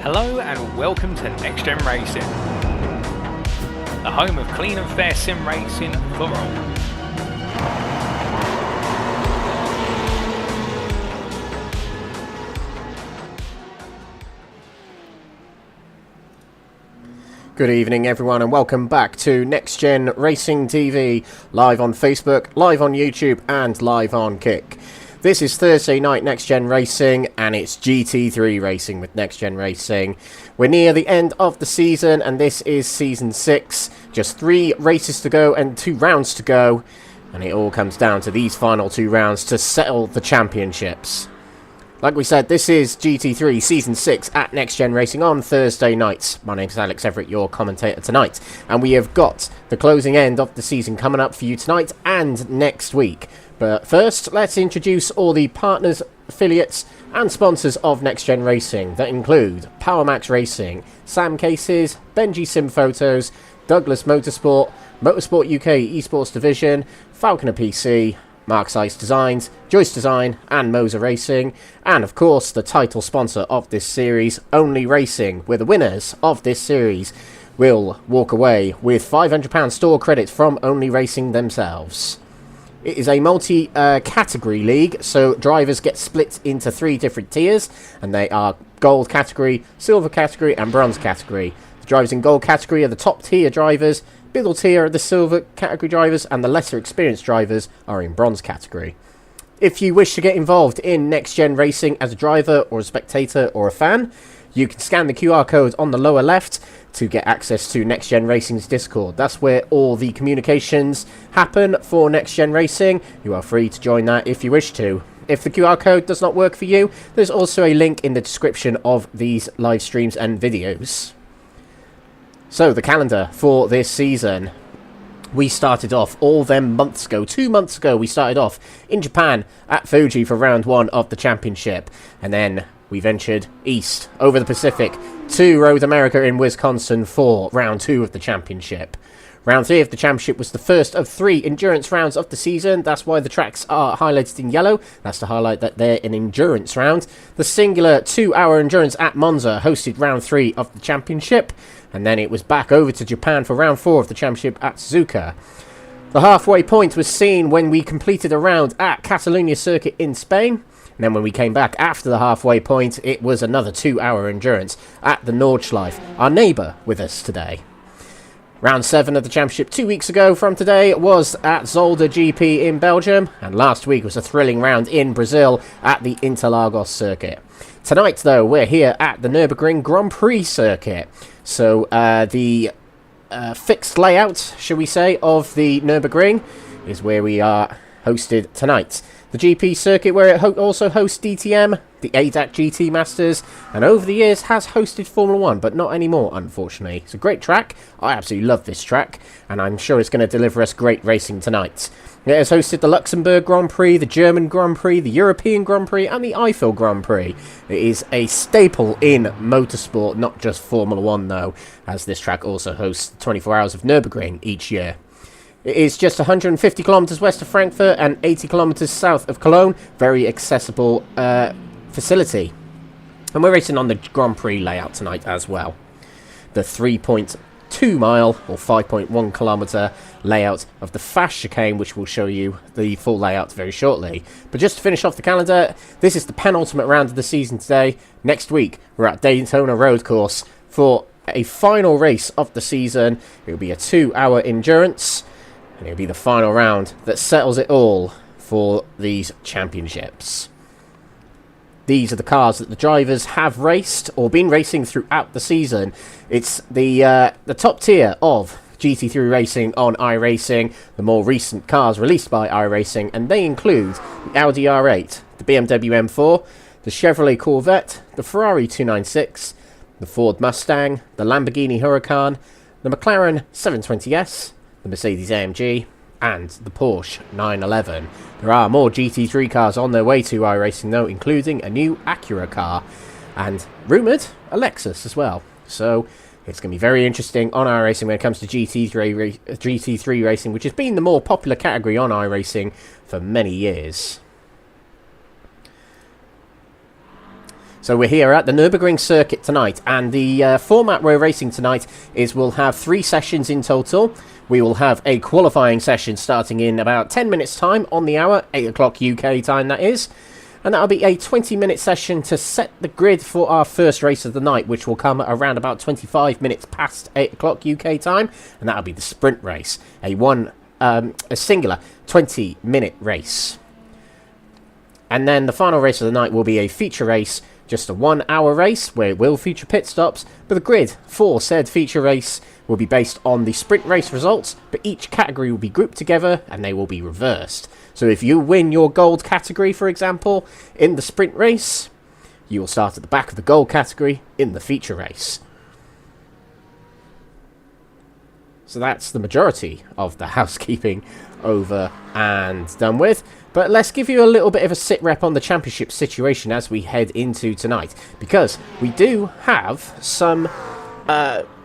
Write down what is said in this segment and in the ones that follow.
Hello and welcome to NXTGEN Racing, the home of clean and fair sim racing for all. Good evening everyone and welcome back to NXTGEN Racing TV, live on Facebook, live on YouTube and live on Kick. This is Thursday night NXTGEN Racing and it's GT3 Racing with NXTGEN Racing. We're near the end of the season and this is Season 6. Just 3 races to go and 2 rounds to go. And it all comes down to these final 2 rounds to settle the championships. Like we said, this is GT3 Season 6 at NXTGEN Racing on Thursday nights. My name's Alex Everett, your commentator tonight. And we have got the closing end of the season coming up for you tonight and next week. But first, let's introduce all the partners, affiliates and sponsors of NXTGEN Racing that include PowerMax Racing, Sam Cases, Benji Sim Photos, Douglas Motorsport, Motorsport UK Esports Division, Falconer PC, Mark Sykes Designs, Joyce Design and Moser Racing, and of course the title sponsor of this series, Only Racing, where the winners of this series will walk away with £500 store credits from Only Racing themselves. It is a multi-category league, so drivers get split into 3 different tiers, and they are gold category, silver category and bronze category. The drivers in gold category are the top tier drivers, middle tier are the silver category drivers, and the lesser experienced drivers are in bronze category. If you wish to get involved in Next Gen Racing as a driver or a spectator or a fan, you can scan the QR code on the lower left to get access to Next Gen Racing's Discord. That's where all the communications happen for Next Gen Racing. You are free to join that if you wish to. If the QR code does not work for you, there's also a link in the description of these live streams and videos. So, the calendar for this season. We started off all them months ago. 2 months ago, we started off in Japan at Fuji for round 1 of the championship. And then we ventured east over the Pacific to Road America in Wisconsin for round 2 of the championship. Round 3 of the championship was the first of 3 endurance rounds of the season. That's why the tracks are highlighted in yellow. That's to highlight that they're an endurance round. The singular 2-hour endurance at Monza hosted round 3 of the championship. And then it was back over to Japan for round 4 of the championship at Suzuka. The halfway point was seen when we completed a round at Catalunya Circuit in Spain. And then when we came back after the halfway point, it was another 2-hour endurance at the Nordschleife, our neighbour with us today. Round 7 of the championship 2 weeks ago from today was at Zolder GP in Belgium, and last week was a thrilling round in Brazil at the Interlagos circuit. Tonight, though, we're here at the Nürburgring Grand Prix circuit. So the fixed layout, shall we say, of the Nürburgring is where we are hosted tonight. The GP circuit, where it also hosts DTM, the ADAC GT Masters, and over the years has hosted Formula 1, but not anymore, unfortunately. It's a great track. I absolutely love this track, and I'm sure it's going to deliver us great racing tonight. It has hosted the Luxembourg Grand Prix, the German Grand Prix, the European Grand Prix, and the Eiffel Grand Prix. It is a staple in motorsport, not just Formula 1, though, as this track also hosts 24 Hours of Nürburgring each year. It is just 150 kilometres west of Frankfurt and 80 kilometres south of Cologne. Very accessible facility. And we're racing on the Grand Prix layout tonight as well. The 3.2 mile or 5.1 kilometre layout of the fast chicane, which will show you the full layout very shortly. But just to finish off the calendar, this is the penultimate round of the season today. Next week, we're at Daytona Road Course for a final race of the season. It will be a 2-hour endurance. And it'll be the final round that settles it all for these championships. These are the cars that the drivers have raced or been racing throughout the season. It's the top tier of GT3 racing on iRacing, the more recent cars released by iRacing, and they include the Audi R8, the BMW M4, the Chevrolet Corvette, the Ferrari 296, the Ford Mustang, the Lamborghini Huracan, the McLaren 720S, the Mercedes-AMG, and the Porsche 911. There are more GT3 cars on their way to iRacing though, including a new Acura car, and rumoured a Lexus as well. So it's going to be very interesting on iRacing when it comes to GT3 racing, which has been the more popular category on iRacing for many years. So we're here at the Nürburgring circuit tonight, and the format we're racing tonight is we'll have 3 sessions in total. We will have a qualifying session starting in about 10 minutes time on the hour, 8 o'clock UK time that is. And that'll be a 20-minute session to set the grid for our first race of the night, which will come around about 25 minutes past 8 o'clock UK time. And that'll be the sprint race, a singular 20-minute race. And then the final race of the night will be a feature race, just a 1-hour race where it will feature pit stops, but the grid for said feature race will be based on the sprint race results, but each category will be grouped together and they will be reversed. So if you win your gold category, for example, in the sprint race, you will start at the back of the gold category in the feature race. So that's the majority of the housekeeping over and done with. But let's give you a little bit of a sit rep on the championship situation as we head into tonight, because we do have some,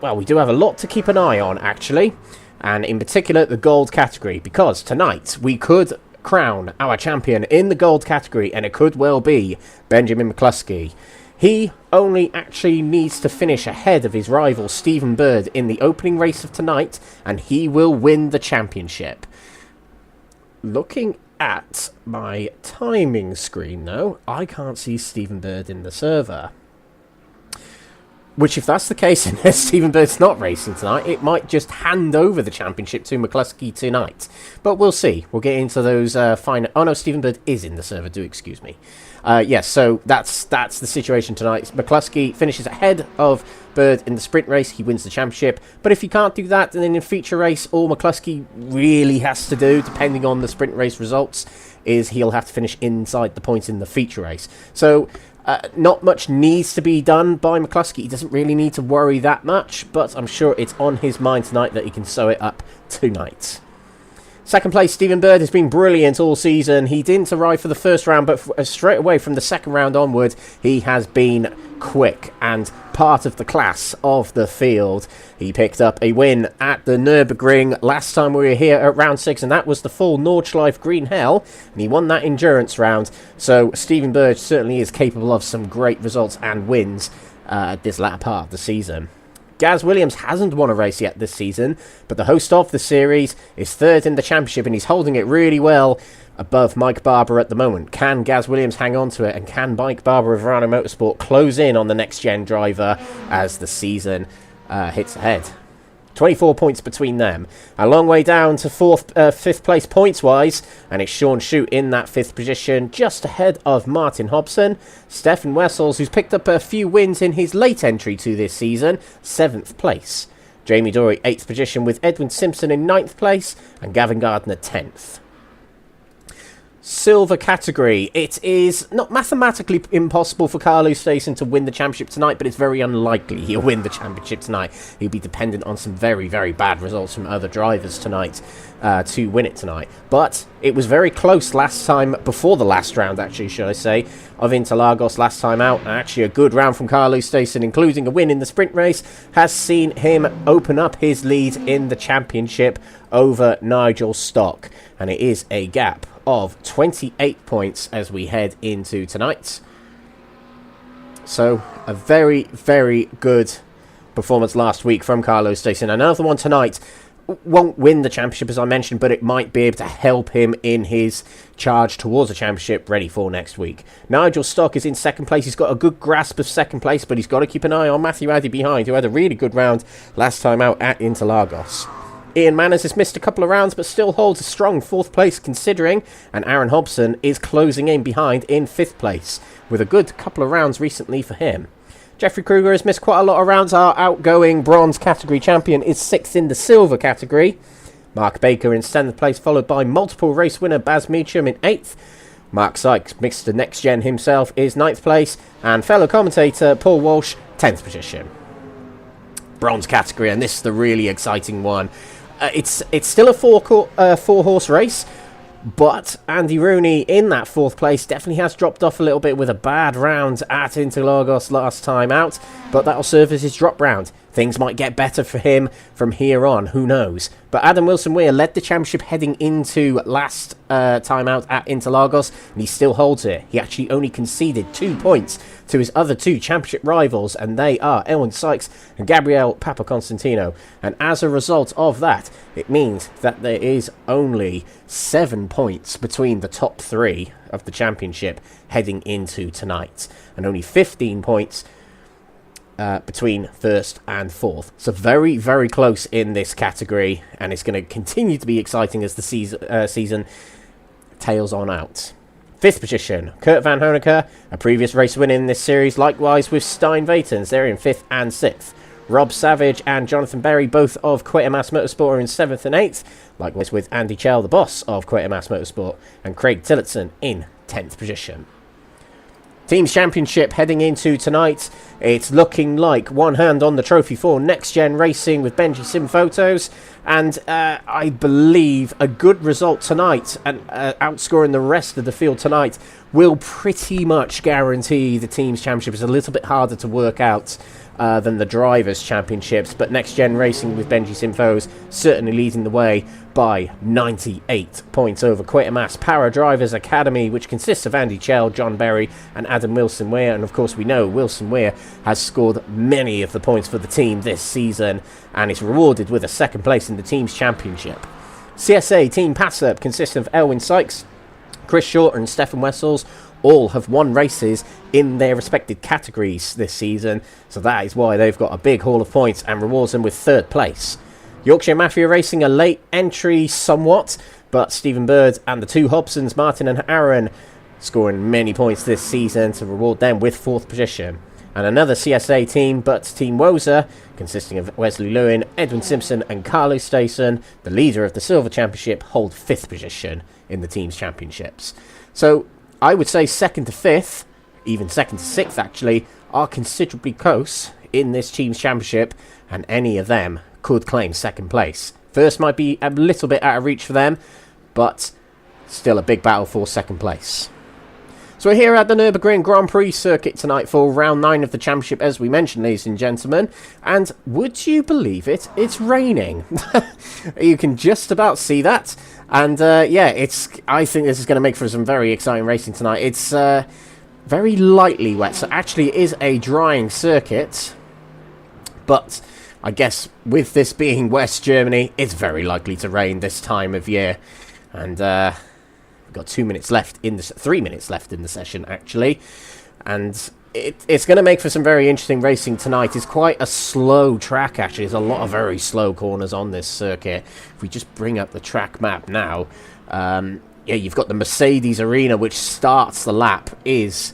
we do have a lot to keep an eye on actually, and in particular the gold category, because tonight we could crown our champion in the gold category, and it could well be Benjamin McCluskey. He only actually needs to finish ahead of his rival Stephen Bird in the opening race of tonight, and he will win the championship. Looking at my timing screen, though, I can't see Stephen Bird in the server. Which, if that's the case, and Stephen Bird's not racing tonight, it might just hand over the championship to McCluskey tonight. But we'll see. We'll get into those fine... Oh, no, Stephen Bird is in the server. Do excuse me. Yes, so that's the situation tonight. McCluskey finishes ahead of Bird in the sprint race. He wins the championship. But if he can't do that, then in a feature race, all McCluskey really has to do, depending on the sprint race results, is he'll have to finish inside the points in the feature race. So... not much needs to be done by McCluskey. He doesn't really need to worry that much, but I'm sure it's on his mind tonight that he can sew it up tonight. Second place, Stephen Bird has been brilliant all season. He didn't arrive for the first round, but straight away from the second round onward, he has been quick and part of the class of the field. He picked up a win at the Nürburgring last time we were here at round 6, and that was the full Nordschleife Green Hell, and he won that endurance round. So Stephen Bird certainly is capable of some great results and wins at this latter part of the season. Gaz Williams hasn't won a race yet this season, but the host of the series is third in the championship, and he's holding it really well above Mike Barber at the moment. Can Gaz Williams hang on to it, and can Mike Barber of Verano Motorsport close in on the next-gen driver as the season hits ahead? 24 points between them. A long way down to fifth place points-wise, and it's Sean Shute in that 5th position, just ahead of Martin Hobson. Stefan Wessels, who's picked up a few wins in his late entry to this season, 7th place. Jamie Dory, 8th position, with Edwin Simpson in 9th place, and Gavin Gardner, 10th. Silver category. It is not mathematically impossible for Carlos Stayson to win the championship tonight, but it's very unlikely he'll win the championship tonight. He'll be dependent on some very, very bad results from other drivers tonight to win it tonight. But it was very close last time, before the last round, actually, should I say, of Interlagos last time out. Actually, a good round from Carlos Stayson, including a win in the sprint race, has seen him open up his lead in the championship over Nigel Stock. And it is a gap of 28 points as we head into tonight. So, a very, very good performance last week from Carlos Stayson. Another one tonight. Won't win the championship, as I mentioned, but it might be able to help him in his charge towards the championship ready for next week. Nigel Stock is in 2nd place. He's got a good grasp of 2nd place, but he's got to keep an eye on Matthew Addy behind, who had a really good round last time out at Interlagos. Ian Manners has missed a couple of rounds, but still holds a strong 4th place considering, and Aaron Hobson is closing in behind in 5th place, with a good couple of rounds recently for him. Jeffrey Kruger has missed quite a lot of rounds. Our outgoing bronze category champion is 6th in the silver category. Mark Baker in 7th place, followed by multiple race winner Baz Meacham in 8th. Mark Sykes, Mr. Next Gen himself, is 9th place, and fellow commentator Paul Walsh, 10th position. Bronze category, and this is the really exciting one. It's still a four-horse race, but Andy Rooney in that 4th place definitely has dropped off a little bit with a bad round at Interlagos last time out, but that'll serve as his drop round. Things might get better for him from here on, who knows. But Adam Wilson-Weir led the championship heading into last time out at Interlagos, and he still holds it. He actually only conceded 2 points to his other 2 championship rivals, and they are Elwyn Sykes and Gabriel Papaconstantino. And as a result of that, it means that there is only 7 points between the top 3 of the championship heading into tonight, and only 15 points between 1st and 4th. So very, very close in this category, and it's going to continue to be exciting as the season tails on out. 5th position, Kurt Van Honecker, a previous race winner in this series, likewise with Stein Vatens. They're in 5th and 6th. Rob Savage and Jonathan Berry, both of Quatermass Motorsport, are in 7th and 8th, likewise with Andy Chell, the boss of Quatermass Motorsport, and Craig Tillotson in 10th position. Teams Championship heading into tonight. It's looking like one hand on the trophy for Next Gen Racing with Benji Sim Photos, and I believe a good result tonight, and outscoring the rest of the field tonight, will pretty much guarantee the team's championship. It's a little bit harder to work out than the drivers' championships, but Next Gen Racing with Benji Simfos certainly leading the way by 98 points over Quatermass Para Drivers Academy, which consists of Andy Chell, John Berry and Adam Wilson-Weir. And of course we know Wilson-Weir has scored many of the points for the team this season and is rewarded with a second place in the team's championship. CSA Team Pass-Up consists of Elwyn Sykes, Chris Short and Stefan Wessels. All have won races in their respective categories this season, so that is why they've got a big haul of points and rewards them with third place. Yorkshire Mafia Racing, a late entry somewhat, but Stephen Bird and the two Hobsons, Martin and Aaron, scoring many points this season to reward them with fourth position. And another CSA team, but Team Woza, consisting of Wesley Lewin, Edwin Simpson and Carlo Stason, the leader of the Silver Championship, hold fifth position in the team's championships. So I would say second to fifth, even second to sixth actually, are considerably close in this team's championship, and any of them could claim second place. First might be a little bit out of reach for them, but still a big battle for second place. So we're here at the Nürburgring Grand Prix circuit tonight for round 9 of the championship, as we mentioned, ladies and gentlemen. And would you believe it? It's raining. You can just about see that. And yeah, I think this is going to make for some very exciting racing tonight. It's very lightly wet, so actually it is a drying circuit. But I guess with this being West Germany, it's very likely to rain this time of year. And we've got 2 minutes left in the 3 minutes left in the session actually, and it's going to make for some very interesting racing tonight. It's quite a slow track actually. There's a lot of very slow corners on this circuit. If we just bring up the track map now, yeah, you've got the Mercedes Arena, which starts the lap, is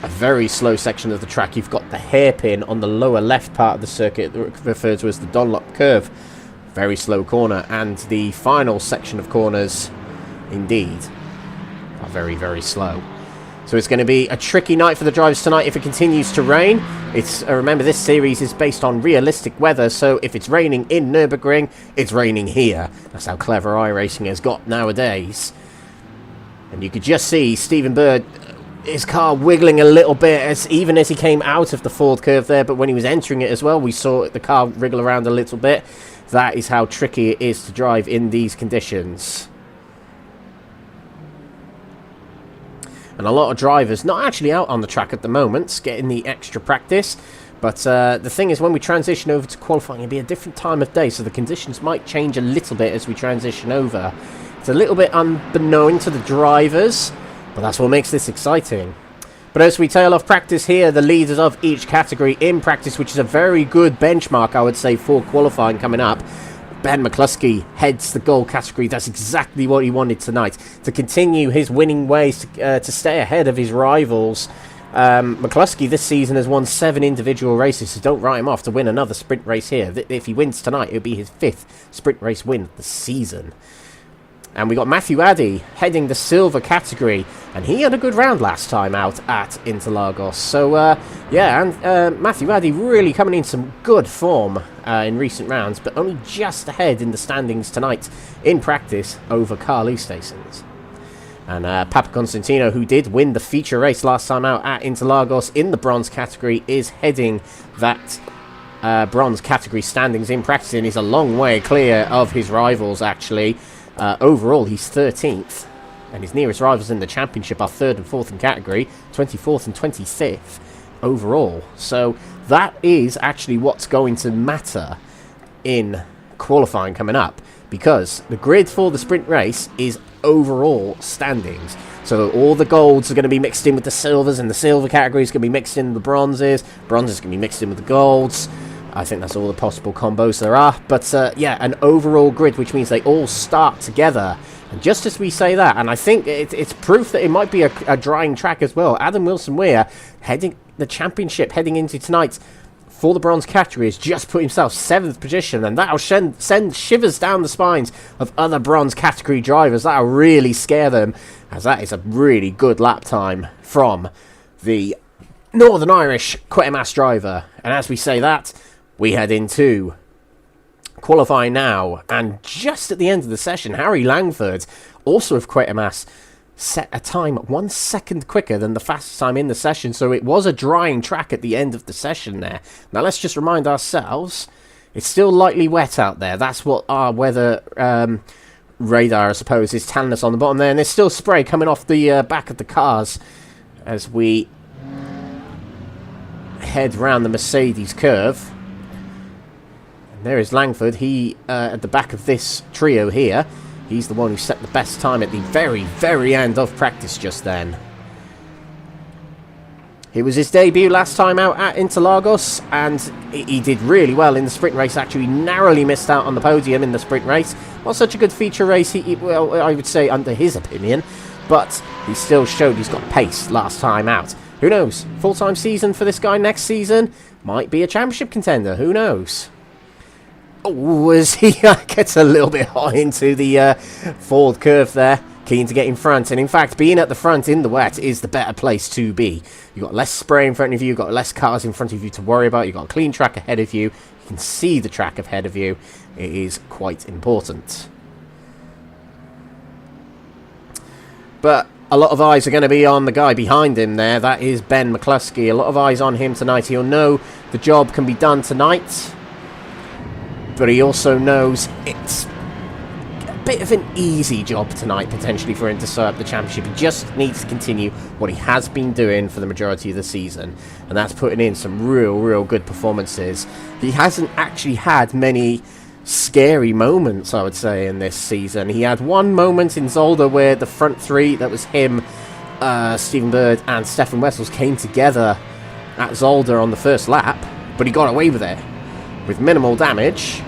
a very slow section of the track. You've got the hairpin on the lower left part of the circuit, referred to as the Dunlop curve, very slow corner, and the final section of corners indeed are very, very slow. So it's going to be a tricky night for the drivers tonight if it continues to rain. It's remember, this series is based on realistic weather, so if it's raining in Nürburgring, it's raining here. That's how clever iRacing has got nowadays. And you could just see Stephen Bird, his car wiggling a little bit even as he came out of the Ford curve there, but when he was entering it as well, we saw the car wriggle around a little bit. That is how tricky it is to drive in these conditions. And a lot of drivers not actually out on the track at the moment, getting the extra practice. But the thing is, when we transition over to qualifying, it'll be a different time of day, so the conditions might change a little bit as we transition over. It's a little bit unbeknown to the drivers, but that's what makes this exciting. But as we tail off practice here, the leaders of each category in practice, which is a very good benchmark, I would say, for qualifying coming up. Ben McCluskey heads the gold category. That's exactly what he wanted tonight, to continue his winning ways, to stay ahead of his rivals. McCluskey this season has won 7 individual races, so don't write him off to win another sprint race here. If he wins tonight, it'll be his 5th sprint race win of the season. And we got Matthew Addy heading the silver category, and he had a good round last time out at Interlagos. So, yeah, and Matthew Addy really coming in some good form in recent rounds, but only just ahead in the standings tonight in practice over Carl Eastasons. And Papa Constantino, who did win the feature race last time out at Interlagos in the bronze category, is heading that bronze category standings in practice, and he's a long way clear of his rivals, actually. Overall, he's 13th, and his nearest rivals in the championship are 3rd and 4th in category, 24th and 25th overall. So that is actually what's going to matter in qualifying coming up, because the grid for the sprint race is overall standings. So all the golds are going to be mixed in with the silvers, and the silver category is going to be mixed in with the bronzes. Bronzes going to be mixed in with the golds. I think that's all the possible combos there are. But yeah, an overall grid, which means they all start together. And just as we say that, and I think it's proof that it might be a drying track as well. Adam Wilson-Weir, heading the championship, heading into tonight for the bronze category, has just put himself 7th position, and that'll send shivers down the spines of other bronze category drivers. That'll really scare them, as that is a really good lap time from the Northern Irish Quatermass driver. And as we say that, we head into qualifying now, and just at the end of the session, Harry Langford, also of Quatermass, set a time 1 second quicker than the fastest time in the session, so it was a drying track at the end of the session there. Now let's just remind ourselves, it's still lightly wet out there. That's what our weather radar, I suppose, is telling us on the bottom there, and there's still spray coming off the back of the cars as we head round the Mercedes curve. And there is Langford. He at the back of this trio here, he's the one who set the best time at the very, very end of practice just then. It was his debut last time out at Interlagos, and he did really well in the sprint race. Actually, narrowly missed out on the podium in the sprint race. Not such a good feature race, well, I would say, under his opinion, but he still showed he's got pace last time out. Who knows? Full-time season for this guy next season. Might be a championship contender. Who knows? Oh, as he gets a little bit hot into the forward curve there. Keen to get in front. And in fact, being at the front in the wet is the better place to be. You've got less spray in front of you. You've got less cars in front of you to worry about. You've got a clean track ahead of you. You can see the track ahead of you. It is quite important. But a lot of eyes are going to be on the guy behind him there. That is Ben McCluskey. A lot of eyes on him tonight. He'll know the job can be done tonight, but he also knows it's a bit of an easy job tonight, potentially, for him to set up the championship. He just needs to continue what he has been doing for the majority of the season, and that's putting in some real good performances. He hasn't actually had many scary moments, I would say, in this season. He had one moment in Zolder where the front three, that was him, Stephen Bird and Stefan Wessels, came together at Zolder on the first lap, but he got away with it with minimal damage.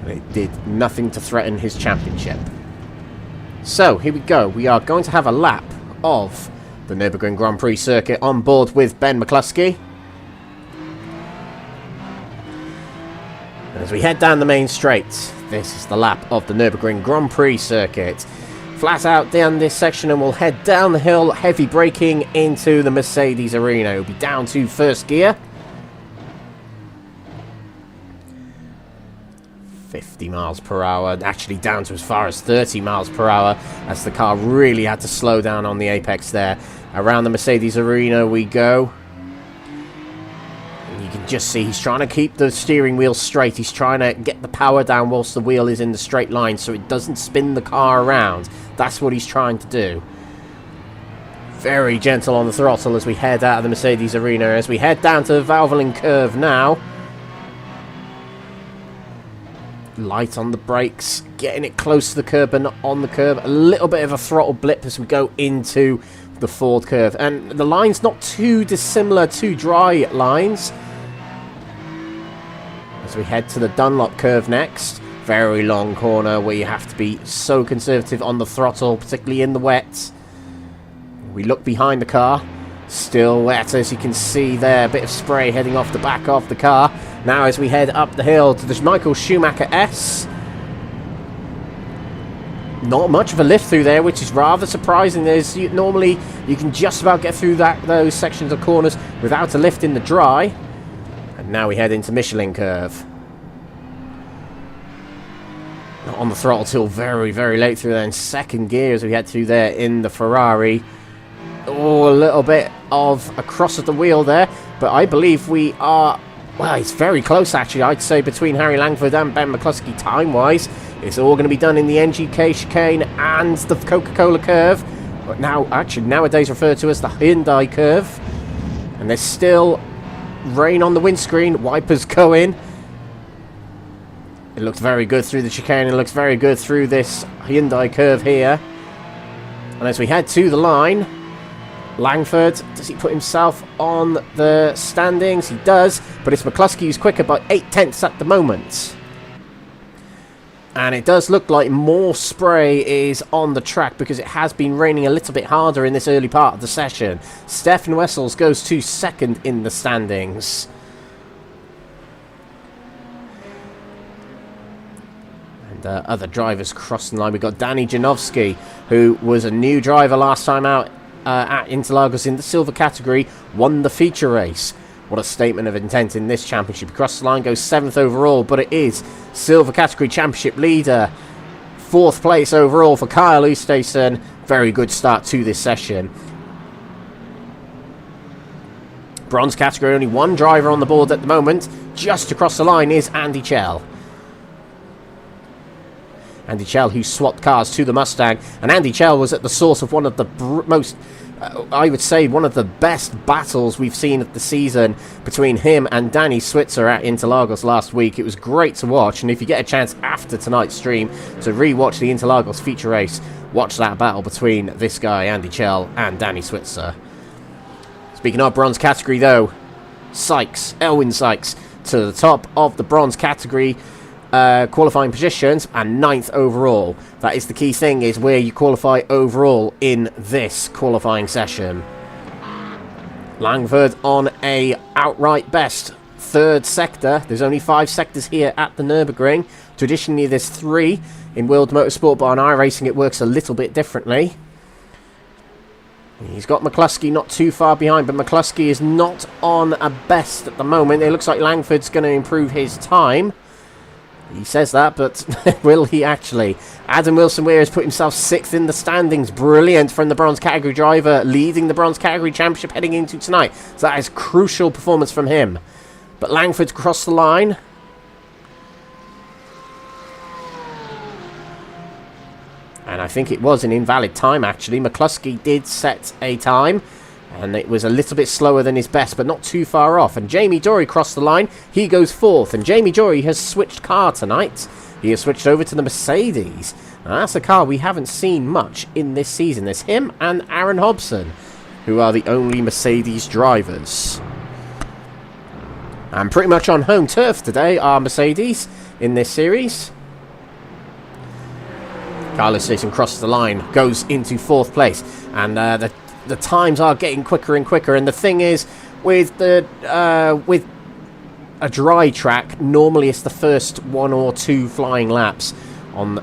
And it did nothing to threaten his championship. So here we go. We are going to have a lap of the Nürburgring Grand Prix circuit on board with Ben McCluskey. As we head down the main straight, this is the lap of the Nürburgring Grand Prix circuit. Flat out down this section, and we'll head down the hill, heavy braking into the Mercedes arena. We'll be down to first gear. 50 miles per hour, actually down to as far as 30 miles per hour, as the car really had to slow down on the apex there. Around the Mercedes arena we go. You can just see he's trying to keep the steering wheel straight. He's trying to get the power down whilst the wheel is in the straight line so it doesn't spin the car around. That's what he's trying to do. Very gentle on the throttle as we head out of the Mercedes arena. As we head down to the Valvoline curve now. Light on the brakes, getting it close to the curb but not on the curb. A little bit of a throttle blip as we go into the Ford curve. And the line's not too dissimilar to dry lines. As we head to the Dunlop curve next. Very long corner where you have to be so conservative on the throttle, particularly in the wet. We look behind the car. Still wet, as you can see there. A bit of spray heading off the back of the car. Now as we head up the hill to the Michael Schumacher S. Not much of a lift through there, which is rather surprising. Normally you can just about get through those sections of corners without a lift in the dry. And now we head into Michelin curve. Not on the throttle till very late through there in second gear as we head through there in the Ferrari. Oh, a little bit of a cross of the wheel there, but I believe we are, well, it's very close actually, I'd say, between Harry Langford and Ben McCluskey time-wise. It's all going to be done in the NGK chicane and the Coca-Cola curve, but now, actually, nowadays referred to as the Hyundai curve. And there's still rain on the windscreen, wipers going. It looks very good through the chicane, it looks very good through this Hyundai curve here. And as we head to the line, Langford, does he put himself on the standings? He does, but it's McCluskey who's quicker by 8/10 at the moment. And it does look like more spray is on the track because it has been raining a little bit harder in this early part of the session. Stefan Wessels goes to second in the standings. And other drivers crossing the line. We've got Danny Janowski, who was a new driver last time out at Interlagos in the silver category, won the feature race. What a statement of intent in this championship. Across the line, goes 7th overall, but it is silver category championship leader. 4th place overall for Kyle Oosthuizen. Very good start to this session. Bronze category, only one driver on the board at the moment. Just across the line is Andy Chell. Andy Chell, who swapped cars to the Mustang. And Andy Chell was at the source of one of the most, I would say, one of the best battles we've seen of the season between him and Danny Switzer at Interlagos last week. It was great to watch. And if you get a chance after tonight's stream to re-watch the Interlagos feature race, watch that battle between this guy, Andy Chell, and Danny Switzer. Speaking of bronze category, though, Elwyn Sykes, to the top of the bronze category qualifying positions and 9th overall. That is the key thing, is where you qualify overall in this qualifying session. Langford on a outright best 3rd sector. There's only 5 sectors here at the Nürburgring. Traditionally, there's 3 in World Motorsport, but on iRacing it works a little bit differently. He's got McCluskey not too far behind, but McCluskey is not on a best at the moment. It looks like Langford's going to improve his time. He says that, but will he actually? Adam Wilson-Weir has put himself 6th in the standings. Brilliant from the bronze category driver, leading the bronze category championship heading into tonight. So that is crucial performance from him. But Langford's crossed the line. And I think it was an invalid time, actually. McCluskey did set a time, and it was a little bit slower than his best, but not too far off. And Jamie Dory crossed the line. He goes 4th. And Jamie Dory has switched car tonight. He has switched over to the Mercedes. Now, that's a car we haven't seen much in this season. There's him and Aaron Hobson, who are the only Mercedes drivers. And pretty much on home turf today are Mercedes in this series. Carlos Station crosses the line, goes into 4th place, and the times are getting quicker and quicker. And the thing is, with with a dry track, normally it's the first 1 or 2 flying laps on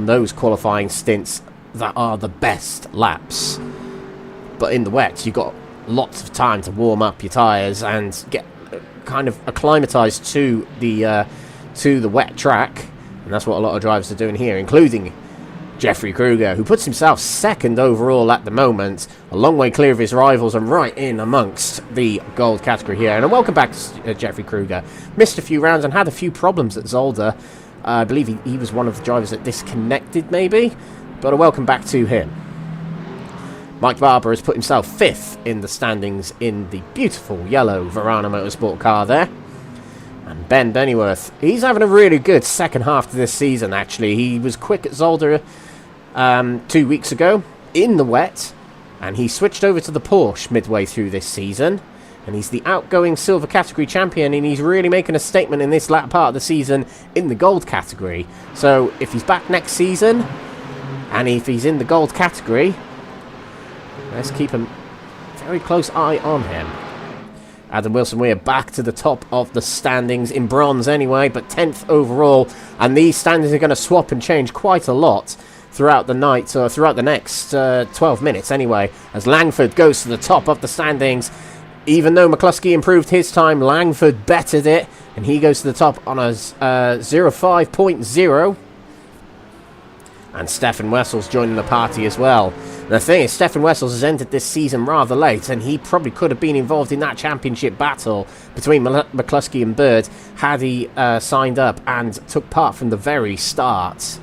those qualifying stints that are the best laps. But in the wet, you've got lots of time to warm up your tyres and get kind of acclimatized to the wet track. And that's what a lot of drivers are doing here, including Jeffrey Kruger, who puts himself 2nd overall at the moment, a long way clear of his rivals and right in amongst the gold category here. And welcome back to Jeffrey Kruger. Missed a few rounds and had a few problems at Zolder. I believe he was one of the drivers that disconnected, maybe, but a welcome back to him. Mike Barber has put himself 5th in the standings in the beautiful yellow Verana Motorsport car there. And Ben Bennyworth, he's having a really good second half to this season, actually. He was quick at Zolder 2 weeks ago in the wet, and he switched over to the Porsche midway through this season. And he's the outgoing silver category champion, and he's really making a statement in this latter part of the season in the gold category. So if he's back next season, and if he's in the gold category, let's keep a very close eye on him. Adam Wilson, we're back to the top of the standings in bronze anyway, but 10th overall. And these standings are going to swap and change quite a lot throughout the night, or throughout the next 12 minutes anyway, as Langford goes to the top of the standings. Even though McCluskey improved his time, Langford bettered it, and he goes to the top on a 05.0. And Stefan Wessels joining the party as well. The thing is, Stefan Wessels has entered this season rather late, and he probably could have been involved in that championship battle between McCluskey and Bird had he signed up and took part from the very start.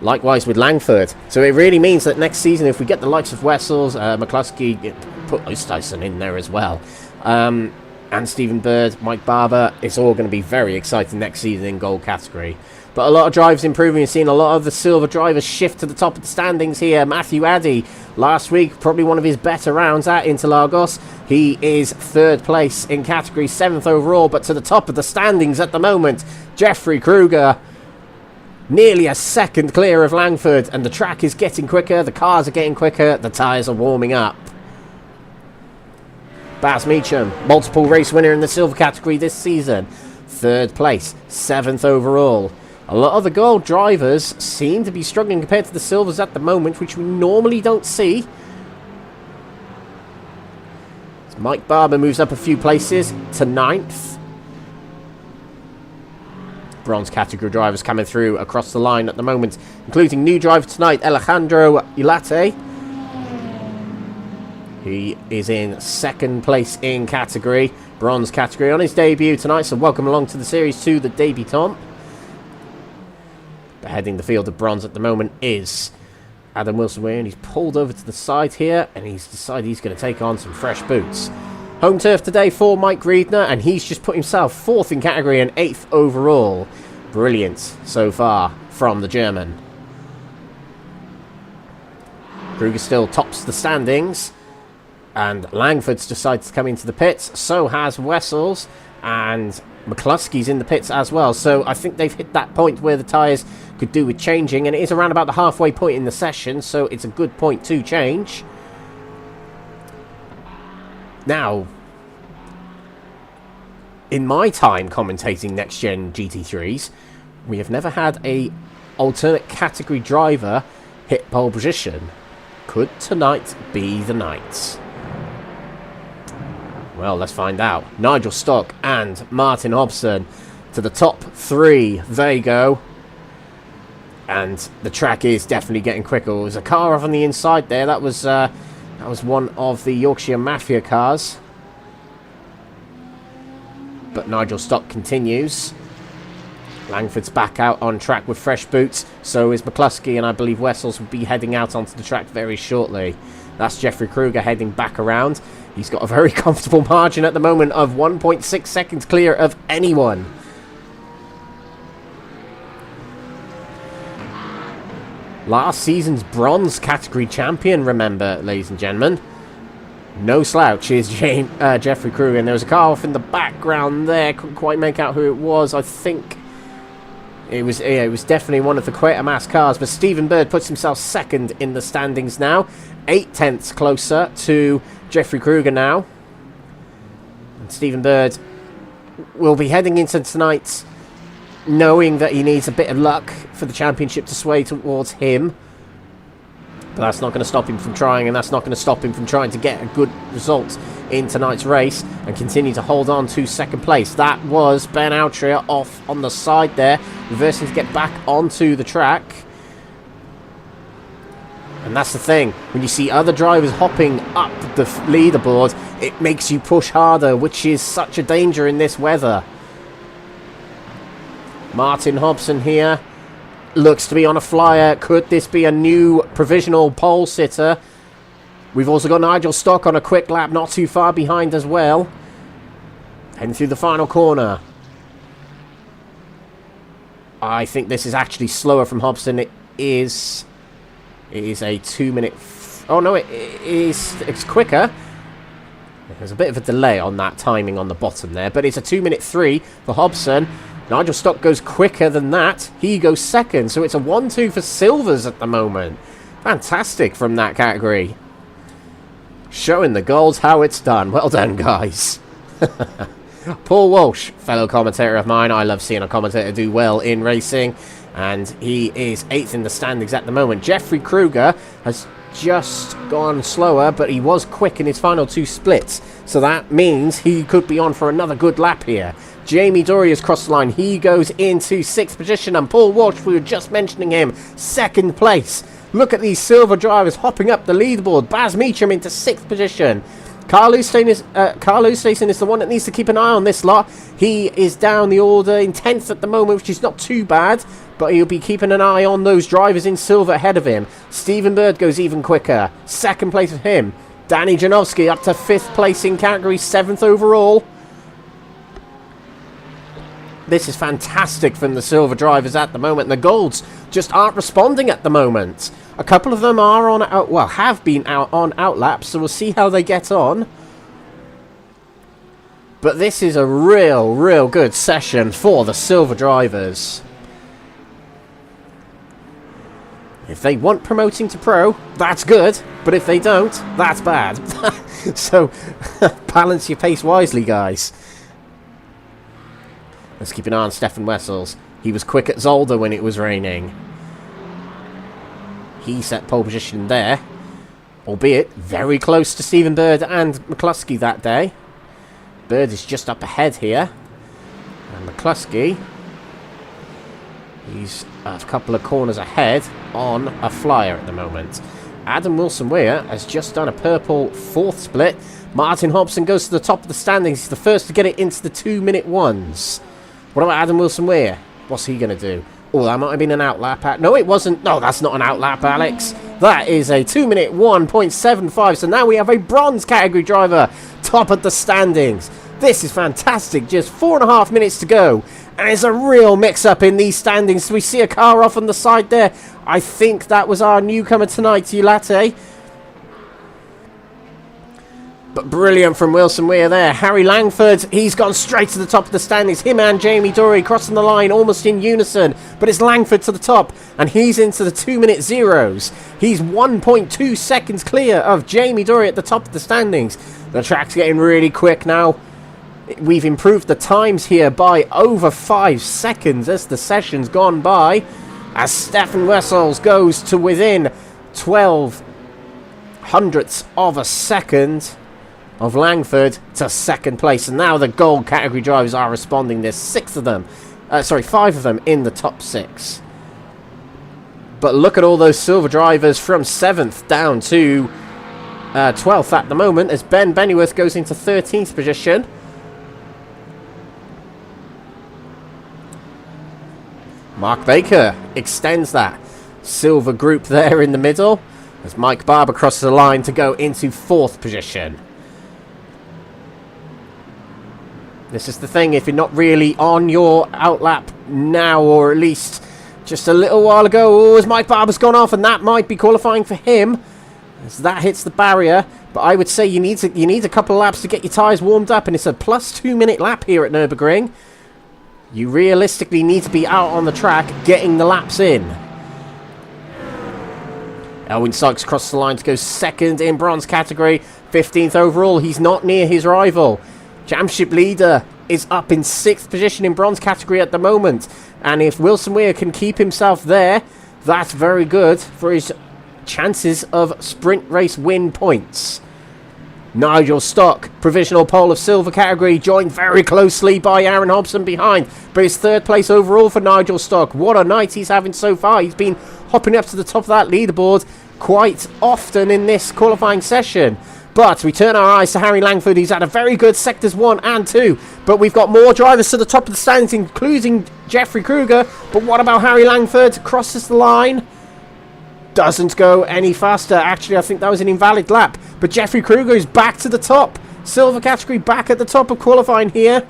Likewise with Langford. So it really means that next season, if we get the likes of Wessels, McCluskey, put Oosthuizen in there as well, and Stephen Bird, Mike Barber, it's all going to be very exciting next season in gold category. But a lot of drivers improving. You've seen a lot of the silver drivers shift to the top of the standings here. Matthew Addy, last week, probably one of his better rounds at Interlagos. He is 3rd place in category, 7th overall, but to the top of the standings at the moment. Jeffrey Kruger, nearly a second clear of Langford, and the track is getting quicker, the cars are getting quicker, the tyres are warming up. Baz Meacham, multiple race winner in the silver category this season. 3rd place, 7th overall. A lot of the gold drivers seem to be struggling compared to the silvers at the moment, which we normally don't see. So Mike Barber moves up a few places to 9th. bronze category drivers coming through across the line at the moment, including new driver tonight, Alejandro Ilate. He is in second place in category, bronze category, on his debut tonight, so welcome along to the series to the debutant. But heading the field of bronze at the moment is Adam Wilson, and he's pulled over to the side here, and he's decided he's going to take on some fresh boots. Home turf today for Mike Riedner, and he's just put himself 4th in category and 8th overall. Brilliant so far from the German. Kruger still tops the standings, and Langford's decided to come into the pits. So has Wessels, and McCluskey's in the pits as well. So I think they've hit that point where the tyres could do with changing, and it is around about the halfway point in the session, so it's a good point to change. Now, in my time commentating next-gen GT3s, we have never had a alternate category driver hit pole position. Could tonight be the night? Well, let's find out. Nigel Stock and Martin Hobson to the top 3. There you go. And the track is definitely getting quicker. There's a car off on the inside there. That was one of the Yorkshire Mafia cars. But Nigel Stock continues. Langford's back out on track with fresh boots. So is McCluskey, and I believe Wessels will be heading out onto the track very shortly. That's Jeffrey Kruger heading back around. He's got a very comfortable margin at the moment of 1.6 seconds clear of anyone. Last season's bronze category champion, remember, ladies and gentlemen. No slouch is Jeffrey Kruger. And there was a car off in the background there. Couldn't quite make out who it was. I think it was definitely one of the Quatermass cars. But Stephen Bird puts himself 2nd in the standings now. 8 tenths closer to Jeffrey Kruger now. And Stephen Bird will be heading into tonight knowing that he needs a bit of luck for the championship to sway towards him. But that's not going to stop him from trying, and that's not going to stop him from trying to get a good result in tonight's race and continue to hold on to 2nd place. That was Ben Altria off on the side there, reversing to get back onto the track. And that's the thing, when you see other drivers hopping up the leaderboard, it makes you push harder, which is such a danger in this weather. Martin Hobson here looks to be on a flyer. Could this be a new provisional pole sitter? We've also got Nigel Stock on a quick lap, not too far behind as well. Heading through the final corner. I think this is actually slower from Hobson. It is a 2 minute... Oh no, it's quicker. There's a bit of a delay on that timing on the bottom there, but it's a 2-minute 3 for Hobson. Nigel Stock goes quicker than that. He goes 2nd, so it's a 1-2 for Silvers at the moment. Fantastic from that category. Showing the golds how it's done. Well done, guys. Paul Walsh, fellow commentator of mine. I love seeing a commentator do well in racing. And he is 8th in the standings at the moment. Jeffrey Kruger has just gone slower, but he was quick in his final 2 splits. So that means he could be on for another good lap here. Jamie Dory has crossed the line. He goes into 6th position. And Paul Walsh, we were just mentioning him, 2nd place. Look at these silver drivers hopping up the leaderboard. Baz Meacham into 6th position. Carl Oosthuizen is the one that needs to keep an eye on this lot. He is down the order in 10th at the moment, which is not too bad. But he'll be keeping an eye on those drivers in silver ahead of him. Stephen Bird goes even quicker. 2nd place for him. Danny Janowski up to 5th place in category, 7th overall. This is fantastic from the silver drivers at the moment. The golds just aren't responding at the moment. A couple of them are on have been out on outlaps, so we'll see how they get on. But this is a real good session for the silver drivers. If they want promoting to pro, that's good. But if they don't, that's bad. So, balance your pace wisely, guys. Let's keep an eye on Stefan Wessels. He was quick at Zolder when it was raining. He set pole position there. Albeit very close to Stephen Bird and McCluskey that day. Bird is just up ahead here. And McCluskey He's a couple of corners ahead on a flyer at the moment. Adam Wilson-Weir has just done a purple 4th split. Martin Hobson goes to the top of the standings. He's the first to get it into the 2-minute ones. What about Adam Wilson-Weir? What's he going to do? Oh, that might have been an outlap. No, it wasn't. No, that's not an outlap, Alex. That is a 2-minute 1.75. So now we have a bronze category driver top of the standings. This is fantastic. Just 4.5 minutes to go. And it's a real mix-up in these standings. We see a car off on the side there. I think that was our newcomer tonight, Ulate. But brilliant from Wilson-Weir there. Harry Langford, he's gone straight to the top of the standings. Him and Jamie Dory crossing the line almost in unison. But it's Langford to the top, and he's into the 2-minute zeros. He's 1.2 seconds clear of Jamie Dory at the top of the standings. The track's getting really quick now. We've improved the times here by over 5 seconds as the session's gone by. As Stefan Wessels goes to within 12 hundredths of a second of Langford to second place. And now the gold category drivers are responding. There's 5 of them in the top 6. But look at all those silver drivers from 7th down to 12th at the moment as Ben Bennyworth goes into 13th position. Mark Baker extends that silver group there in the middle as Mike Barber crosses the line to go into 4th position. This is the thing, if you're not really on your outlap now, or at least just a little while ago, as Mike Barber's gone off, and that might be qualifying for him as that hits the barrier. But I would say you need a couple of laps to get your tyres warmed up, and it's a plus 2-minute lap here at Nürburgring. You realistically need to be out on the track getting the laps in. Elwyn Suggs crosses the line to go 2nd in bronze category, 15th overall. He's not near his rival. Championship leader is up in 6th position in bronze category at the moment. And if Wilson-Weir can keep himself there, that's very good for his chances of sprint race win points. Nigel Stock, provisional pole of silver category, joined very closely by Aaron Hobson behind. But it's 3rd place overall for Nigel Stock. What a night he's having so far. He's been hopping up to the top of that leaderboard quite often in this qualifying session. But we turn our eyes to Harry Langford. He's had a very good sectors 1 and 2. But we've got more drivers to the top of the standings, including Jeffrey Kruger. But what about Harry Langford? Crosses the line. Doesn't go any faster. Actually, I think that was an invalid lap. But Jeffrey Kruger is back to the top. Silver category back at the top of qualifying here.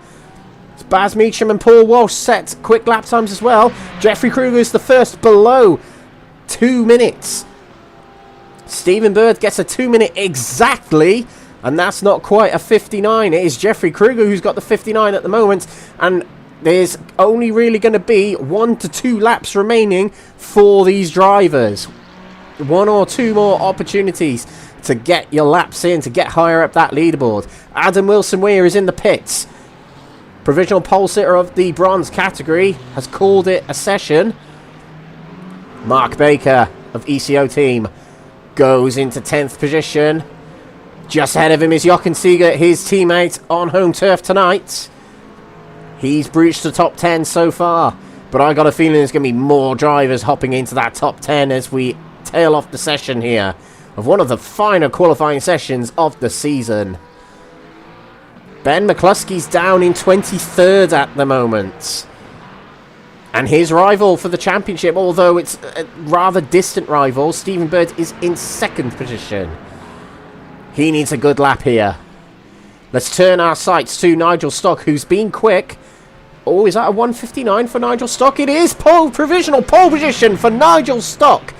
It's Baz Meacham and Paul Walsh set quick lap times as well. Jeffrey Kruger is the first below 2 minutes. Stephen Bird gets a 2-minute exactly. And that's not quite a 59. It is Jeffrey Kruger who's got the 59 at the moment. And there's only really going to be 1 to 2 laps remaining for these drivers. 1 or 2 more opportunities to get your laps in, to get higher up that leaderboard. Adam Wilson-Weir is in the pits. Provisional pole sitter of the bronze category has called it a session. Mark Baker of ECO team goes into 10th position. Just ahead of him is Jochen Seeger, his teammate on home turf tonight. He's breached the top 10 so far, but I got a feeling there's going to be more drivers hopping into that top 10 as we tail off the session here of one of the final qualifying sessions of the season. Ben McCluskey's down in 23rd at the moment. And his rival for the championship, although it's a rather distant rival, Stephen Bird is in 2nd position. He needs a good lap here. Let's turn our sights to Nigel Stock, who's been quick. Oh, is that a 159 for Nigel Stock? It is provisional pole position for Nigel Stock.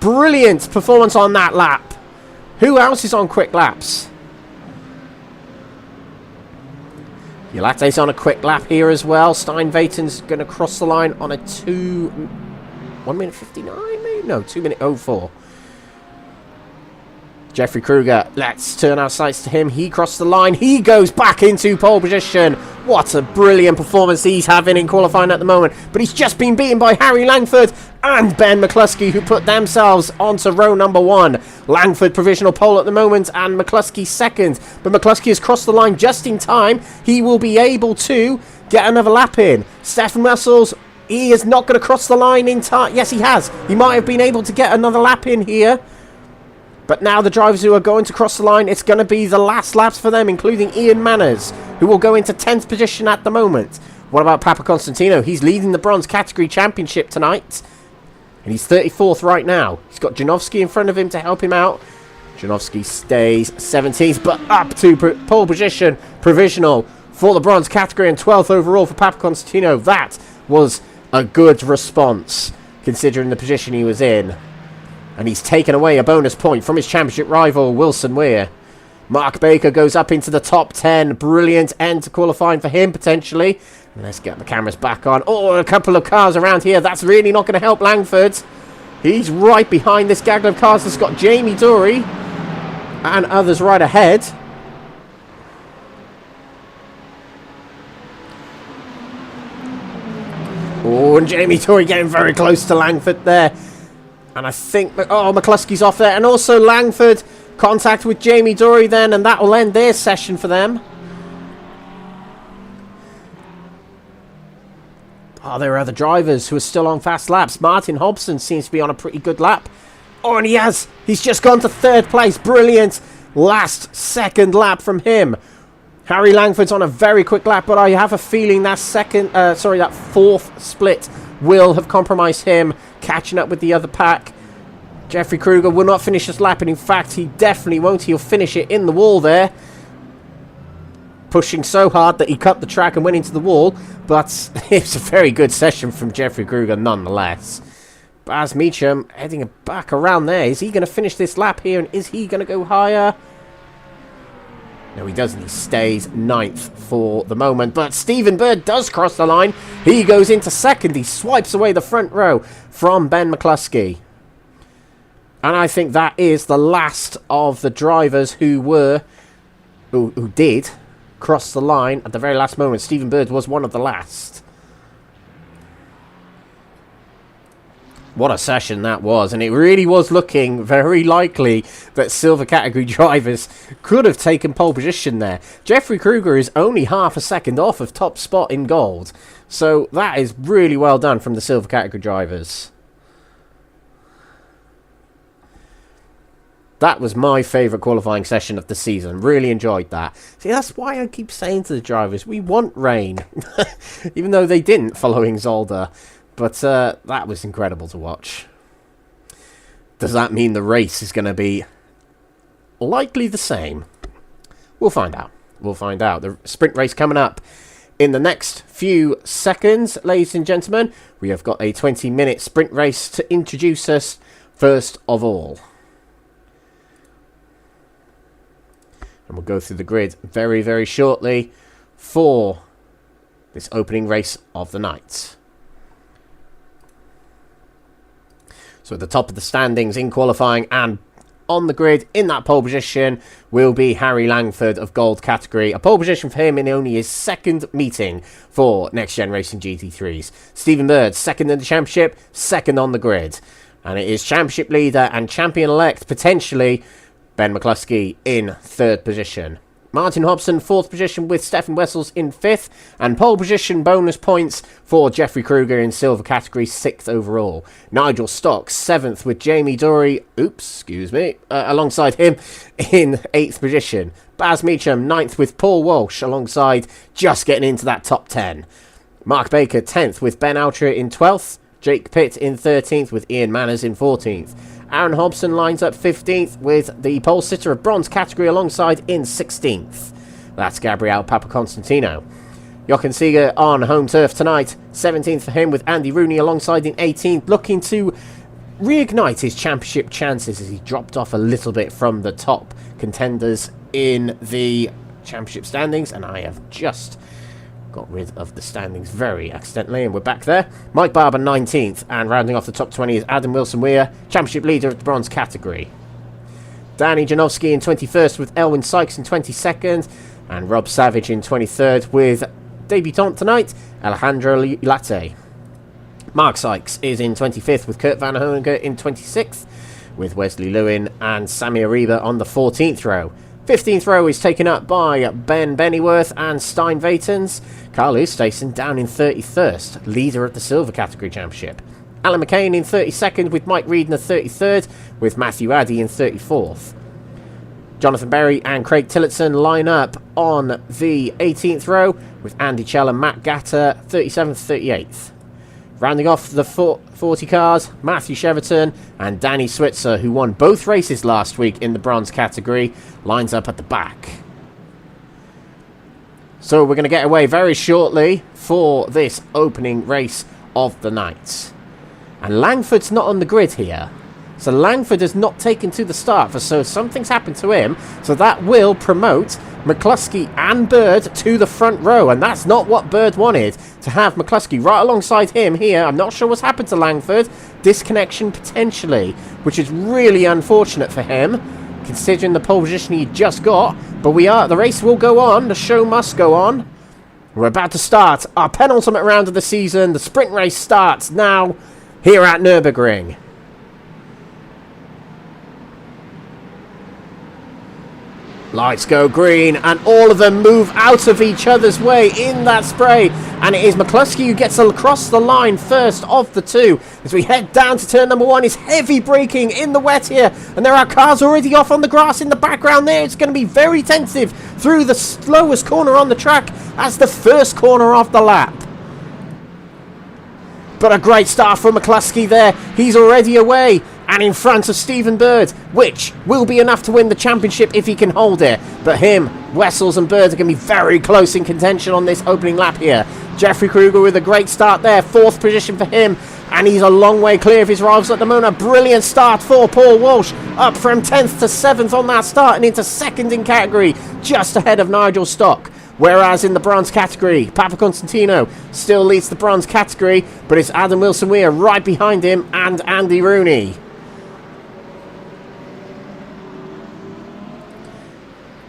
Brilliant performance on that lap. Who else is on quick laps? Ulate's on a quick lap here as well. Steinvaten's going to cross the line on a 1 minute 59 maybe? No, 2 minute 04. Jeffrey Kruger, let's turn our sights to him. He crossed the line. He goes back into pole position. What a brilliant performance he's having in qualifying at the moment. But he's just been beaten by Harry Langford and Ben McCluskey, who put themselves onto row number 1. Langford provisional pole at the moment and McCluskey 2nd. But McCluskey has crossed the line just in time. He will be able to get another lap in. Stefan Wessels He is not going to cross the line in time. Yes, he has. He might have been able to get another lap in here. But now the drivers who are going to cross the line, it's going to be the last laps for them, including Ian Manners, who will go into 10th position at the moment. What about Papa Constantino? He's leading the bronze category championship tonight. And he's 34th right now. He's got Janowski in front of him to help him out. Janowski stays 17th, but up to pole position, provisional for the bronze category and 12th overall for Papa Constantino. That was a good response, considering the position he was in. And he's taken away a bonus point from his championship rival, Wilson Weir. Mark Baker goes up into the top 10. Brilliant end to qualifying for him, potentially. Let's get the cameras back on. Oh, a couple of cars around here. That's really not going to help Langford. He's right behind this gaggle of cars that's got Jamie Dory and others right ahead. Oh, and Jamie Dory getting very close to Langford there. And I think, oh, McCluskey's off there. And also Langford contact with Jamie Dory then, and that will end their session for them. Oh, there are other drivers who are still on fast laps. Martin Hobson seems to be on a pretty good lap. Oh, and he has. He's just gone to 3rd place. Brilliant. Last second lap from him. Harry Langford's on a very quick lap, but I have a feeling that that 4th split will have compromised him, catching up with the other pack. Jeffrey Kruger will not finish this lap, and in fact, he definitely won't. He'll finish it in the wall there. Pushing so hard that he cut the track and went into the wall, but it's a very good session from Jeffrey Kruger nonetheless. Baz Meacham heading back around there. Is he going to finish this lap here, and is he going to go higher? No, he doesn't. He stays 9th for the moment. But Stephen Bird does cross the line. He goes into 2nd. He swipes away the front row from Ben McCluskey. And I think that is the last of the drivers who did cross the line at the very last moment. Stephen Bird was one of the last. What a session that was, and it really was looking very likely that silver category drivers could have taken pole position there. Jeffrey Kruger is only half a second off of top spot in gold, so that is really well done from the silver category drivers. That was my favourite qualifying session of the season. Really enjoyed that. See, that's why I keep saying to the drivers, we want rain. Even though they didn't following Zolder. But that was incredible to watch. Does that mean the race is going to be likely the same? We'll find out. We'll find out. The sprint race coming up in the next few seconds, ladies and gentlemen. We have got a 20-minute sprint race to introduce us first of all. And we'll go through the grid very, very shortly for this opening race of the night. So at the top of the standings in qualifying and on the grid in that pole position will be Harry Langford of gold category. A pole position for him in only his 2nd meeting for Next Gen Racing GT3s. Stephen Bird, 2nd in the championship, 2nd on the grid. And it is championship leader and champion-elect, potentially, Ben McCluskey in 3rd position. Martin Hobson, 4th position with Stefan Wessels in 5th. And pole position bonus points for Jeffrey Kruger in silver category, 6th overall. Nigel Stock, 7th with Jamie Dory, alongside him in 8th position. Baz Meacham, 9th with Paul Walsh alongside, just getting into that top 10. Mark Baker, 10th with Ben Altra in 12th. Jake Pitt in 13th with Ian Manners in 14th. Aaron Hobson lines up 15th with the pole sitter of bronze category alongside in 16th. That's Gabriel Papaconstantino. Jochen Seeger on home turf tonight. 17th for him with Andy Rooney alongside in 18th. Looking to reignite his championship chances as he dropped off a little bit from the top contenders in the championship standings. And I have just got rid of the standings very accidentally, and we're back there. Mike Barber 19th, and rounding off the top 20 is Adam Wilson-Weir, championship leader of the bronze category. Danny Janowski in 21st with Elwyn Sykes in 22nd, and Rob Savage in 23rd with debutant tonight, Alejandro Latte. Mark Sykes is in 25th with Kurt Van Honinger in 26th, with Wesley Lewin and Sammy Ariba on the 14th row. 15th row is taken up by Ben Bennyworth and Stein Vatens. Carl Ustason down in 31st, leader of the Silver Category Championship. Alan McCain in 32nd with Mike Reed in the 33rd, with Matthew Addy in 34th. Jonathan Berry and Craig Tillotson line up on the 18th row, with Andy Chell and Matt Gatter 37th, 38th. Rounding off the 40 cars, Matthew Cheverton and Danny Switzer, who won both races last week in the bronze category, lines up at the back. So we're going to get away very shortly for this opening race of the night. And Langford's not on the grid here. So Langford has not taken to the start, so something's happened to him. So that will promote McCluskey and Bird to the front row. And that's not what Bird wanted, to have McCluskey right alongside him here. I'm not sure what's happened to Langford. Disconnection potentially, which is really unfortunate for him, considering the pole position he just got. But the race will go on. The show must go on. We're about to start our penultimate round of the season. The sprint race starts now here at Nürburgring. Lights go green, and all of them move out of each other's way in that spray. And it is McCluskey who gets across the line first of the two. As we head down to turn number 1, it's heavy braking in the wet here. And there are cars already off on the grass in the background there. It's going to be very tentative through the slowest corner on the track as the first corner of the lap. But a great start from McCluskey there. He's already away and in front of Stephen Bird, which will be enough to win the championship if he can hold it. But him, Wessels and Bird are going to be very close in contention on this opening lap here. Jeffrey Kruger with a great start there, 4th position for him, and he's a long way clear of his rivals at the moment. A brilliant start for Paul Walsh, up from 10th to 7th on that start and into 2nd in category, just ahead of Nigel Stock. Whereas in the bronze category, Papa Constantino still leads the bronze category, but it's Adam Wilson-Weir right behind him and Andy Rooney.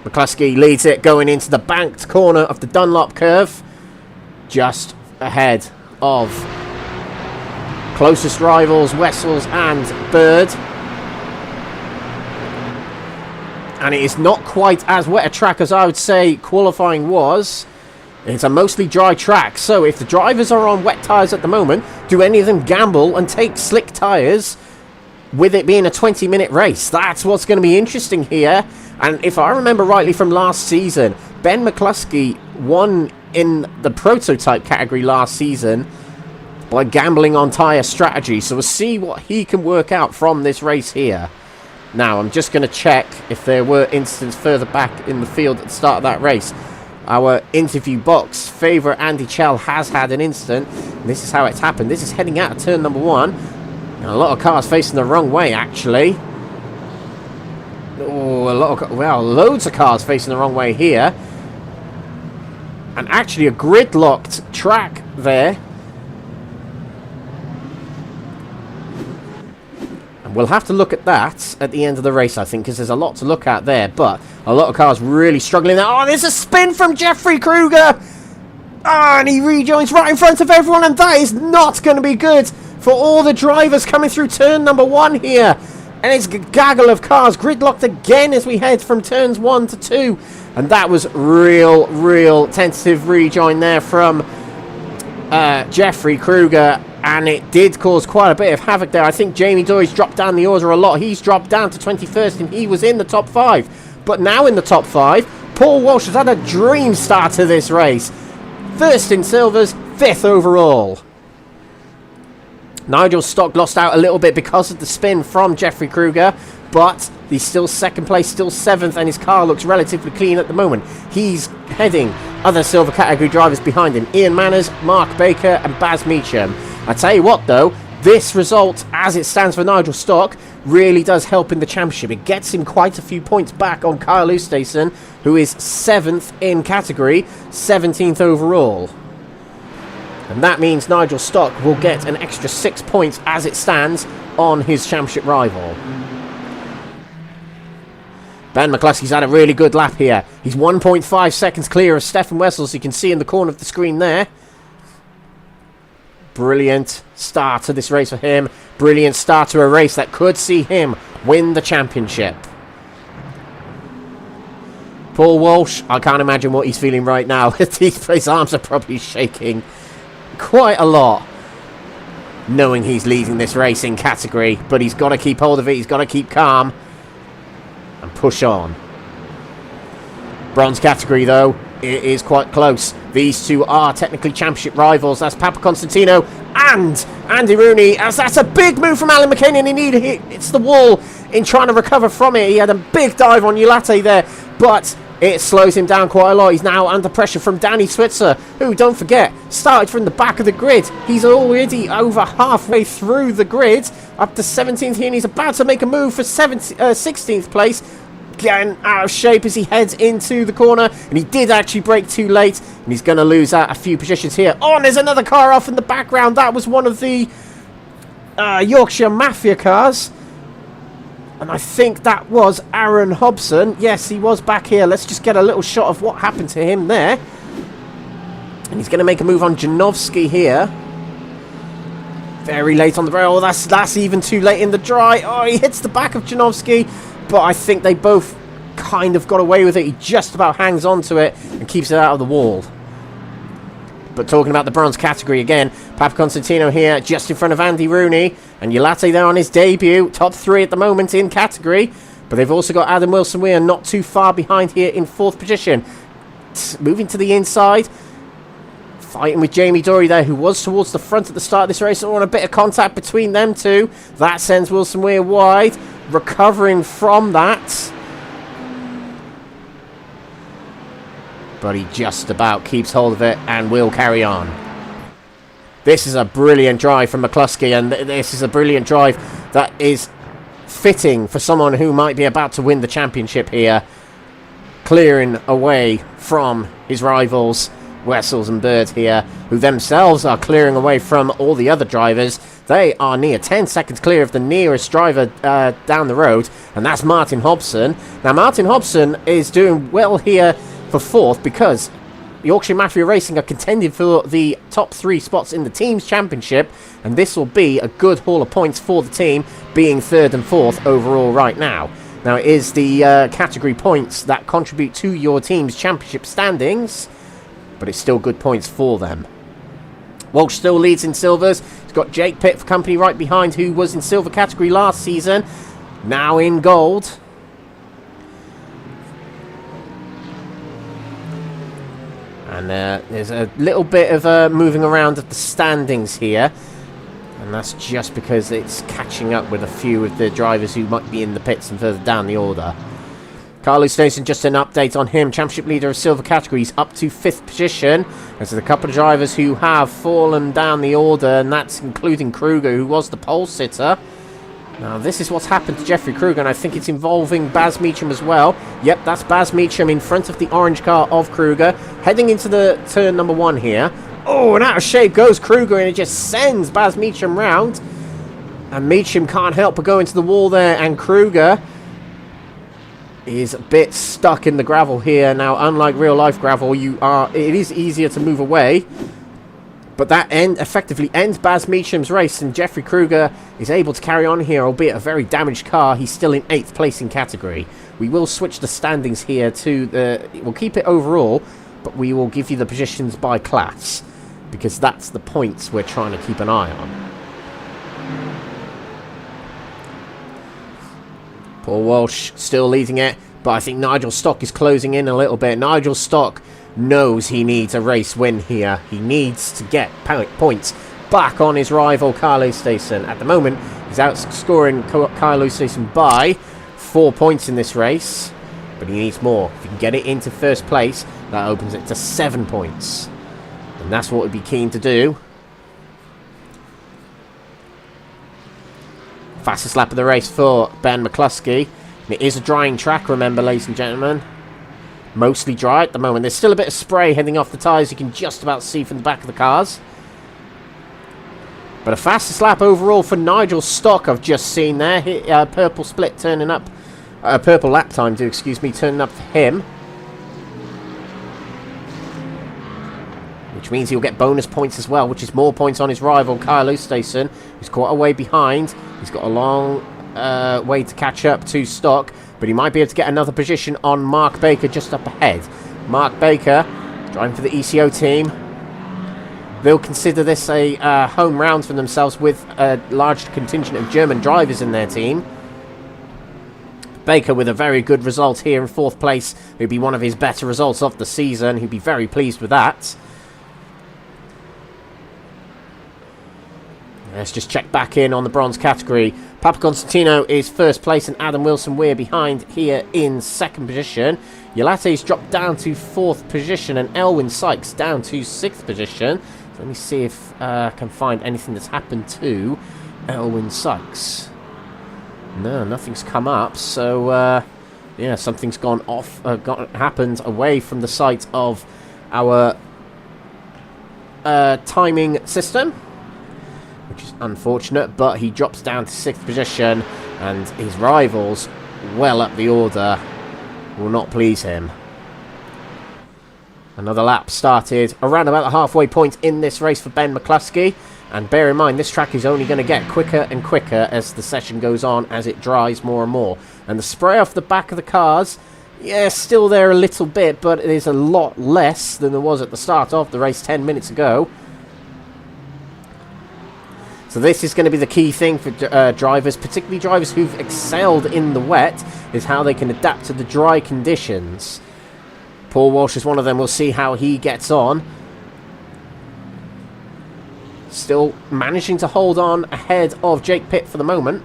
McCluskey leads it going into the banked corner of the Dunlop curve, just ahead of closest rivals Wessels and Bird. And it is not quite as wet a track as I would say qualifying was. It's a mostly dry track, so if the drivers are on wet tyres at the moment, do any of them gamble and take slick tyres with it being a 20-minute race? That's what's going to be interesting here. And if I remember rightly from last season, Ben McCluskey won in the prototype category last season by gambling on tyre strategy. So we'll see what he can work out from this race here. Now, I'm just going to check if there were incidents further back in the field at the start of that race. Our interview box favourite Andy Chell has had an incident. This is how it's happened. This is heading out of turn number 1. And a lot of cars facing the wrong way, actually. Oh, loads of cars facing the wrong way here. And actually a gridlocked track there. And we'll have to look at that at the end of the race, I think, because there's a lot to look at there. But a lot of cars really struggling there. Oh, there's a spin from Jeffrey Kruger. Ah, and he rejoins right in front of everyone, and that is not going to be good for all the drivers coming through turn number 1 here. And it's a gaggle of cars gridlocked again as we head from turns 1 to 2. And that was real tentative rejoin there from Jeffrey Kruger. And it did cause quite a bit of havoc there. I think Jamie Doy's dropped down the order a lot. He's dropped down to 21st and he was in the top 5. But now in the top 5, Paul Walsh has had a dream start to this race. 1st in silvers, 5th overall. Nigel Stock lost out a little bit because of the spin from Jeffrey Kruger, but he's still 2nd place, still 7th, and his car looks relatively clean at the moment. He's heading other silver category drivers behind him. Ian Manners, Mark Baker, and Baz Meacham. I tell you what, though, this result, as it stands for Nigel Stock, really does help in the championship. It gets him quite a few points back on Kyle Ustason, who is 7th in category, 17th overall. And that means Nigel Stock will get an extra 6 points as it stands on his championship rival. Ben McCluskey's had a really good lap here. He's 1.5 seconds clear of Stefan Wessels, you can see in the corner of the screen there. Brilliant start to this race for him. Brilliant start to a race that could see him win the championship. Paul Walsh, I can't imagine what he's feeling right now. His arms are probably shaking quite a lot, knowing he's leading this racing category. But he's got to keep hold of it. He's got to keep calm and push on. Bronze category, though, it is quite close. These two are technically championship rivals. That's Papa Constantino and Andy Rooney. As that's a big move from Alan McCain, and it's the wall in trying to recover from it. He had a big dive on Ulate there, but it slows him down quite a lot. He's now under pressure from Danny Switzer, who, don't forget, started from the back of the grid. He's already over halfway through the grid, up to 17th here, and he's about to make a move for 16th place. Getting out of shape as he heads into the corner, and he did actually brake too late, and he's going to lose out a few positions here. Oh, and there's another car off in the background. That was one of the Yorkshire Mafia cars, and I think that was Aaron Hobson. Yes, he was back here. Let's just get a little shot of what happened to him there. And he's going to make a move on Janowski here. Very late on the rail. Oh, that's even too late in the dry. Oh, he hits the back of Janowski. But I think they both kind of got away with it. He just about hangs on to it and keeps it out of the wall. But talking about the bronze category again, Papa Constantino here just in front of Andy Rooney. And Ulate there on his debut. Top 3 at the moment in category. But they've also got Adam Wilson-Weir not too far behind here in 4th position. Moving to the inside. Fighting with Jamie Dory there, who was towards the front at the start of this race. On a bit of contact between them two. That sends Wilson-Weir wide. Recovering from that. But he just about keeps hold of it and will carry on. This is a brilliant drive from McCluskey, and this is a brilliant drive that is fitting for someone who might be about to win the championship here. Clearing away from his rivals, Wessels and Bird here, who themselves are clearing away from all the other drivers. They are near 10 seconds clear of the nearest driver down the road, and that's Martin Hobson. Now, Martin Hobson is doing well here for 4th because Yorkshire Mafia Racing are contending for the top 3 spots in the team's championship, and this will be a good haul of points for the team, being 3rd and 4th overall right now. Now, it is the category points that contribute to your team's championship standings, but it's still good points for them. Walsh still leads in silvers. He's got Jake Pitt for company right behind, who was in silver category last season. Now in gold. And there's a little bit of moving around of the standings here. And that's just because it's catching up with a few of the drivers who might be in the pits and further down the order. Carlos Nason, just an update on him. Championship leader of silver categories, up to 5th position. There's a couple of drivers who have fallen down the order, and that's including Kruger, who was the pole sitter. Now, this is what's happened to Jeffrey Kruger, and I think it's involving Baz Meacham as well. Yep, that's Baz Meacham in front of the orange car of Kruger, heading into the turn number 1 here. Oh, and out of shape goes Kruger, and it just sends Baz Meacham round. And Meacham can't help but go into the wall there, and Kruger is a bit stuck in the gravel here. Now, unlike real life gravel, it is easier to move away, but that effectively ends Baz Meacham's race, and Jeffrey Kruger is able to carry on here, albeit a very damaged car. He's still in 8th place in category. We will switch the standings here to we'll keep it overall, but we will give you the positions by class, because that's the points we're trying to keep an eye on. Paul Walsh still leading it, but I think Nigel Stock is closing in a little bit. Nigel Stock knows he needs a race win here. He needs to get points back on his rival Carlos Stason. At the moment, he's outscoring Carlos Stason by 4 points in this race, but he needs more. If he can get it into 1st place, that opens it to 7 points, and that's what we'd be keen to do. Fastest lap of the race for Ben McCluskey. And it is a drying track, remember, ladies and gentlemen. Mostly dry at the moment. There's still a bit of spray heading off the tyres, you can just about see from the back of the cars. But a fastest lap overall for Nigel Stock, I've just seen there. Purple split turning up. Purple lap time, turning up for him. Which means he'll get bonus points as well, which is more points on his rival, Kyle Oosthuizen, who's quite a way behind. He's got a long way to catch up to Stock. but he might be able to get another position on Mark Baker just up ahead. Mark Baker driving for the ECO team. They'll consider this a home round for themselves with a large contingent of German drivers in their team. Baker with a very good result here in 4th place. It would be one of his better results of the season. He'd be very pleased with that. Let's just check back in on the bronze category. Papa Constantino is 1st place and Adam Wilson-Weir behind here in 2nd position. Yolate's dropped down to 4th position and Elwyn Sykes down to 6th position. So let me see if I can find anything that's happened to Elwyn Sykes. No, nothing's come up. So, yeah, something's gone off, happened away from the site of our timing system, which is unfortunate, but he drops down to 6th position, and his rivals, well up the order, will not please him. Another lap started around about the halfway point in this race for Ben McCluskey, and bear in mind this track is only going to get quicker and quicker as the session goes on, as it dries more and more. And the spray off the back of the cars, yeah, still there a little bit, but it is a lot less than there was at the start of the race 10 minutes ago. So this is going to be the key thing for drivers, particularly drivers who've excelled in the wet, is how they can adapt to the dry conditions. Paul Walsh is one of them. We'll see how he gets on. Still managing to hold on ahead of Jake Pitt for the moment.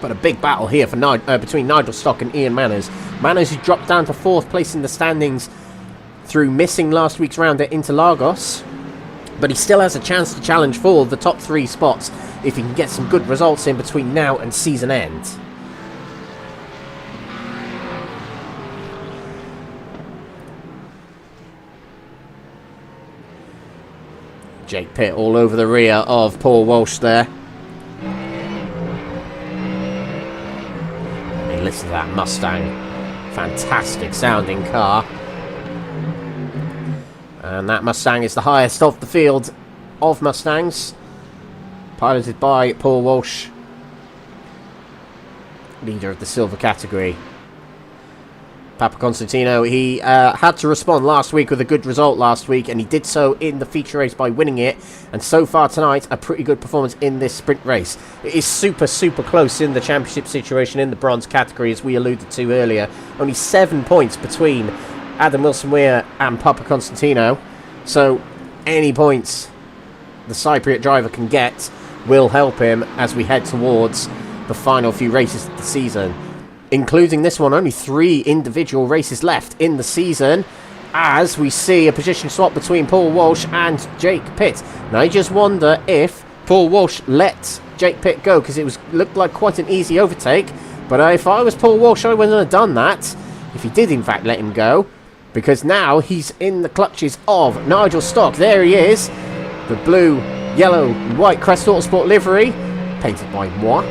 But a big battle here for between Nigel Stock and Ian Manners. Manners, who dropped down to 4th place in the standings through missing last week's round at Interlagos. But he still has a chance to challenge for the top 3 spots if he can get some good results in between now and season end. Jake Pitt all over the rear of Paul Walsh there. I mean, listen to that Mustang. Fantastic sounding car. And that Mustang is the highest of the field of Mustangs. Piloted by Paul Walsh, leader of the silver category. Papa Constantino, he had to respond last week with a good result last week, and he did so in the feature race by winning it. And so far tonight, a pretty good performance in this sprint race. It is super, super close in the championship situation in the bronze category, as we alluded to earlier. Only 7 points between Adam Wilson-Weir and Papa Constantino. So any points the Cypriot driver can get will help him as we head towards the final few races of the season. Including this one, only 3 individual races left in the season, as we see a position swap between Paul Walsh and Jake Pitt. Now I just wonder if Paul Walsh let Jake Pitt go, because it looked like quite an easy overtake. But if I was Paul Walsh, I wouldn't have done that, if he did in fact let him go, because now he's in the clutches of Nigel Stock. There he is, the blue, yellow, and white Crest Autosport livery, painted by moi.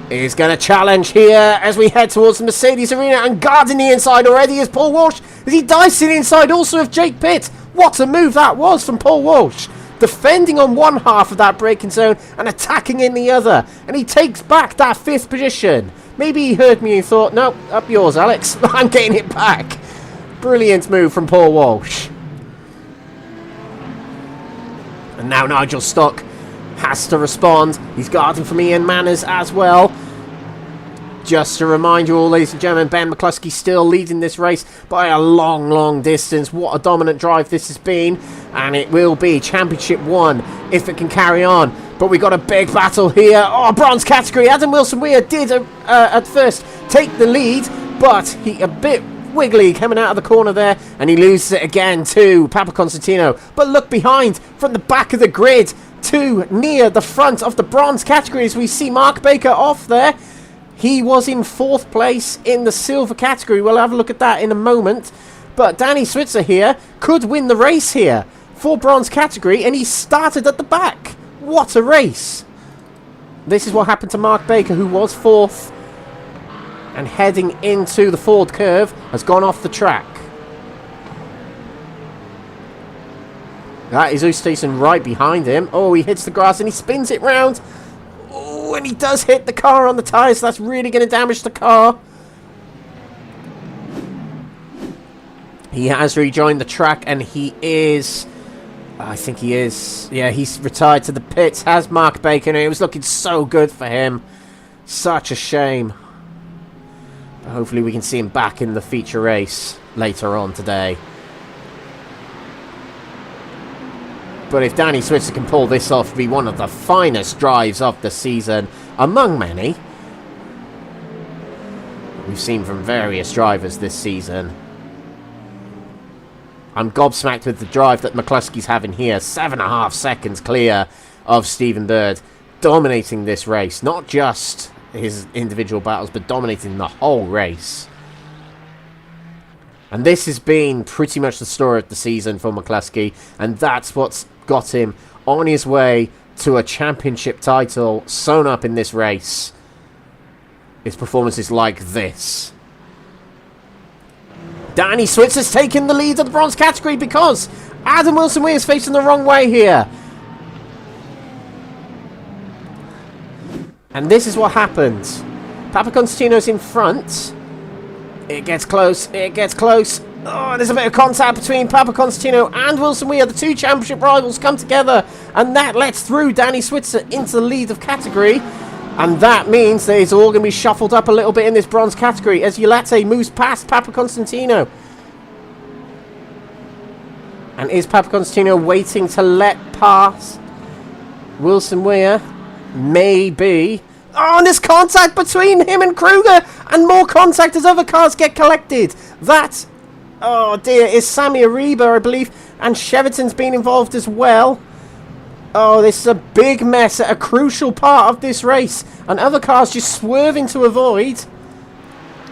He's going to challenge here as we head towards the Mercedes arena, and guarding the inside already is Paul Walsh, as he dives to the inside also of Jake Pitt. What a move that was from Paul Walsh, defending on one half of that braking zone and attacking in the other, and he takes back that 5th position. Maybe he heard me and thought, no, up yours, Alex. I'm getting it back. Brilliant move from Paul Walsh. And now Nigel Stock has to respond. He's guarding from Ian Manners as well. Just to remind you all, ladies and gentlemen, Ben McCluskey still leading this race by a long, long distance. What a dominant drive this has been. And it will be Championship 1 if it can carry on. But we got a big battle here. Oh, bronze category. Adam Wilson-Weir did at first take the lead, but he a bit wiggly coming out of the corner there, and he loses it again to Papa Constantino. But look behind, from the back of the grid to near the front of the bronze category, as we see Mark Baker off there. He was in 4th place in the silver category. We'll have a look at that in a moment. But Danny Switzer here could win the race here for bronze category, and he started at the back. What a race. This is what happened to Mark Baker, who was 4th, and heading into the Ford curve has gone off the track. That is Oosthuizen right behind him. Oh, he hits the grass and he spins it round. Oh, Oh, and he does hit the car on the tyres. That's really going to damage the car. He has rejoined the track, and he is... I think he is. Yeah, he's retired to the pits. Has Mark Bacon, and it was looking so good for him. Such a shame. But hopefully we can see him back in the feature race later on today. But if Danny Switzer can pull this off, be one of the finest drives of the season, among many we've seen from various drivers this season. I'm gobsmacked with the drive that McCluskey's having here. 7.5 seconds clear of Stephen Bird, dominating this race. Not just his individual battles, but dominating the whole race. And this has been pretty much the story of the season for McCluskey, and that's what's got him on his way to a championship title sewn up in this race. His performances like this. Danny Switzer's taking the lead of the bronze category because Adam Wilson-Weir is facing the wrong way here. And this is what happens. Papa Constantino's in front. It gets close. It gets close. Oh, there's a bit of contact between Papa Constantino and Wilson-Weir. The two championship rivals come together, and that lets through Danny Switzer into the lead of category. And that means that it's all going to be shuffled up a little bit in this bronze category as Ulate moves past Papa Constantino. And is Papa Constantino waiting to let pass Wilson-Weir? Maybe. Oh, and there's contact between him and Kruger, and more contact as other cars get collected. That, oh dear, is Sammy Ariba, I believe, and Cheverton's been involved as well. Oh, this is a big mess at a crucial part of this race, and other cars just swerving to avoid.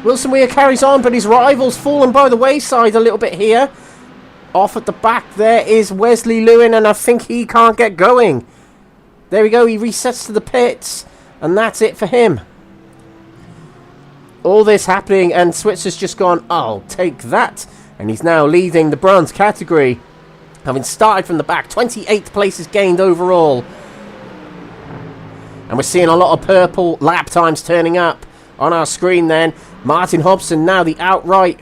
Wilson-Weir carries on, but his rival's fallen by the wayside a little bit here. Off at the back there is Wesley Lewin, and I think he can't get going. There we go, he resets to the pits, and that's it for him. All this happening, and Switzer's just gone, I'll take that. And he's now leading the bronze category, having started from the back. 28 places gained overall. And we're seeing a lot of purple lap times turning up on our screen then. Martin Hobson now the outright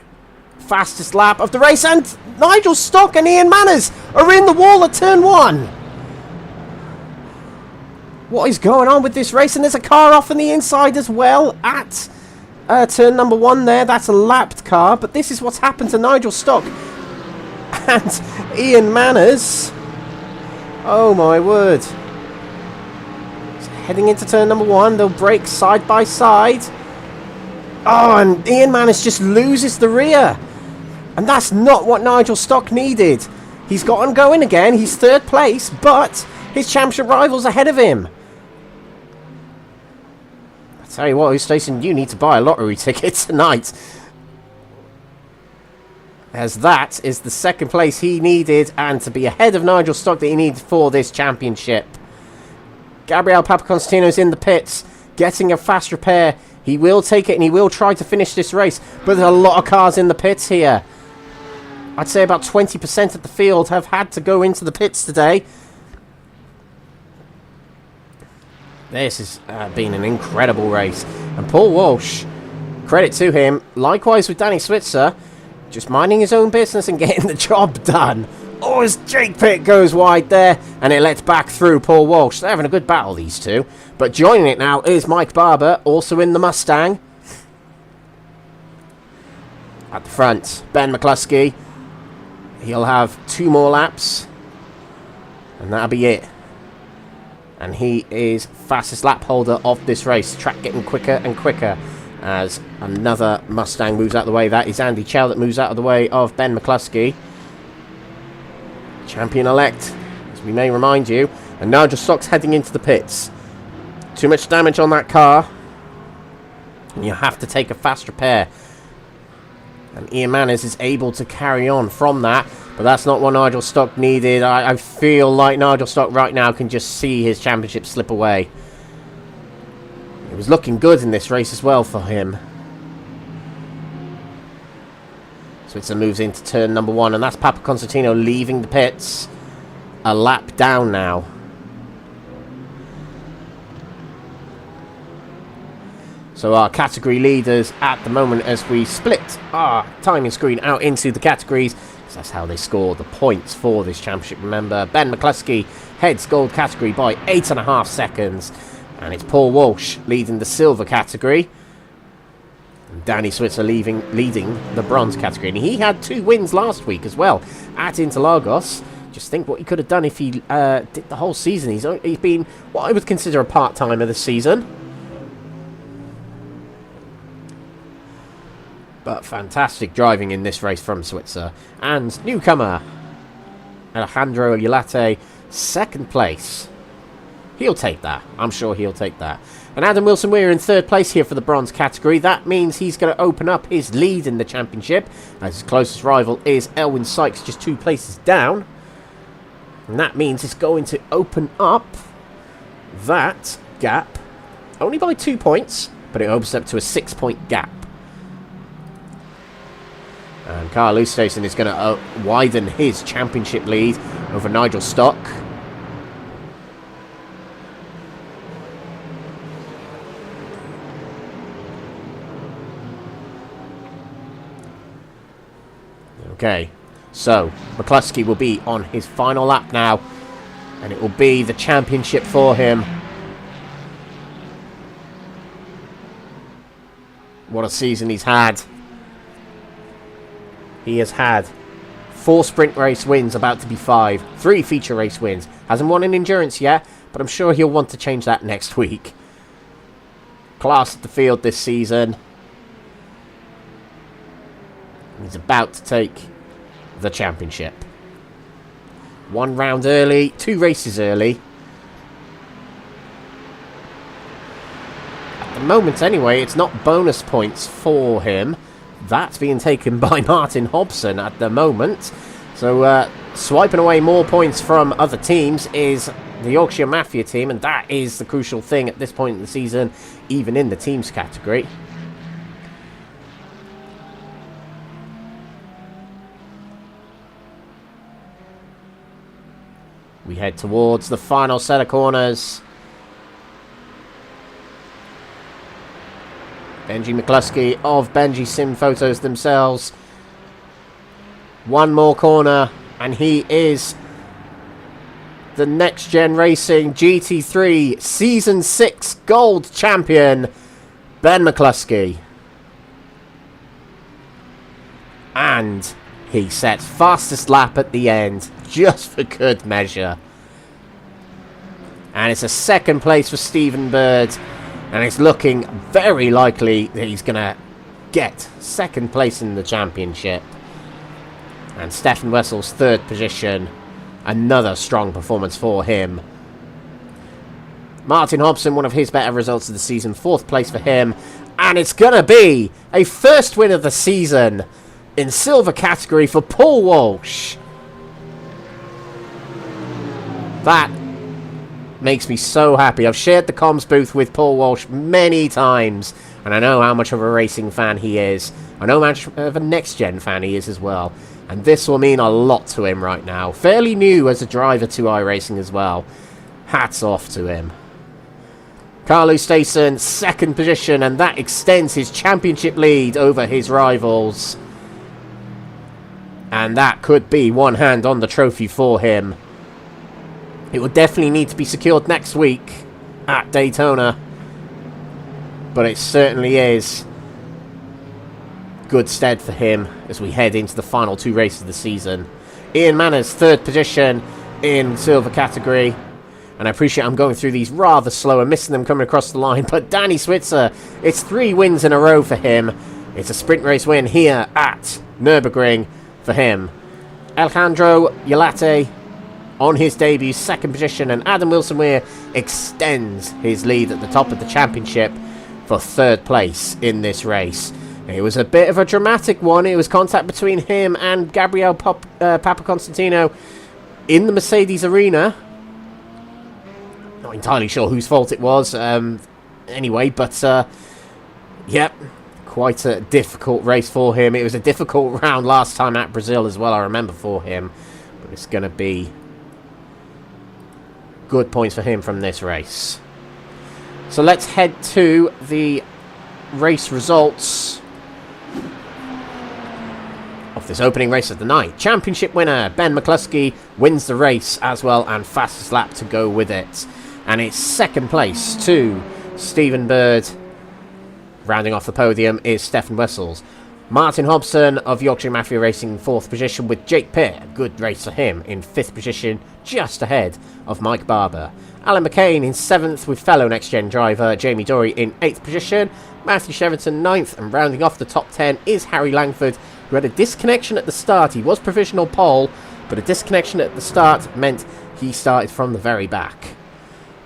fastest lap of the race, and Nigel Stock and Ian Manners are in the wall at turn 1. What is going on with this race? And there's a car off on the inside as well at turn number 1 there. That's a lapped car, but this is what's happened to Nigel Stock and Ian Manners. Oh my word. So heading into turn number 1, they'll break side by side. Oh, and Ian Manners just loses the rear. And that's not what Nigel Stock needed. He's got on going again. He's 3rd place, but his championship rival's ahead of him. I tell you what, Station, you need to buy a lottery ticket tonight. As that is the 2nd place he needed, and to be ahead of Nigel Stock that he needed for this championship. Gabriel Papaconstantino's in the pits, getting a fast repair. He will take it, and he will try to finish this race. But there's a lot of cars in the pits here. I'd say about 20% of the field have had to go into the pits today. This has been an incredible race. And Paul Walsh, credit to him, likewise with Danny Switzer, just minding his own business and getting the job done. Oh, as Jake Pitt goes wide there, and it lets back through Paul Walsh. They're having a good battle, these two. But joining it now is Mike Barber, also in the Mustang. At the front, Ben McCluskey. He'll have 2 more laps, and that'll be it. And he is fastest lap holder of this race. Track getting quicker and quicker as another Mustang moves out of the way. That is Andy Chow that moves out of the way of Ben McCluskey. Champion-elect, as we may remind you. And Nigel Stock's heading into the pits. Too much damage on that car, and you have to take a fast repair. And Ian Manners is able to carry on from that, but that's not what Nigel Stock needed. I feel like Nigel Stock right now can just see his championship slip away. It was looking good in this race as well for him. Switzer moves into turn number 1, and that's Papa Constantino leaving the pits. A lap down now. So our category leaders at the moment, as we split our timing screen out into the categories, because that's how they score the points for this championship. Remember, Ben McCluskey heads gold category by 8.5 seconds. And it's Paul Walsh leading the silver category. And Danny Switzer leading the bronze category. And he had 2 wins last week as well at Interlagos. Just think what he could have done if he did the whole season. He's been what I would consider a part-timer this season. But fantastic driving in this race from Switzer. And newcomer Alejandro Ulate, 2nd place. He'll take that. I'm sure he'll take that. And Adam Wilson, we're in 3rd place here for the bronze category. That means he's going to open up his lead in the championship, as his closest rival is Elwyn Sykes, just 2 places down. And that means it's going to open up that gap only by 2 points, but it opens up to a 6-point gap. And Carl Lustason is going to widen his championship lead over Nigel Stock. Okay, so McCluskey will be on his final lap now, and it will be the championship for him. What a season he's had. He has had 4 sprint race wins, about to be 5. 3 feature race wins. Hasn't won an endurance yet, but I'm sure he'll want to change that next week. Class at the field this season. He's about to take the championship. 1 round early, 2 races early. At the moment anyway, it's not bonus points for him. That's being taken by Martin Hobson at the moment. So swiping away more points from other teams is the Yorkshire Mafia team, and that is the crucial thing at this point in the season, even in the teams category. We head towards the final set of corners. Benji McCluskey of Benji Sim Photos themselves. 1 more corner, and he is the NXTGEN Racing GT3 Season 6 Gold Champion, Ben McCluskey. And he sets fastest lap at the end, just for good measure. And it's a 2nd place for Stephen Bird. And it's looking very likely that he's going to get 2nd place in the championship. And Stefan Wessel's 3rd position. Another strong performance for him. Martin Hobson, one of his better results of the season. 4th place for him. And it's going to be a 1st win of the season in silver category for Paul Walsh. That makes me so happy. I've shared the comms booth with Paul Walsh many times, and I know how much of a racing fan he is. I know how much of a NXTGEN fan he is as well, and this will mean a lot to him right now. Fairly new as a driver to iRacing as well. Hats off to him. Carlo Stason, 2nd position, and that extends his championship lead over his rivals. And that could be one hand on the trophy for him. It will definitely need to be secured next week at Daytona. But it certainly is good stead for him as we head into the final 2 races of the season. Ian Manners, 3rd position in silver category. And I appreciate I'm going through these rather slow and missing them coming across the line. But Danny Switzer, it's 3 wins in a row for him. It's a sprint race win here at Nürburgring for him. Alejandro Ulate on his debut, 2nd position, and Adam Wilson Weir extends his lead at the top of the championship for 3rd place in this race. It was a bit of a dramatic one. It was contact between him and Gabriel Papaconstantino in the Mercedes arena. Not entirely sure whose fault it was anyway, but yep, quite a difficult race for him. It was a difficult round last time at Brazil as well, I remember, for him. But it's going to be good points for him from this race. So let's head to the race results of this opening race of the night. Championship winner Ben McCluskey wins the race as well, and fastest lap to go with it. And it's second place to Stephen Bird. Rounding off the podium is Stefan Wessels. Martin Hobson of Yorkshire Mafia Racing in 4th position, with Jake Pear, a good race for him, in 5th position, just ahead of Mike Barber. Alan McCain in 7th, with fellow Next Gen driver Jamie Dory in 8th position. Matthew Shevington 9th, and rounding off the top 10 is Harry Langford, who had a disconnection at the start. He was provisional pole, but a disconnection at the start meant he started from the very back.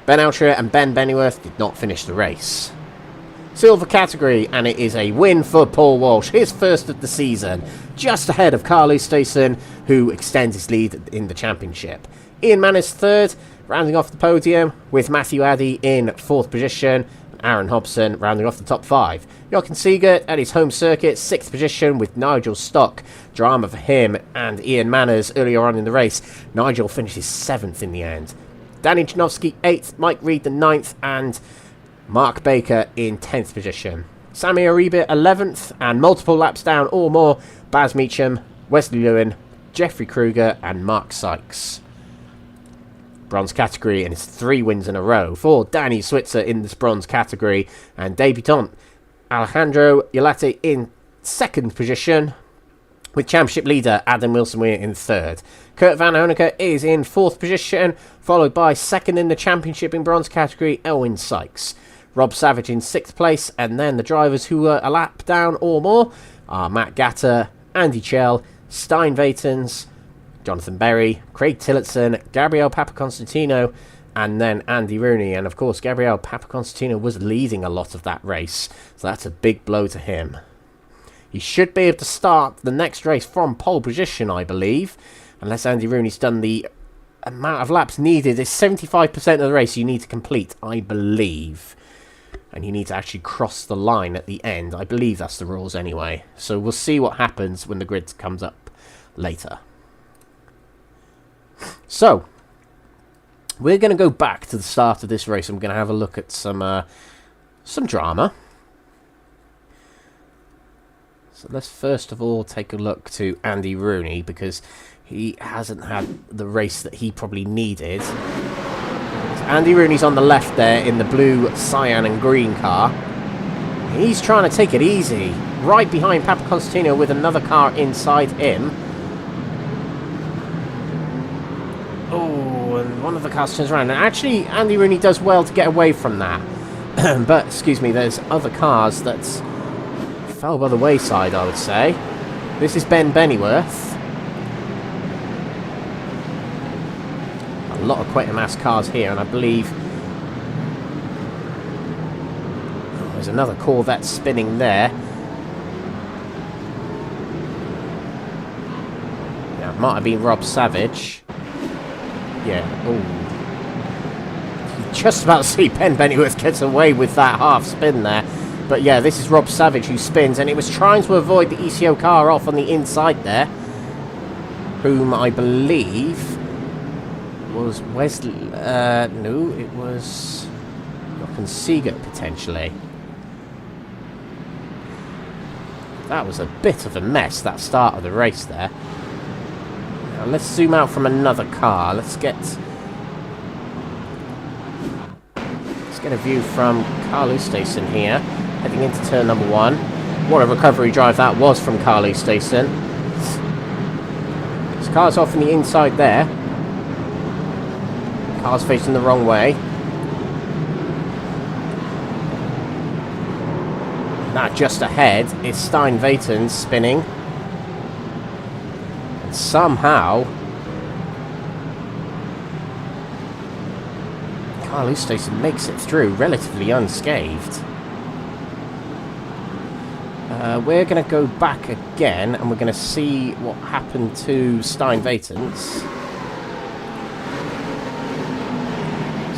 Ben Alshire and Ben Bennyworth did not finish the race. Silver category, and it is a win for Paul Walsh, his first of the season, just ahead of Carl Oosthuizen, who extends his lead in the championship. Ian Manners 3rd, rounding off the podium, with Matthew Addy in 4th position, and Aaron Hobson rounding off the top 5. Jochen Siegert at his home circuit, 6th position, with Nigel Stock. Drama for him and Ian Manners earlier on in the race. Nigel finishes 7th in the end. Danny Janowski 8th, Mike Reed the 9th, and Mark Baker in 10th position. Sammy Ariba 11th, and multiple laps down or more, Baz Meacham, Wesley Lewin, Jeffrey Kruger and Mark Sykes. Bronze category, and it's 3 wins in a row for Danny Switzer in this bronze category, and debutant Alejandro Yolate in 2nd position, with championship leader Adam Wilson-Weir in 3rd. Kurt Van Honecker is in 4th position, followed by 2nd in the championship in bronze category, Elwyn Sykes. Rob Savage in 6th place, and then the drivers who were a lap down or more are Matt Gatter, Andy Chell, Stein Vatens, Jonathan Berry, Craig Tillotson, Gabriel Papaconstantino, and then Andy Rooney. And of course, Gabriel Papaconstantino was leading a lot of that race, so that's a big blow to him. He should be able to start the next race from pole position, I believe, unless Andy Rooney's done the amount of laps needed. It's 75% of the race you need to complete, I believe. And you need to actually cross the line at the end. I believe that's the rules anyway. So we'll see what happens when the grid comes up later. So, we're going to go back to the start of this race. I'm going to have a look at some drama. So let's first of all take a look to Andy Rooney, because he hasn't had the race that he probably needed. Andy Rooney's on the left there in the blue, cyan and green car. He's trying to take it easy. Right behind Papaconstantino with another car inside him. Oh, and one of the cars turns around. And actually, Andy Rooney does well to get away from that. But, excuse me, there's other cars that fell by the wayside, I would say. This is Ben Bennyworth. A lot of Quatermass cars here, and I believe there's another Corvette spinning there. Yeah, it might have been Rob Savage. Yeah, oh. Just about to see Ben Bennyworth gets away with that half spin there. But yeah, this is Rob Savage who spins, and it was trying to avoid the ECO car off on the inside there, whom I believe was Wesley. No, it was Jochen Siegert potentially. That was a bit of a mess, that start of the race there. Now let's zoom out from another car. Let's get a view from Carl Oosthuizen here, heading into turn number 1. What a recovery drive that was from Carl Oosthuizen. His car's off on the inside there. Car's facing the wrong way. That just ahead is Stein Vatens spinning. And somehow Carl Oosthuizen makes it through relatively unscathed. We're going to go back again, and we're going to see what happened to Stein Vatens.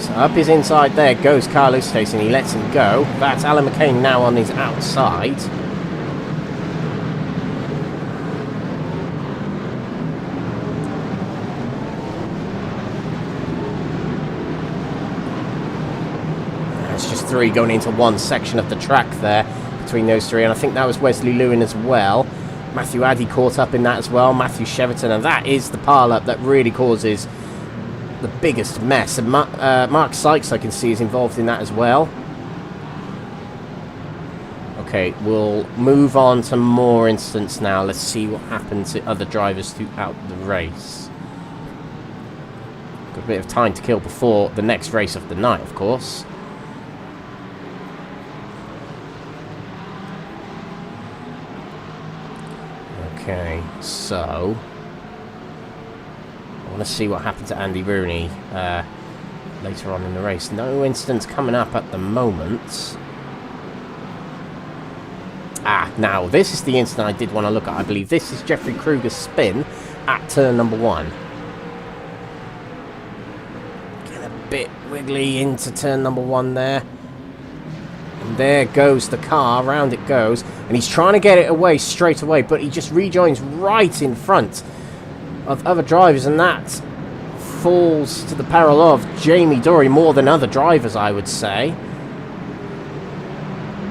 So up his inside there goes Carl Oosthuizen, he lets him go. That's Alan McCain now on his outside. It's just 3 going into one section of the track there. between those three, and I think that was Wesley Lewin as well. Matthew Addy caught up in that as well, Matthew Cheverton, and that is the pile-up that really causes the biggest mess. And Mark Sykes, I can see, is involved in that as well. Okay, we'll move on to more incidents now. Let's see what happened to other drivers throughout the race. Got a bit of time to kill before the next race of the night, of course. Okay, so I want to see what happened to Andy Rooney later on in the race. No incidents coming up at the moment. Now this is the incident I did want to look at. I believe this is Jeffrey Kruger's spin at turn number 1. Get a bit wiggly into turn number 1 there. And there goes the car, round it goes. And he's trying to get it away straight away, but he just rejoins right in front of other drivers, and that falls to the peril of Jamie Dory more than other drivers, I would say.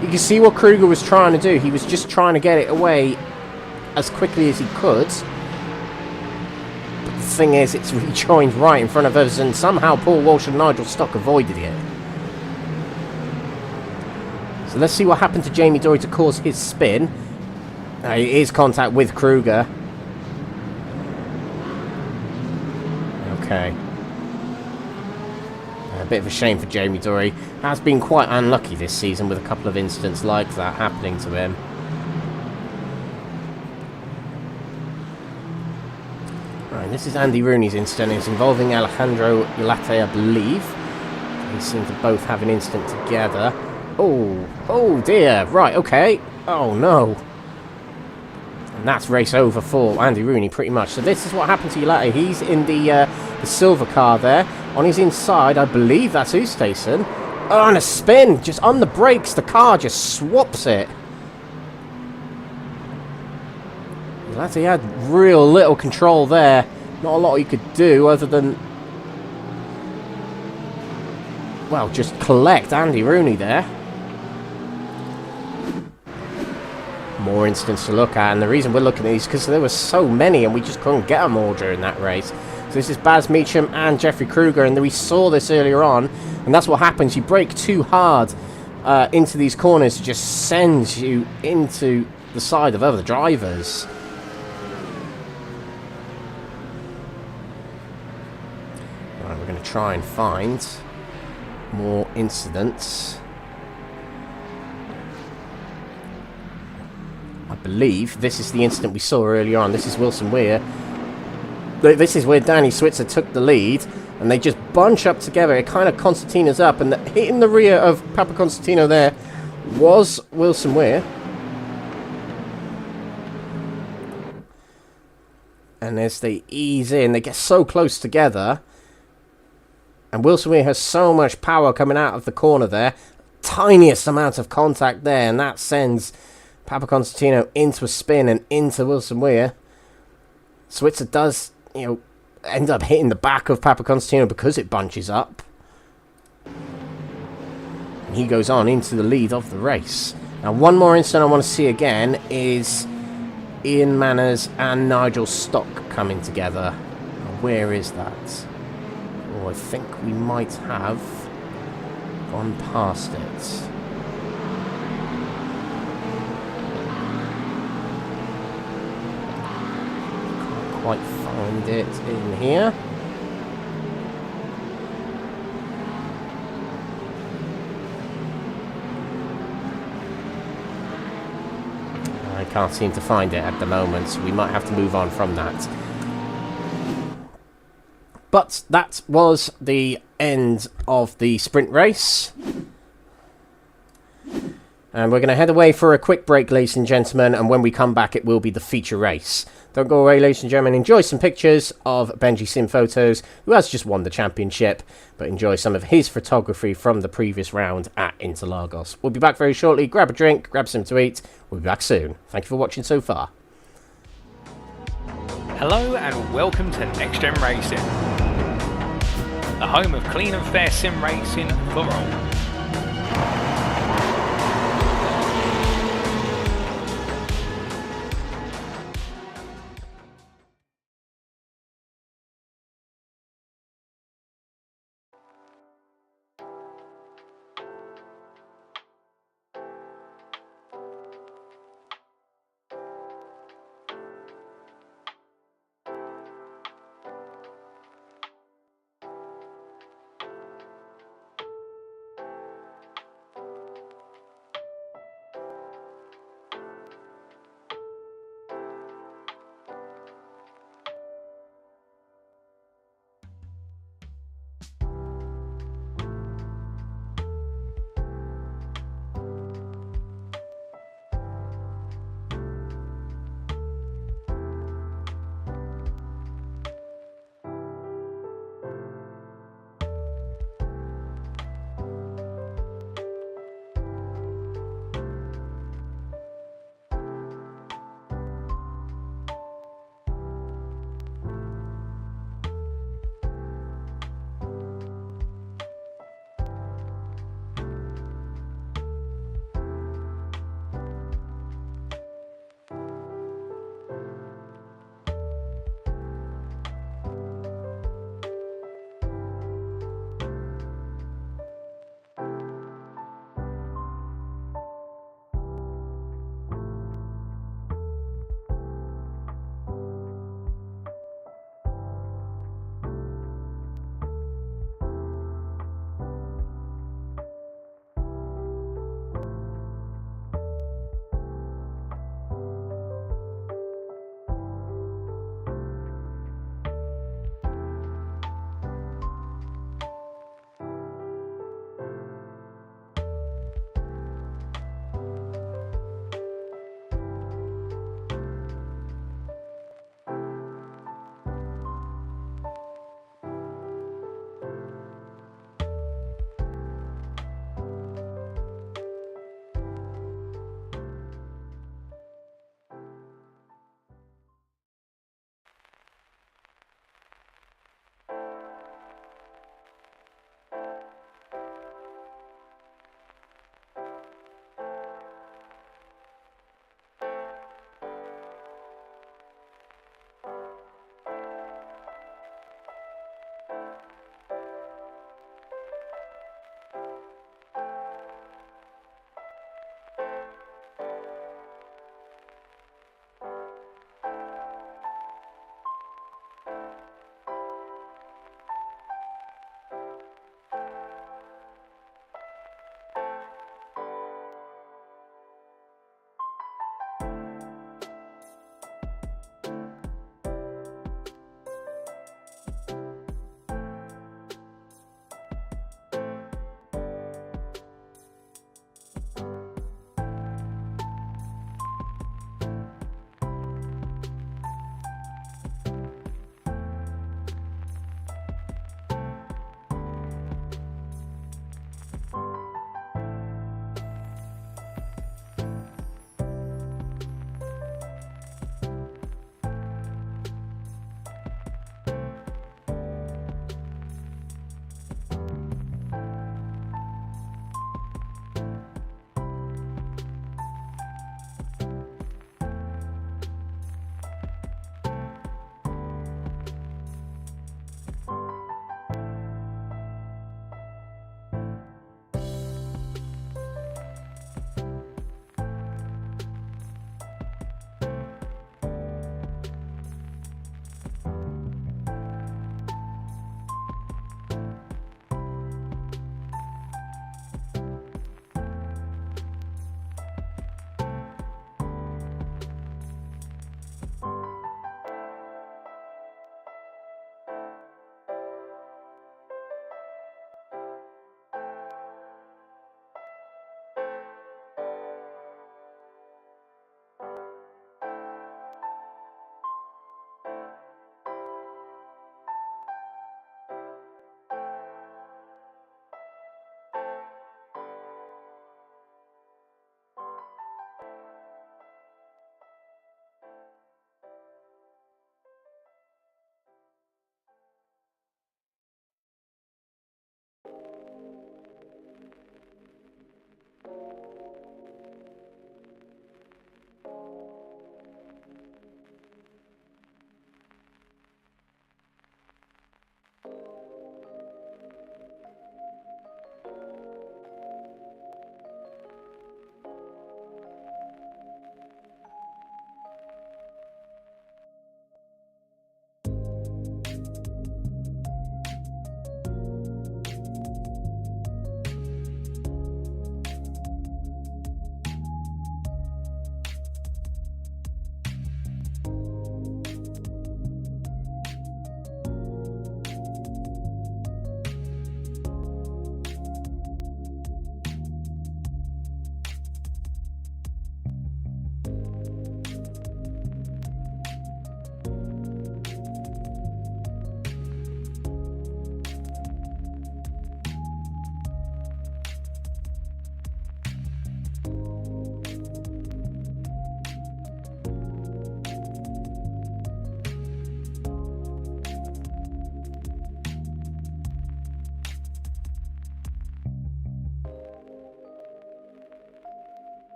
You can see what Kruger was trying to do. He was just trying to get it away as quickly as he could. But the thing is, it's rejoined right in front of us, and somehow Paul Walsh and Nigel Stock avoided it. So let's see what happened to Jamie Dory to cause his spin. It is contact with Kruger. Okay. A bit of a shame for Jamie Dory. Has been quite unlucky this season with a couple of incidents like that happening to him. Right, this is Andy Rooney's incident. It's involving Alejandro Latte, I believe. They seem to both have an incident together. Oh dear. Right, okay. Oh no. And that's race over for Andy Rooney, pretty much. So this is what happened to Latte. He's in the silver car there. On his inside, I believe that's Ustason. Oh, and a spin. Just on the brakes, the car just swaps it. Latte had real little control there. Not a lot he could do other than, well, just collect Andy Rooney there. More incidents to look at, and the reason we're looking at these is because there were so many and we just couldn't get them all during that race. So this is Baz Meacham and Jeffrey Kruger, and we saw this earlier on, and that's what happens. You brake too hard into these corners, it just sends you into the side of other drivers. Right, we're going to try and find more incidents. I believe this is the incident we saw earlier on. This is Wilson Weir. This is where Danny Switzer took the lead, and they just bunch up together. It kind of concertinas up, and hitting the rear of Papa Constantino there was Wilson Weir. And as they ease in, they get so close together, and Wilson Weir has so much power coming out of the corner there. Tiniest amount of contact there, and that sends Papa Constantino into a spin and into Wilson Weir. Switzer does, end up hitting the back of Papa Constantino because it bunches up. And he goes on into the lead of the race. Now, one more incident I want to see again is Ian Manners and Nigel Stock coming together. Now, where is that? Oh, I think we might have gone past it. Quite find it in here. I can't seem to find it at the moment, so we might have to move on from that. But that was the end of the sprint race. And we're going to head away for a quick break, ladies and gentlemen, and when we come back it will be the feature race. Don't go away, ladies and gentlemen. Enjoy some pictures of Benji Sim Photos, who has just won the championship, but enjoy some of his photography from the previous round at Interlagos. We'll be back very shortly. Grab a drink, grab something to eat. We'll be back soon. Thank you for watching so far. Hello and welcome to NXTGEN Racing, the home of clean and fair sim racing for all.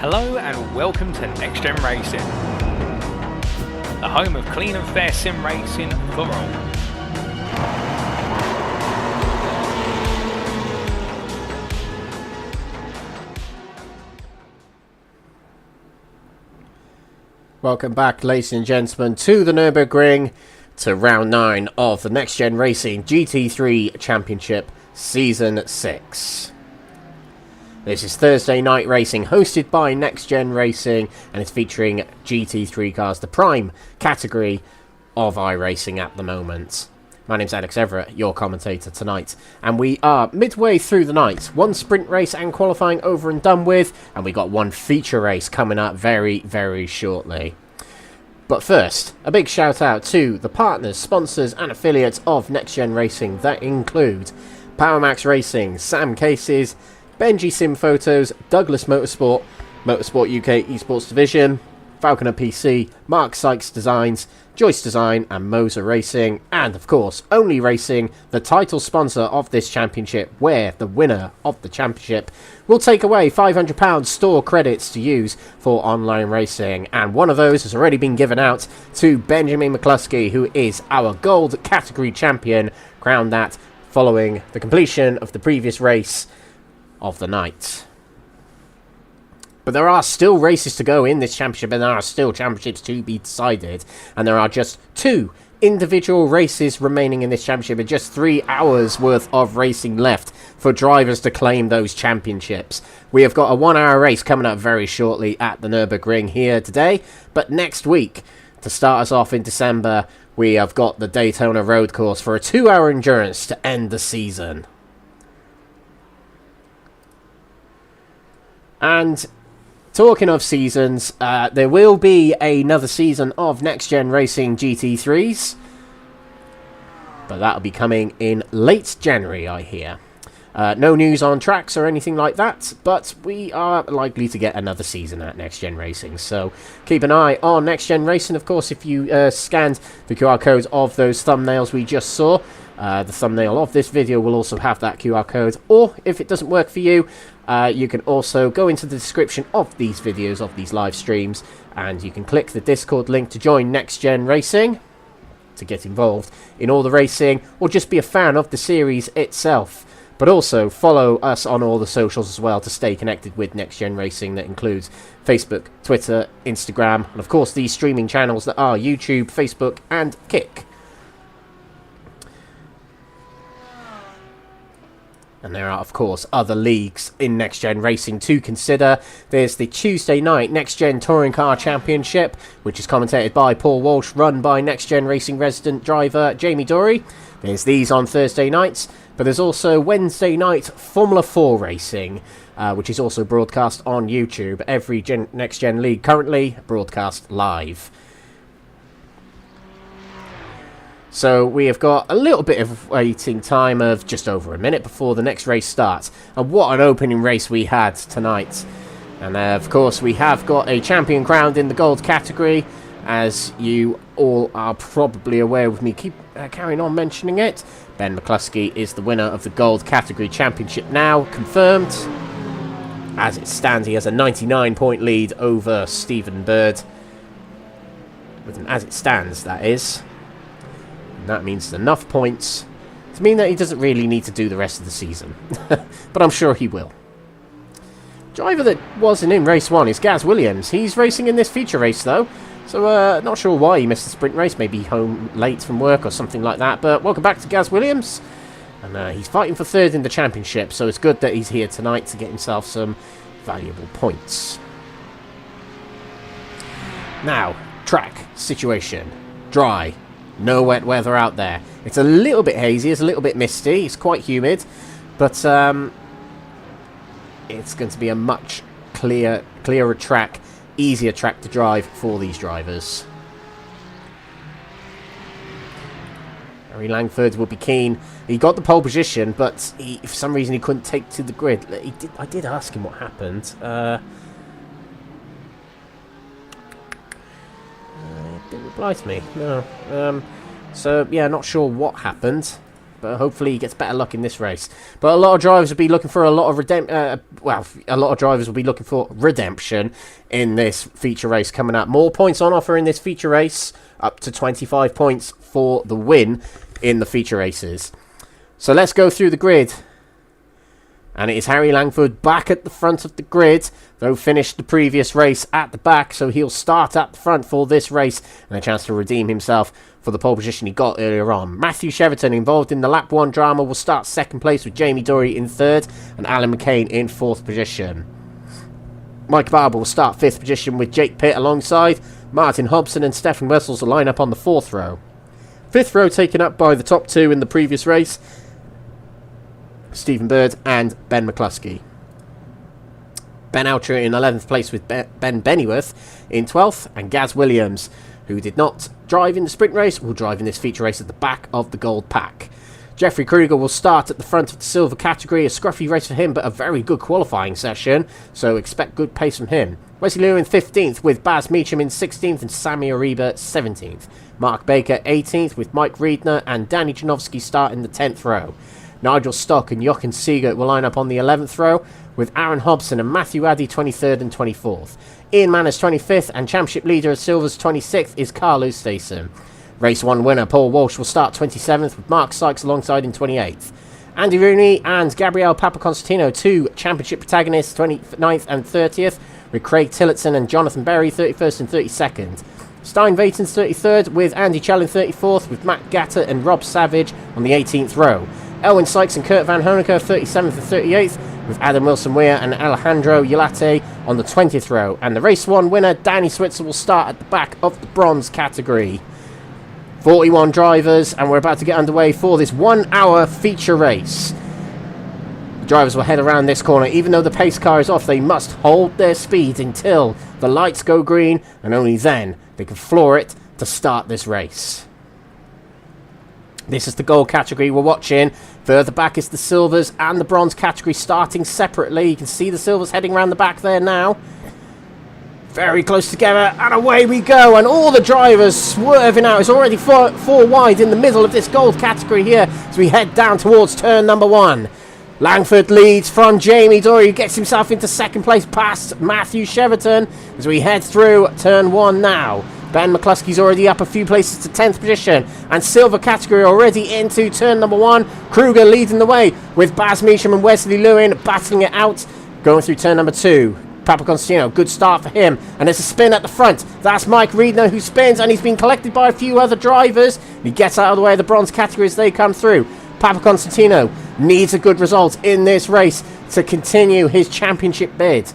Hello and welcome to Next Gen Racing, the home of clean and fair sim racing for all. Welcome back, ladies and gentlemen, to the Nürburgring, to round 9 of the Next Gen Racing GT3 Championship Season 6. This is Thursday night racing hosted by Next Gen Racing, and it's featuring GT3 cars, the prime category of iRacing at the moment. My name's Alex Everett, your commentator tonight, and we are midway through the night. One sprint race and qualifying over and done with, and we got one feature race coming up very, very shortly. But first, a big shout out to the partners, sponsors and affiliates of Next Gen Racing that include PowerMax Racing, Sam Cases, Benji Sim Photos, Douglas Motorsport, Motorsport UK Esports Division, Falconer PC, Mark Sykes Designs, Joyce Design and Moser Racing, and of course Only Racing, the title sponsor of this championship, where the winner of the championship will take away £500 store credits to use for online racing, and one of those has already been given out to Benjamin McCluskey, who is our gold category champion, crowned that following the completion of the previous race of the night. But there are still races to go in this championship, and there are still championships to be decided. And there are just 2 individual races remaining in this championship, and just 3 hours worth of racing left for drivers to claim those championships. We have got a 1-hour race coming up very shortly at the Nürburgring here today. But next week, to start us off in December, we have got the Daytona Road Course for a 2-hour endurance to end the season. And talking of seasons, there will be another season of Next Gen Racing GT3s, but that'll be coming in late January, I hear. No news on tracks or anything like that, but we are likely to get another season at Next Gen Racing, so keep an eye on Next Gen Racing. Of course, if you scanned the QR codes of those thumbnails we just saw, the thumbnail of this video will also have that QR code, or if it doesn't work for you, you can also go into the description of these videos, of these live streams, and you can click the Discord link to join Next Gen Racing to get involved in all the racing, or just be a fan of the series itself. But also follow us on all the socials as well to stay connected with Next Gen Racing. That includes Facebook, Twitter, Instagram, and of course these streaming channels that are YouTube, Facebook and Kick. And there are, of course, other leagues in Next Gen Racing to consider. There's the Tuesday night Next Gen Touring Car Championship, which is commentated by Paul Walsh, run by Next Gen Racing resident driver Jamie Dory. There's these on Thursday nights, but there's also Wednesday night Formula 4 racing, which is also broadcast on YouTube. Every Next Gen league currently broadcast live. So we have got a little bit of waiting time of just over a minute before the next race starts. And what an opening race we had tonight. And of course we have got a champion crowned in the gold category, as you all are probably aware with me carrying on mentioning it. Ben McCluskey is the winner of the gold category championship now, confirmed. As it stands, he has a 99-point lead over Stephen Bird. As it stands, that is. That means enough points to mean that he doesn't really need to do the rest of the season. But I'm sure he will. Driver that wasn't in race 1 is Gaz Williams. He's racing in this feature race though. So not sure why he missed the sprint race. Maybe home late from work or something like that. But welcome back to Gaz Williams. And he's fighting for 3rd in the championship. So it's good that he's here tonight to get himself some valuable points. Now, track situation. Dry. No wet weather out there. It's a little bit hazy, it's a little bit misty, it's quite humid, but it's going to be a much clearer track, easier track to drive for these drivers. Harry Langford will be keen. He got the pole position, but for some reason he couldn't take to the grid. I did ask him what happened. Didn't reply to me. No. So yeah, not sure what happened, but hopefully he gets better luck in this race. But a lot of drivers will be looking for a lot of redemption in this feature race coming up. More points on offer in this feature race, up to 25 points for the win in the feature races. So let's go through the grid. And it is Harry Langford back at the front of the grid, though finished the previous race at the back, so he'll start at the front for this race and a chance to redeem himself for the pole position he got earlier on. Matthew Cheverton, involved in the lap 1 drama, will start second place with Jamie Dory in third and Alan McCain in fourth position. Mike Barber will start fifth position with Jake Pitt alongside. Martin Hobson and Stefan Wessels will line up on the fourth row. Fifth row taken up by the top two in the previous race, Stephen Bird and Ben McCluskey. Ben Oucher in 11th place with Ben Bennyworth in 12th, and Gaz Williams, who did not drive in the sprint race, will drive in this feature race at the back of the gold pack. Jeffrey Kruger will start at the front of the silver category. A scruffy race for him, but a very good qualifying session, so expect good pace from him. Wesley Lewin 15th with Baz Meacham in 16th and Sammy Ariba 17th. Mark Baker 18th with Mike Riedner and Danny Janowski start in the 10th row. Nigel Stock and Jochen Siegert will line up on the 11th row, with Aaron Hobson and Matthew Addy 23rd and 24th. Ian Manners 25th, and championship leader of Silver's 26th is Carl Oosthuizen. Race 1 winner Paul Walsh will start 27th, with Mark Sykes alongside in 28th. Andy Rooney and Gabriel Papaconstantino, two championship protagonists, 29th and 30th, with Craig Tillotson and Jonathan Berry 31st and 32nd. Stein Vaitens 33rd, with Andy Challin 34th, with Matt Gatter and Rob Savage on the 18th row. Elwyn Sykes and Kurt Van Honecker 37th and 38th, with Adam Wilson-Weir and Alejandro Yulate on the 20th row. And the race 1 winner, Danny Switzer, will start at the back of the bronze category. 41 drivers, and we're about to get underway for this 1 hour feature race. The drivers will head around this corner. Even though the pace car is off, they must hold their speed until the lights go green, and only then they can floor it to start this race. This is the gold category we're watching. Further back is the silvers and the bronze category starting separately. You can see the silvers heading around the back there now. Very close together, and away we go. And all the drivers swerving out. It's already four wide in the middle of this gold category here as we head down towards turn number 1. Langford leads from Jamie Dory, who gets himself into second place past Matthew Cheverton as we head through turn 1 now. Ben McCluskey's already up a few places to 10th position, and silver category already into turn number 1. Kruger leading the way with Baz Meacham and Wesley Lewin battling it out, going through turn number 2. Papaconstantino, good start for him, and there's a spin at the front. That's Mike Riedner who spins, and he's been collected by a few other drivers. He gets out of the way of the bronze category as they come through. Papaconstantino needs a good result in this race to continue his championship bid.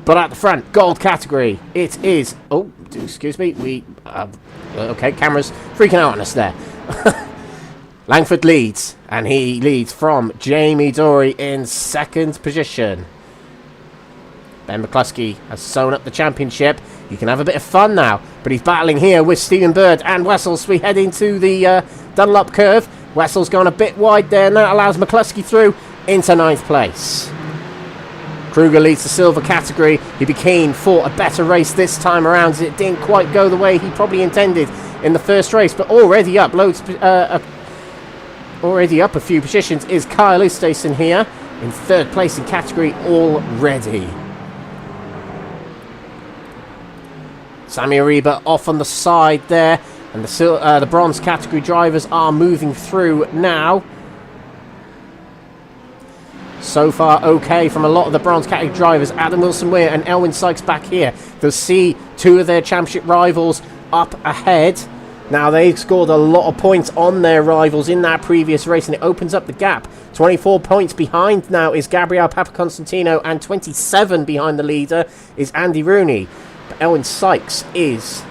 But at the front, gold category, it is... Oh, excuse me. Okay, camera's freaking out on us there. Langford leads, and he leads from Jamie Dory in second position. Ben McCluskey has sewn up the championship. He can have a bit of fun now, but he's battling here with Stephen Bird and Wessels. We head into the Dunlop curve. Wessels gone a bit wide there, and that allows McCluskey through into 9th place. Kruger leads the silver category. He'd be keen for a better race this time around, as it didn't quite go the way he probably intended in the first race, but already up a few positions is Kyle Oosthuizen here in 3rd place in category already. Sammy Ariba off on the side there, and the bronze category drivers are moving through now. So far, okay from a lot of the bronze category drivers. Adam Wilson-Weir and Elwyn Sykes back here. They'll see two of their championship rivals up ahead. Now, they've scored a lot of points on their rivals in that previous race, and it opens up the gap. 24 points behind now is Gabriel Papaconstantino, and 27 behind the leader is Andy Rooney. But Elwyn Sykes is...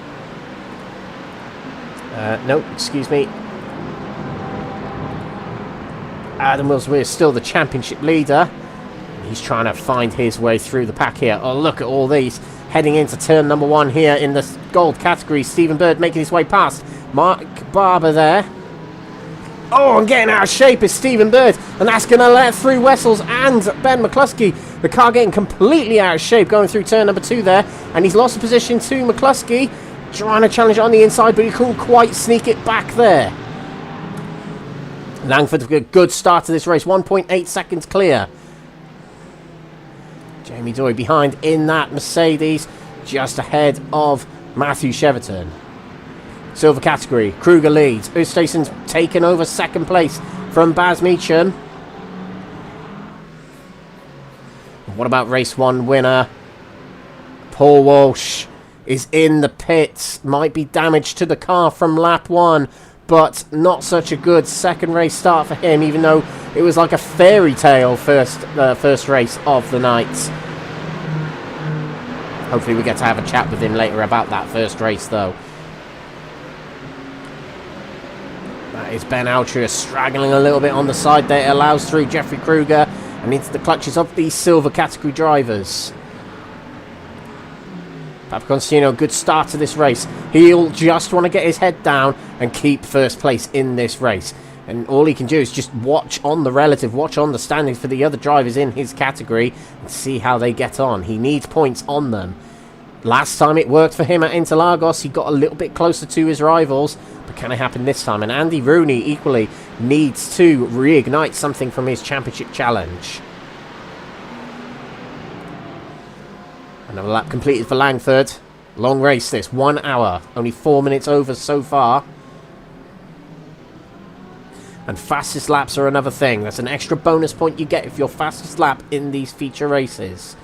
Adam Wilson-Weir is still the championship leader. He's trying to find his way through the pack here. Oh, look at all these heading into turn number 1 here in the gold category. Stephen Bird making his way past Mark Barber there. Oh, and getting out of shape is Stephen Bird, and that's going to let through Wessels and Ben McCluskey. The car getting completely out of shape going through turn number 2 there, and he's lost the position to McCluskey, trying to challenge it on the inside, but he couldn't quite sneak it back there. Langford with a good start to this race. 1.8 seconds clear. Jamie Doy behind in that Mercedes, just ahead of Matthew Cheverton. Silver category, Kruger leads. Oosthuizen's taken over second place from Baz Meacham. What about race 1 winner? Paul Walsh is in the pits. Might be damage to the car from lap 1, but not such a good second race start for him, even though it was like a fairy tale first race of the night. Hopefully we get to have a chat with him later about that first race, though. That is Ben Altria straggling a little bit on the side there. It allows through Jeffrey Kruger and into the clutches of these silver category drivers. Papa Constantino, good start to this race. He'll just want to get his head down and keep first place in this race. And all he can do is just watch on the standings for the other drivers in his category and see how they get on. He needs points on them. Last time it worked for him at Interlagos, he got a little bit closer to his rivals, but can it happen this time? And Andy Rooney equally needs to reignite something from his championship challenge. Another lap completed for Langford. Long race this, 1 hour, only 4 minutes over so far. And fastest laps are another thing. That's an extra bonus point you get if you're fastest lap in these feature races.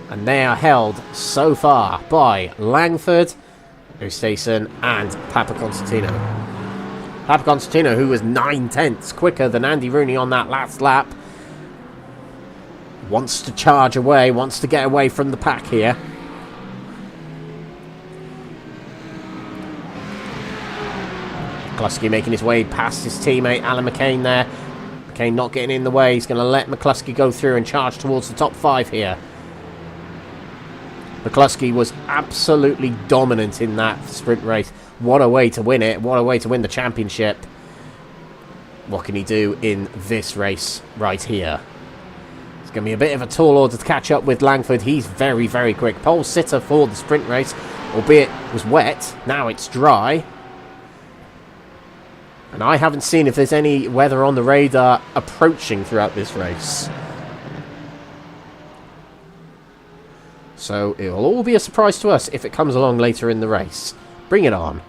And they are held so far by Langford, Oosthuizen and Papa Constantino. Papa Constantino, who was 9/10 quicker than Andy Rooney on that last lap, wants to charge away, wants to get away from the pack here. McCluskey making his way past his teammate Alan McCain there. McCain not getting in the way. He's going to let McCluskey go through and charge towards the top 5 here. McCluskey was absolutely dominant in that sprint race. What a way to win it. What a way to win the championship. What can he do in this race right here? It's going to be a bit of a tall order to catch up with Langford. He's very, very quick. Pole sitter for the sprint race, albeit it was wet. Now it's dry. And I haven't seen if there's any weather on the radar approaching throughout this race. So it'll all be a surprise to us if it comes along later in the race. Bring it on.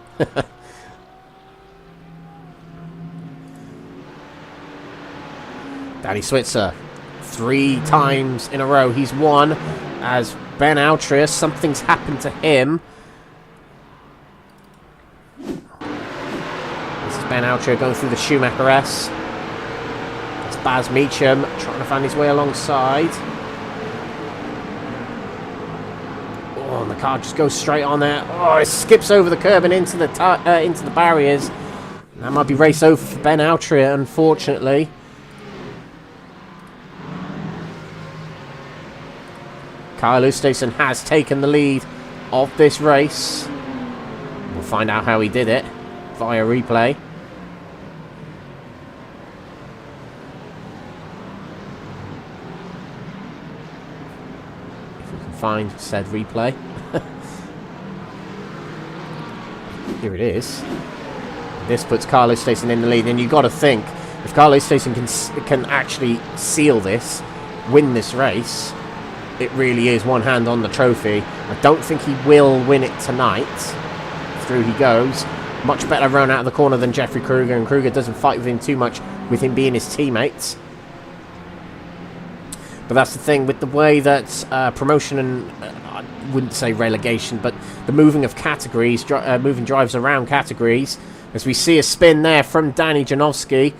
Danny Switzer, 3 times in a row he's won. As Ben Altria, something's happened to him. Ben Altria going through the Schumacher S. It's Baz Meacham trying to find his way alongside. Oh, and the car just goes straight on there. Oh, it skips over the curb and into the barriers. That might be race over for Ben Altria, unfortunately. Kyle Oosthuizen has taken the lead of this race. We'll find out how he did it via replay. Find said replay. Here it is. This puts Carlos Oosthuizen in the lead, and you've got to think if Carlos Oosthuizen can actually seal this, win this race, it really is one hand on the trophy. I don't think he will win it tonight. Through he goes. Much better run out of the corner than Jeffrey Kruger, and Kruger doesn't fight with him too much, with him being his teammates. But that's the thing with the way that promotion and I wouldn't say relegation, but the moving of categories, moving drives around categories. As we see a spin there from Danny Janowski,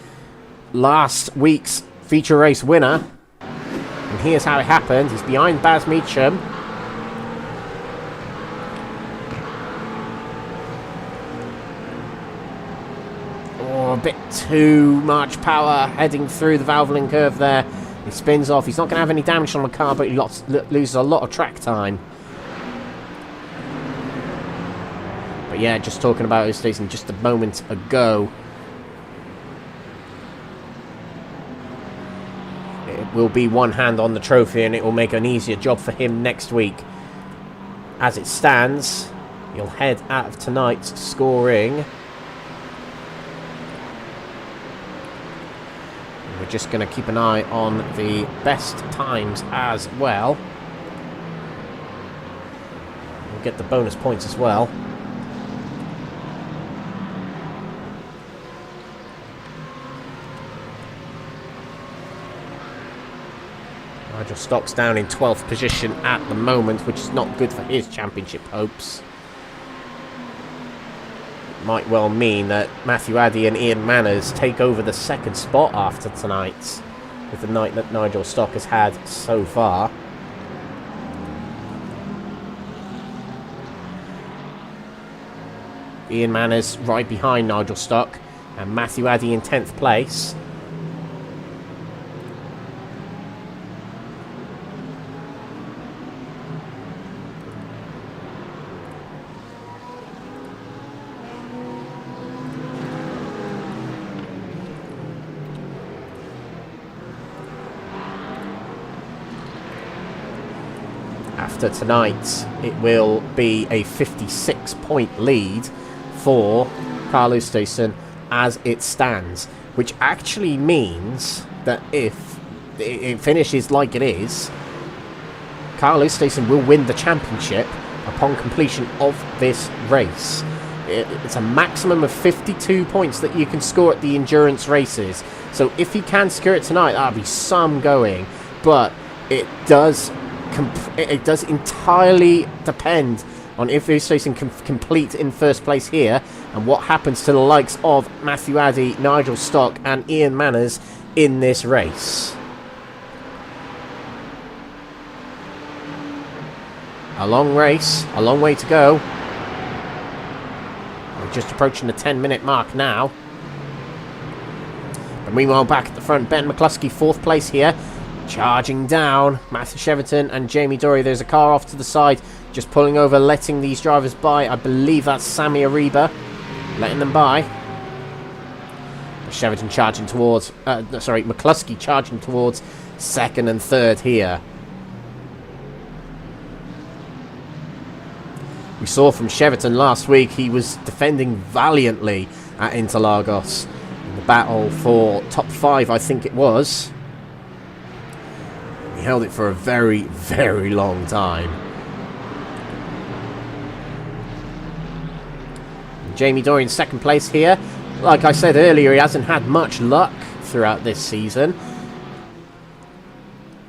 last week's feature race winner. And here's how it happened. He's behind Baz Meacham. Oh, a bit too much power heading through the Valvoline curve there. He spins off. He's not going to have any damage on the car, but he loses a lot of track time. But yeah, just talking about his station just a moment ago. It will be one hand on the trophy, and it will make an easier job for him next week. As it stands, he'll head out of tonight's scoring. We're just going to keep an eye on the best times as well. We'll get the bonus points as well. Nigel Stock's down in 12th position at the moment, which is not good for his championship hopes. It might well mean that Matthew Addy and Ian Manners take over the second spot after tonight, with the night that Nigel Stock has had so far. Ian Manners right behind Nigel Stock, and Matthew Addy in 10th place. After tonight, it will be a 56-point lead for Carl Oosthuizen as it stands, which actually means that if it finishes like it is, Carl Oosthuizen will win the championship upon completion of this race. It's a maximum of 52 points that you can score at the endurance races. So if he can secure it tonight, that'll be some going. But it does entirely depend on if Oosthuizen can complete in first place here, and what happens to the likes of Matthew Addy, Nigel Stock and Ian Manners in this race. A long race, a long way to go. We're just approaching the 10-minute mark now. And meanwhile, back at the front, Ben McCluskey, 4th place here. Charging down, Matthew Cheverton and Jamie Dory. There's a car off to the side, just pulling over, letting these drivers by. I believe that's Sammy Ariba, letting them by. Cheverton charging towards, McCluskey charging towards 2nd and 3rd here. We saw from Cheverton last week, he was defending valiantly at Interlagos in the battle for top 5, I think it was. He held it for a very, very long time. Jamie Dory in 2nd place here. Like I said earlier, he hasn't had much luck throughout this season.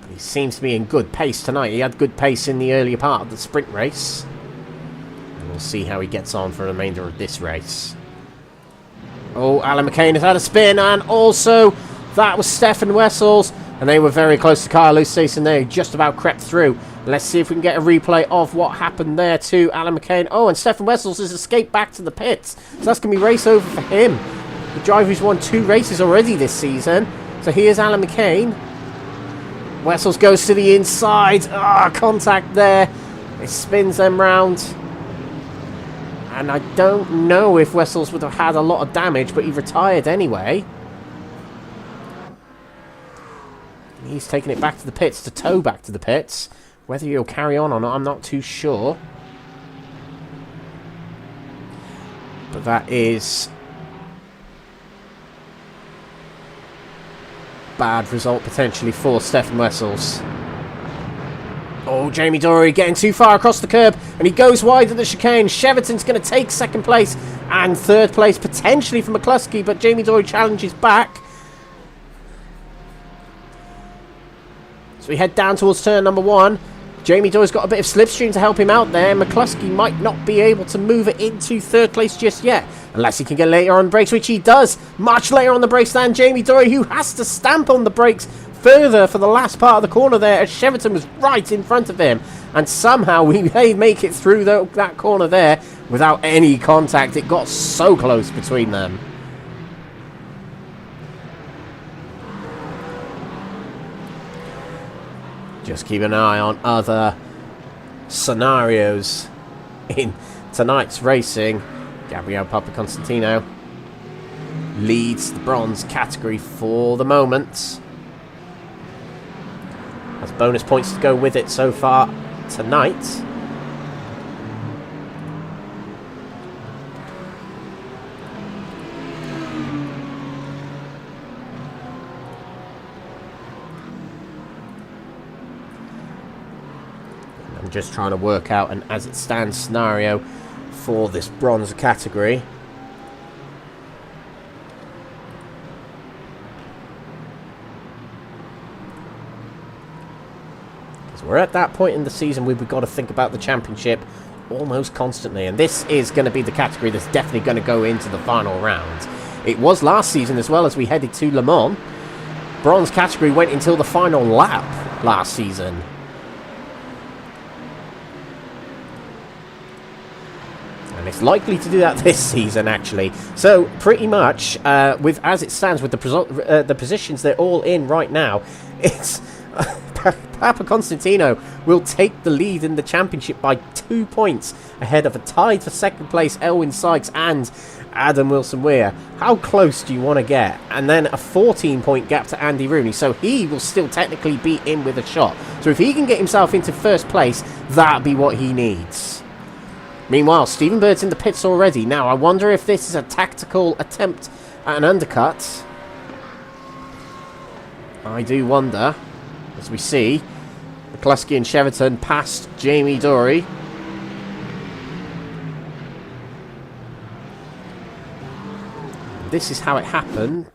But he seems to be in good pace tonight. He had good pace in the earlier part of the sprint race. And we'll see how he gets on for the remainder of this race. Oh, Alan McCain has had a spin, and also that was Stefan Wessels. And they were very close to Carl Oosthuizen. They just about crept through. Let's see if we can get a replay of what happened there to Alan McCain. Oh, and Stefan Wessels has escaped back to the pits. So that's going to be race over for him. The driver who's won 2 races already this season. So here's Alan McCain. Wessels goes to the inside. Contact there. It spins them round. And I don't know if Wessels would have had a lot of damage, but he retired anyway. He's taking it back to the pits, to tow back to the pits. Whether he'll carry on or not, I'm not too sure. But that is bad result potentially for Stefan Wessels. Oh, Jamie Dory getting too far across the curb, and he goes wide of the chicane. Cheverton's going to take 2nd place and 3rd place potentially for McCluskey, but Jamie Dory challenges back. So we head down towards turn number 1. Jamie Doyle's got a bit of slipstream to help him out there. McCluskey might not be able to move it into 3rd place just yet, unless he can get later on the brakes, which he does. Much later on the brakes than Jamie Doyle, who has to stamp on the brakes further for the last part of the corner there, as Cheverton was right in front of him. And somehow we may make it through that corner there without any contact. It got so close between them. Just keep an eye on other scenarios in tonight's racing. Gabriel Papaconstantino leads the bronze category for the moment. Has bonus points to go with it so far tonight. I'm just trying to work out an as it stands scenario for this bronze category. Because we're at that point in the season where we've got to think about the championship almost constantly. And this is going to be the category that's definitely going to go into the final round. It was last season as well as we headed to Le Mans. Bronze category went until the final lap last season. And it's likely to do that this season, actually. So, pretty much, with as it stands with the positions they're all in right now, it's Papa Constantino will take the lead in the championship by 2 points ahead of a tied for second place Elwyn Sykes and Adam Wilson-Weir. How close do you want to get? And then a 14-point gap to Andy Rooney, so he will still technically be in with a shot. So if he can get himself into first place, that'll be what he needs. Meanwhile, Stephen Bird's in the pits already. Now, I wonder if this is a tactical attempt at an undercut. I do wonder. As we see, McCluskey and Cheverton past Jamie Dory. This is how it happened.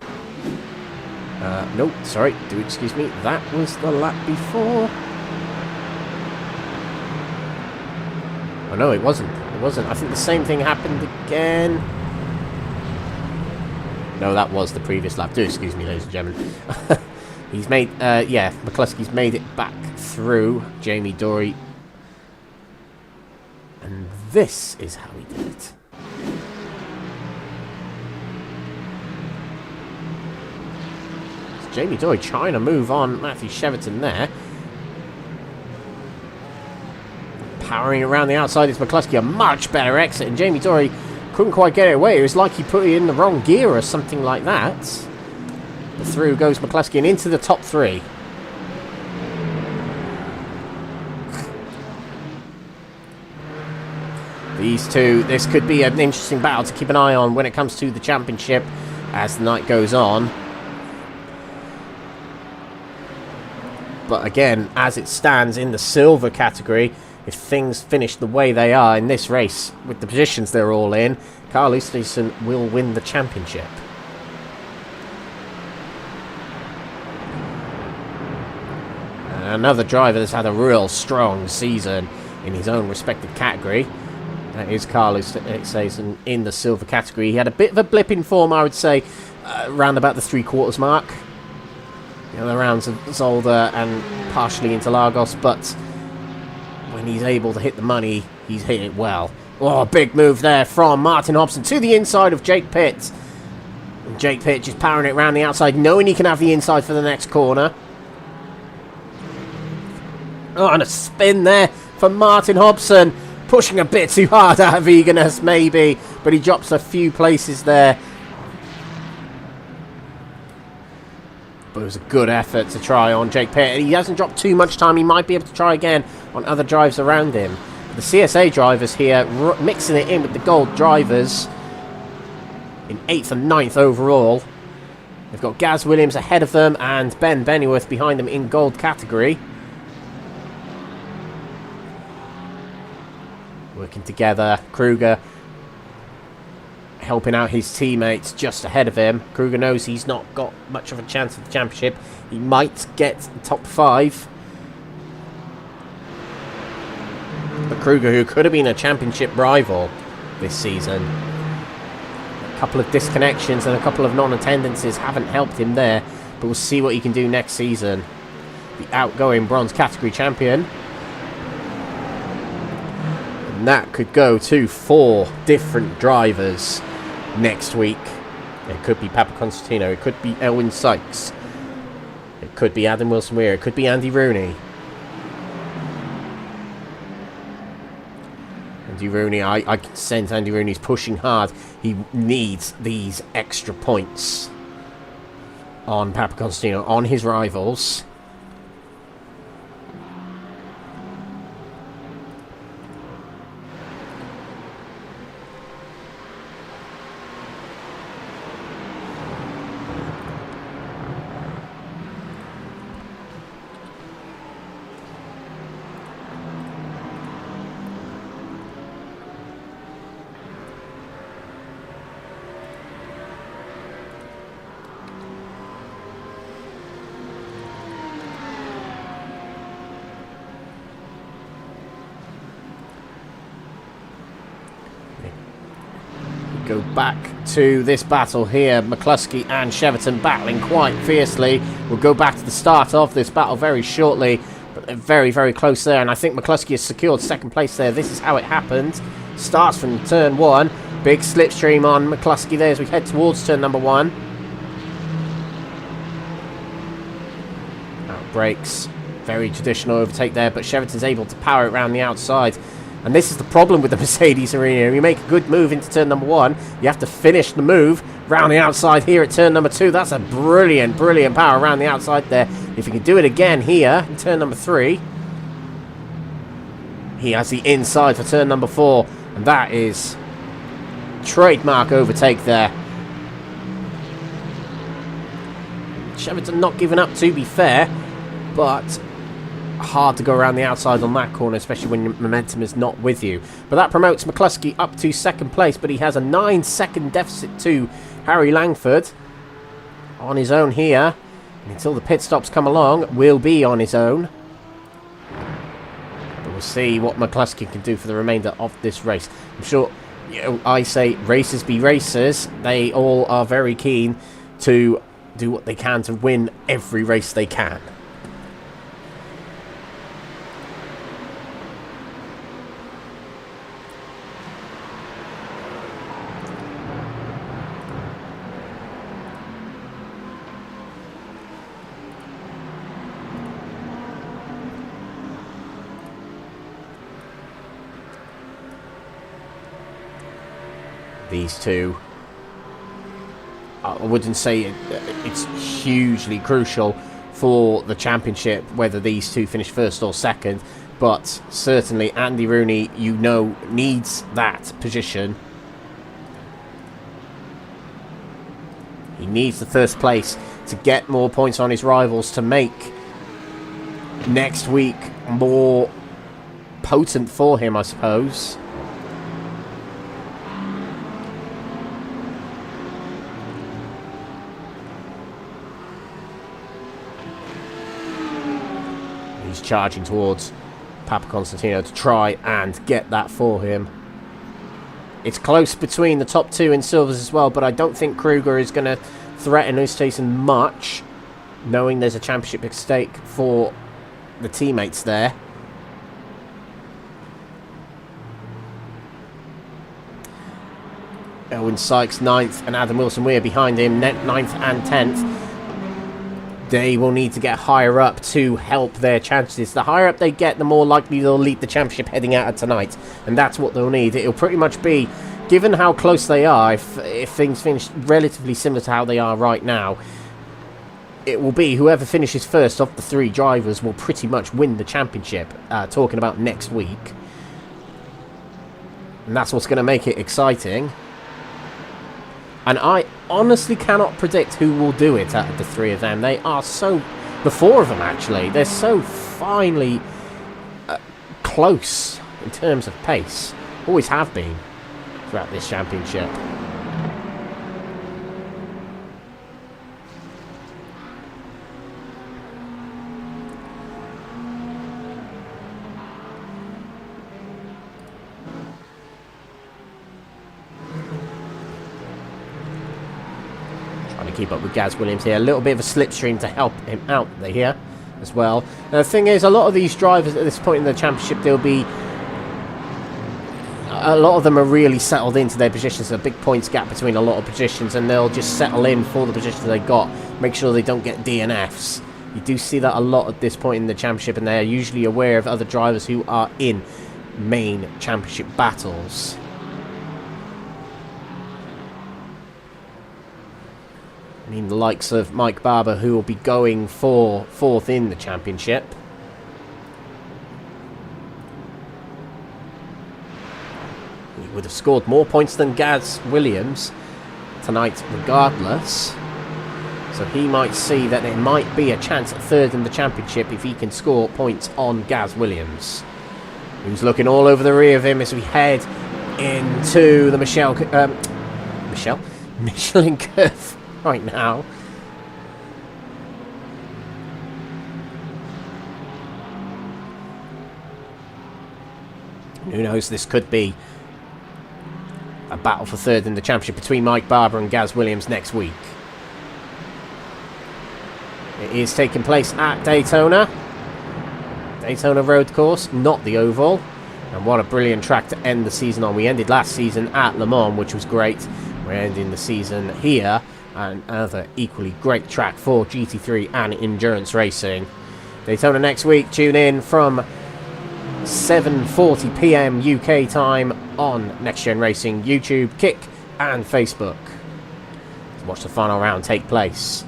No, sorry, do excuse me. That was the lap before. Oh no, it wasn't. It wasn't. I think the same thing happened again. No, that was the previous lap. Do excuse me, ladies and gentlemen. He's made, yeah, McCluskey's made it back through Jamie Dory. And this is how he did it. It's Jamie Dory trying to move on Matthew Cheverton there. Powering around the outside is McCluskey, a much better exit, and Jamie Dory couldn't quite get it away. It was like he put it in the wrong gear or something like that. But through goes McCluskey and into the top three. These two, this could be an interesting battle to keep an eye on when it comes to the championship as the night goes on. But again, as it stands in the silver category, if things finish the way they are in this race, with the positions they're all in, Carl Eastleson will win the championship. And another driver that's had a real strong season in his own respective category. That is Carl Eastleson in the silver category. He had a bit of a blip in form, I would say, around about the 3/4 mark. You know, the rounds of Zolder and partially into Lagos, but when he's able to hit the money, he's hit it well. Oh, big move there from Martin Hobson to the inside of Jake Pitt. And Jake Pitt just powering it around the outside, knowing he can have the inside for the next corner. Oh, and a spin there for Martin Hobson. Pushing a bit too hard out of eagerness, maybe. But he drops a few places there. But it was a good effort to try on Jake Pitt. He hasn't dropped too much time. He might be able to try again on other drives around him. The CSA drivers here mixing it in with the gold drivers in 8th and 9th overall. They've got Gaz Williams ahead of them and Ben Bennyworth behind them in gold category. Working together. Kruger helping out his teammates just ahead of him. Kruger knows he's not got much of a chance of the championship. He might get the top 5. But Kruger, who could have been a championship rival this season. A couple of disconnections and a couple of non-attendances haven't helped him there. But we'll see what he can do next season. The outgoing bronze category champion. And that could go to 4 different drivers next week. It could be Papa Constantino. It could be Elwyn Sykes. It could be Adam Wilson-Weir. It could be Andy Rooney. Andy Rooney, I can sense Andy Rooney's pushing hard. He needs these extra points on Papa Constantino, on his rivals. Go back to this battle here. McCluskey and Cheverton battling quite fiercely. We'll go back to the start of this battle very shortly. But they're very, very close there. And I think McCluskey has secured second place there. This is how it happened. Starts from turn 1. Big slipstream on McCluskey there as we head towards turn number 1. Out brakes. Very traditional overtake there. But Cheverton's able to power it around the outside. And this is the problem with the Mercedes arena. If you make a good move into turn number 1, you have to finish the move round the outside here at turn number 2. That's a brilliant, brilliant power around the outside there. If you can do it again here in turn number 3, he has the inside for turn number 4. And that is trademark overtake there. Cheverton not giving up, to be fair, but hard to go around the outside on that corner, especially when your momentum is not with you. But that promotes McCluskey up to second place, but he has a 9-second deficit to Harry Langford. On his own here, and until the pit stops come along, will be on his own. But we'll see what McCluskey can do for the remainder of this race. I'm sure, you know, I say racers be racers. They all are very keen to do what they can to win every race they can. These two, I wouldn't say it's hugely crucial for the championship whether these two finish first or second, but certainly Andy Rooney, you know, needs that position. He needs the first place to get more points on his rivals to make next week more potent for him, I suppose. Charging towards Papa Constantino to try and get that for him. It's close between the top two in silvers as well, but I don't think Kruger is going to threaten Oosthuizen much, knowing there's a championship at stake for the teammates there. Owen Sykes 9th and Adam Wilson-Weir behind him 9th and 10th. They will need to get higher up to help their chances. The higher up they get, the more likely they'll lead the championship heading out of tonight. And that's what they'll need. It'll pretty much be, given how close they are, if things finish relatively similar to how they are right now, it will be whoever finishes first of the 3 drivers will pretty much win the championship, talking about next week. And that's what's going to make it exciting. And I honestly cannot predict who will do it out of the 3 of them. They are so... The 4 of them, actually. They're so finely close in terms of pace. Always have been throughout this championship. Keep up with Gaz Williams here. A little bit of a slipstream to help him out here as well. Now, the thing is, a lot of these drivers at this point in the championship, they'll be... A lot of them are really settled into their positions. There's a big points gap between a lot of positions, and they'll just settle in for the positions they got. Make sure they don't get DNFs. You do see that a lot at this point in the championship, and they're usually aware of other drivers who are in main championship battles. I mean, the likes of Mike Barber, who will be going for 4th in the championship. He would have scored more points than Gaz Williams tonight regardless. So he might see that there might be a chance at 3rd in the championship if he can score points on Gaz Williams, who's looking all over the rear of him as we head into the Michelin curve right now. Who knows, this could be a battle for third in the championship between Mike Barber and Gaz Williams next week. It is taking place at Daytona. Daytona road course, not the oval. And what a brilliant track to end the season on. We ended last season at Le Mans, which was great. We're ending the season here. And another equally great track for GT3 and endurance racing. Daytona next week. Tune in from 7:40 PM UK time on Next Gen Racing, YouTube, Kick and Facebook. Let's watch the final round take place.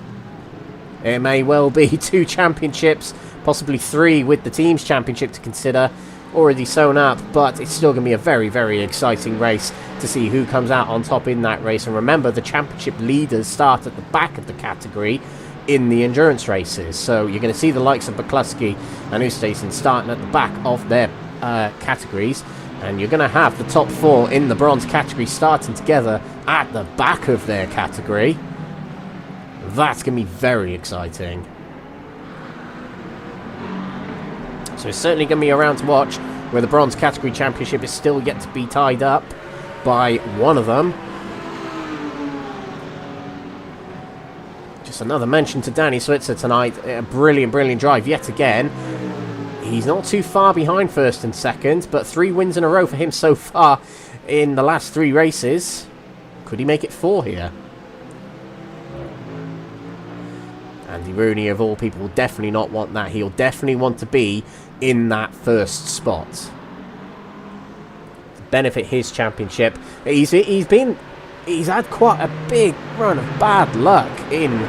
It may well be 2 championships, possibly 3 with the team's championship to consider, already sewn up, but it's still going to be a very, very exciting race to see who comes out on top in that race. And remember, the championship leaders start at the back of the category in the endurance races. So you're going to see the likes of McCluskey and Ustason starting at the back of their categories. And you're going to have the top 4 in the bronze category starting together at the back of their category. That's going to be very exciting. So it's certainly going to be around to watch, where the bronze category championship is still yet to be tied up by one of them. Just another mention to Danny Switzer tonight. A brilliant, brilliant drive yet again. He's not too far behind first and second, but 3 wins in a row for him so far in the last 3 races. Could he make it 4 here? Andy Rooney, of all people, will definitely not want that. He'll definitely want to be in that first spot to benefit his championship. He's had quite a big run of bad luck in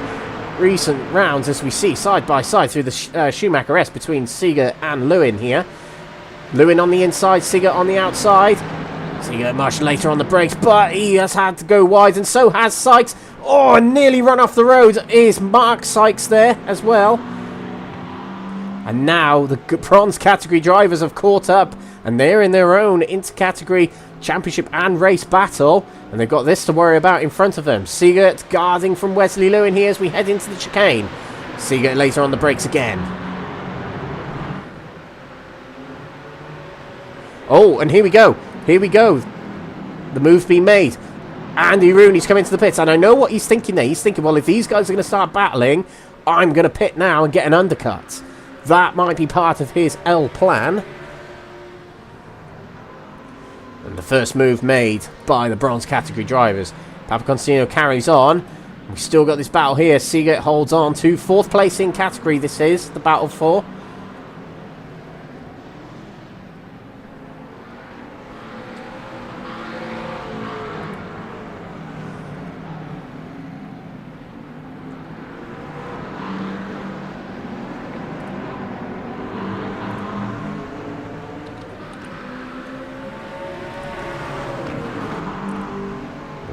recent rounds, as we see side by side through the Schumacher-esque between Seeger and Lewin here. Lewin on the inside, Seeger on the outside. Seeger much later on the brakes, but he has had to go wide, and so has Sykes. Oh, and nearly run off the road is Mark Sykes there as well. And now the bronze category drivers have caught up, and they're in their own inter-category championship and race battle, and they've got this to worry about in front of them. Seegert guarding from Wesley Lewin here as we head into the chicane. Seegert later on the brakes again. Oh, and here we go. Here we go. The move's been made. Andy Rooney's coming to the pits, and I know what he's thinking there. He's thinking, well, if these guys are going to start battling, I'm going to pit now and get an undercut. That might be part of his L plan. And the first move made by the bronze category drivers. Papaconstantino carries on. We've still got this battle here. Seegert holds on to 4th place in category. This is the battle for.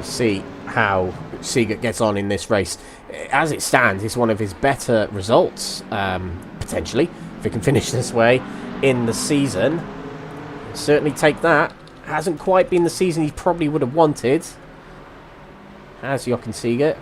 See how Seegert gets on in this race. As it stands, it's one of his better results, potentially, if he can finish this way in the season. Certainly take that. Hasn't quite been the season he probably would have wanted, has Jochen Seegert.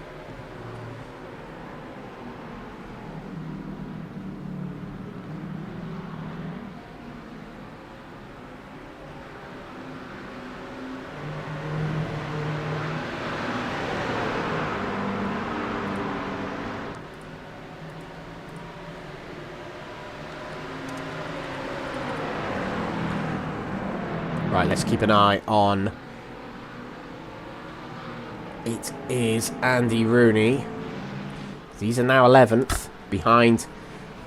Right, let's keep an eye on. It is Andy Rooney. He's now 11th behind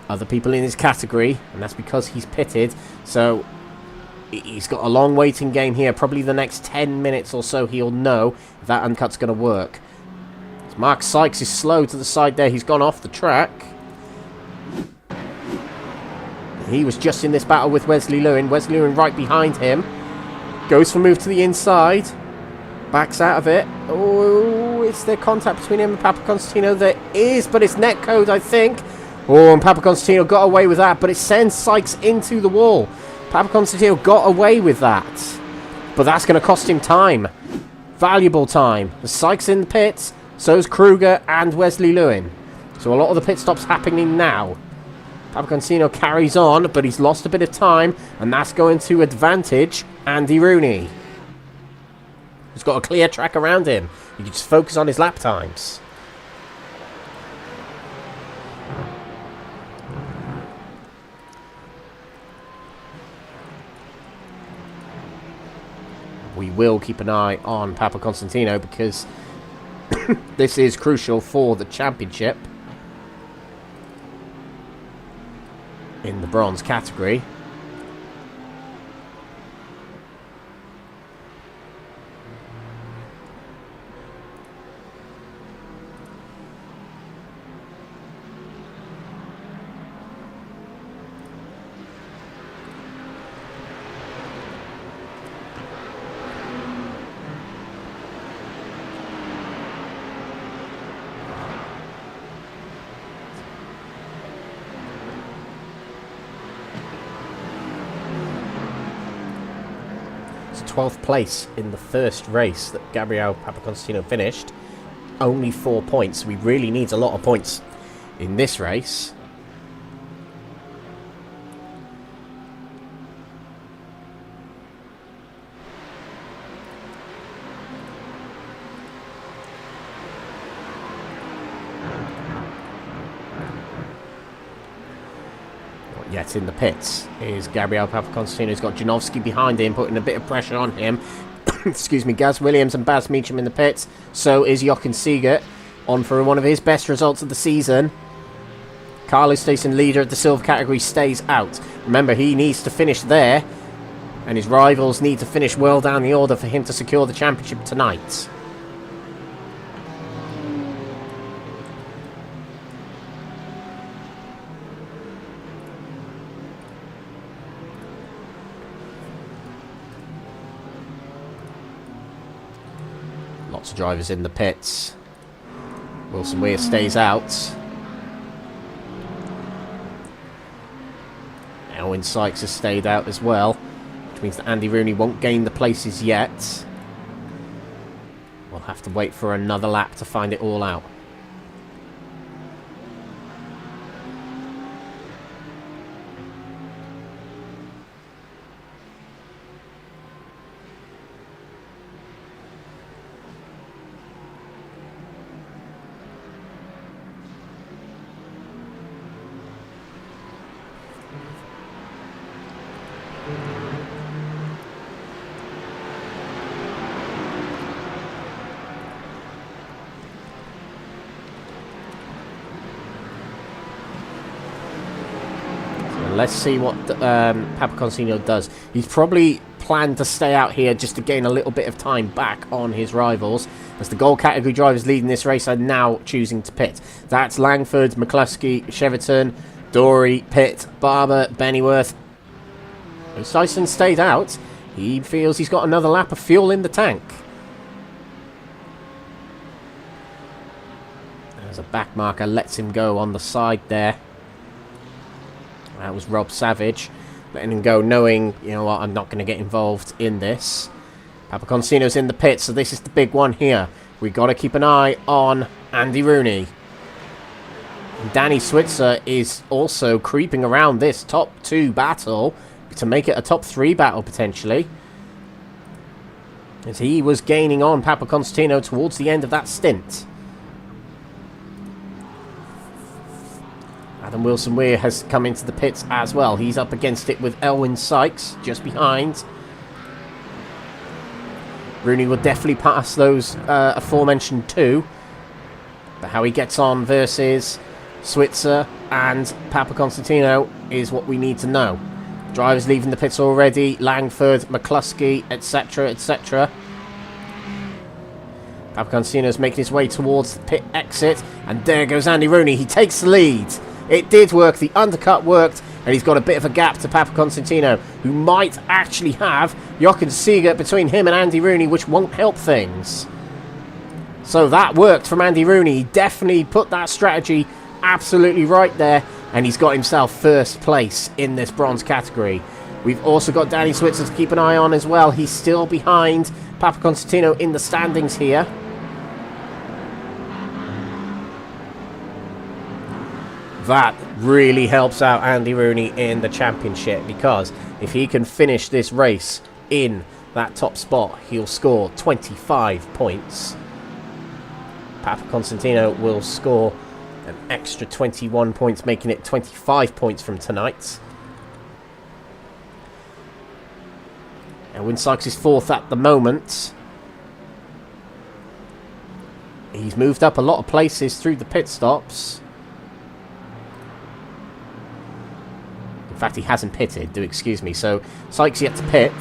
other people in his category, and that's because he's pitted. So he's got a long waiting game here. Probably the next 10 minutes or so he'll know if that undercut's going to work. Mark Sykes is slow to the side there. He's gone off the track. He was just in this battle with Wesley Lewin. Wesley Lewin right behind him. Goes for move to the inside. Backs out of it. Oh, is there contact between him and Papaconstantino? There is, but it's net code, I think. Oh, and Papaconstantino got away with that, but it sends Sykes into the wall. Papaconstantino got away with that. But that's going to cost him time. Valuable time. The Sykes in the pits, so's Kruger and Wesley Lewin. So a lot of the pit stops happening now. Papaconstantino carries on, but he's lost a bit of time, and that's going to advantage Andy Rooney. He's got a clear track around him. He can just focus on his lap times. We will keep an eye on Papa Constantino because this is crucial for the championship in the bronze category. It's 12th place in the first race that Gabriel Papaconstantino finished. Only 4 points. We really need a lot of points in this race. Yet in the pits is Gabriel Papaconstantino. He's got Janowski behind him, putting a bit of pressure on him. Excuse me, Gaz Williams and Baz Meacham in the pits. So is Jochen Siegert, on for one of his best results of the season. Carlos Stayson, leader of the silver category, stays out. Remember, he needs to finish there, and his rivals need to finish well down the order for him to secure the championship tonight. Lots of drivers in the pits. Wilson Weir stays out. Elwyn Sykes has stayed out as well, which means that Andy Rooney won't gain the places yet. We'll have to wait for another lap to find it all out. Let's see what Papaconstantino does. He's probably planned to stay out here just to gain a little bit of time back on his rivals, as the gold category drivers leading this race are now choosing to pit. That's Langford, McCluskey, Cheverton, Dory, Pitt, Barber, Bennyworth. Dyson stayed out. He feels he's got another lap of fuel in the tank. There's a back marker, lets him go on the side there. That was Rob Savage, letting him go, knowing, you know what, I'm not going to get involved in this. Papaconstantino's in the pit, so this is the big one here. We've got to keep an eye on Andy Rooney. And Danny Switzer is also creeping around this top 2 battle to make it a top 3 battle, potentially. As he was gaining on Papaconstantino towards the end of that stint. Adam Wilson-Weir has come into the pits as well. He's up against it with Elwyn Sykes just behind. Rooney will definitely pass those aforementioned 2. But how he gets on versus Switzer and Papaconstantino is what we need to know. Drivers leaving the pits already. Langford, McCluskey, etc, etc. Papaconstantino's making his way towards the pit exit. And there goes Andy Rooney. He takes the lead. It did work, the undercut worked, and he's got a bit of a gap to Papaconstantino, who might actually have Jochen Siegert between him and Andy Rooney, which won't help things. So that worked from Andy Rooney. He definitely put that strategy absolutely right there, and he's got himself first place in this bronze category. We've also got Danny Switzer to keep an eye on as well. He's still behind Papaconstantino in the standings here. That really helps out Andy Rooney in the championship, because if he can finish this race in that top spot, he'll score 25 points. Papa Constantino will score an extra 21 points, making it 25 points from tonight. Elwin Sykes is 4th at the moment. He's moved up a lot of places through the pit stops. In fact, he hasn't pitted, do excuse me. So, Sykes yet to pit.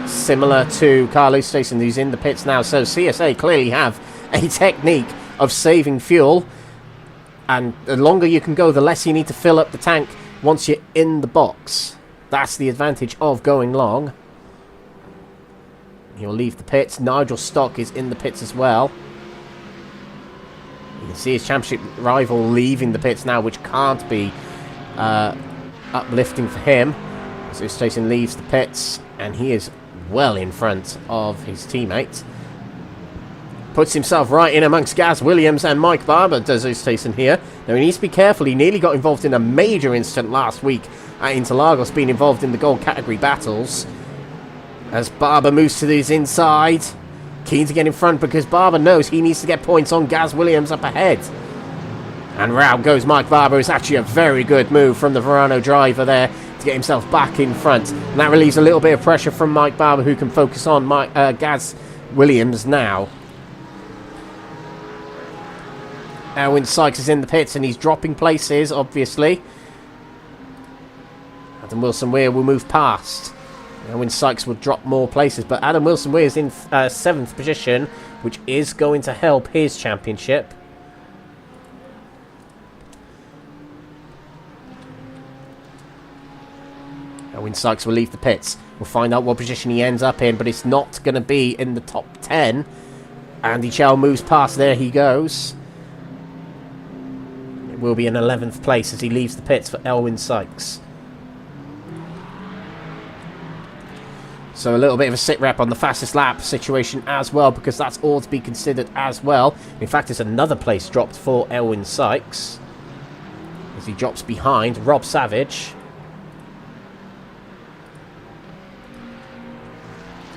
Similar to Carlos Stason, who's in the pits now. So, CSA clearly have a technique of saving fuel. And the longer you can go, the less you need to fill up the tank once you're in the box. That's the advantage of going long. He'll leave the pits. Nigel Stock is in the pits as well. You can see his championship rival leaving the pits now, which can't be uplifting for him. So Stason leaves the pits, and he is well in front of his teammate. Puts himself right in amongst Gaz Williams and Mike Barber, does Stason here. Now he needs to be careful. He nearly got involved in a major incident last week at Interlagos, being involved in the gold category battles. As Barber moves to his inside, keen to get in front because Barber knows he needs to get points on Gaz Williams up ahead. And round goes Mike Barber. It's actually a very good move from the Verano driver there to get himself back in front. And that relieves a little bit of pressure from Mike Barber, who can focus on Gaz Williams now. Elwin Sykes is in the pits and he's dropping places, obviously. Adam Wilson-Weir will move past. Elwin Sykes will drop more places, but Adam Wilson-Weir is in 7th position, which is going to help his championship. Elwin Sykes will leave the pits. We'll find out what position he ends up in, but it's not going to be in the top 10. Andy Chow moves past. There he goes. It will be in 11th place as he leaves the pits for Elwin Sykes. So a little bit of a sit rep on the fastest lap situation as well, because that's all to be considered as well. In fact, it's another place dropped for Elwin Sykes as he drops behind Rob Savage.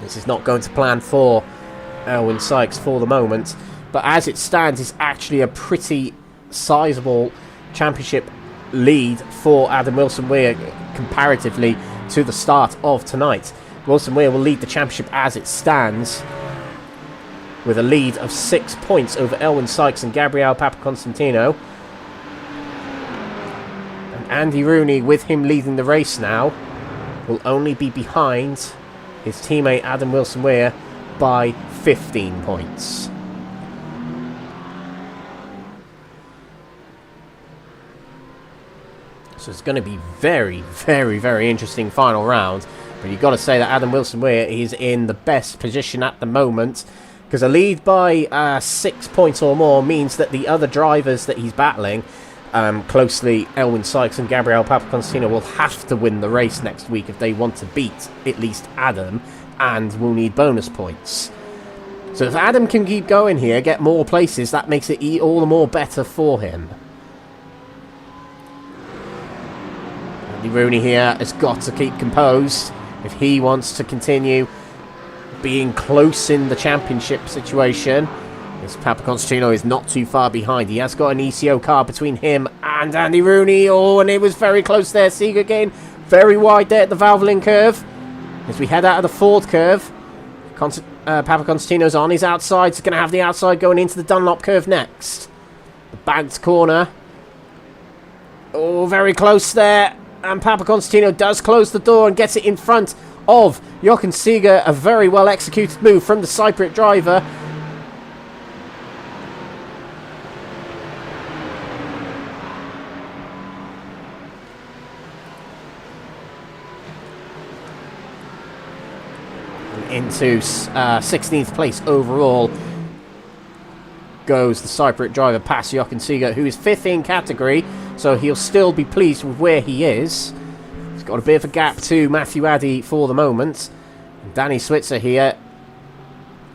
This is not going to plan for Elwin Sykes for the moment, but as it stands, it's actually a pretty sizable championship lead for Adam Wilson-Weir comparatively to the start of tonight. Wilson-Weir will lead the championship as it stands with a lead of 6 points over Elwin Sykes and Gabriel Papaconstantino. And Andy Rooney, with him leading the race now, will only be behind his teammate Adam Wilson-Weir by 15 points. So it's going to be very, very, very interesting final round. But you've got to say that Adam Wilson-Weir is in the best position at the moment, because a lead by 6 points or more means that the other drivers that he's battling closely, Elwin Sykes and Gabriel Papaconstantino, will have to win the race next week if they want to beat at least Adam, and will need bonus points. So if Adam can keep going here, get more places, that makes it all the more better for him. Andy Rooney here has got to keep composed if he wants to continue being close in the championship situation. As Papaconstantino is not too far behind. He has got an ECO car between him and Andy Rooney. Oh, and it was very close there. Seeger again, very wide there at the Valvoline curve. As we head out of the Ford curve, Papaconstantino's on his outside. He's going to have the outside going into the Dunlop curve next. The banked corner. Oh, very close there. And Papaconstantino does close the door and gets it in front of Jochen Seeger. A very well executed move from the Cypriot driver. Into 16th place overall goes the Cypriot driver past Jochen Seeger, who is 5th in category, so he'll still be pleased with where he is. He's got a bit of a gap to Matthew Addy for the moment. Danny Switzer here,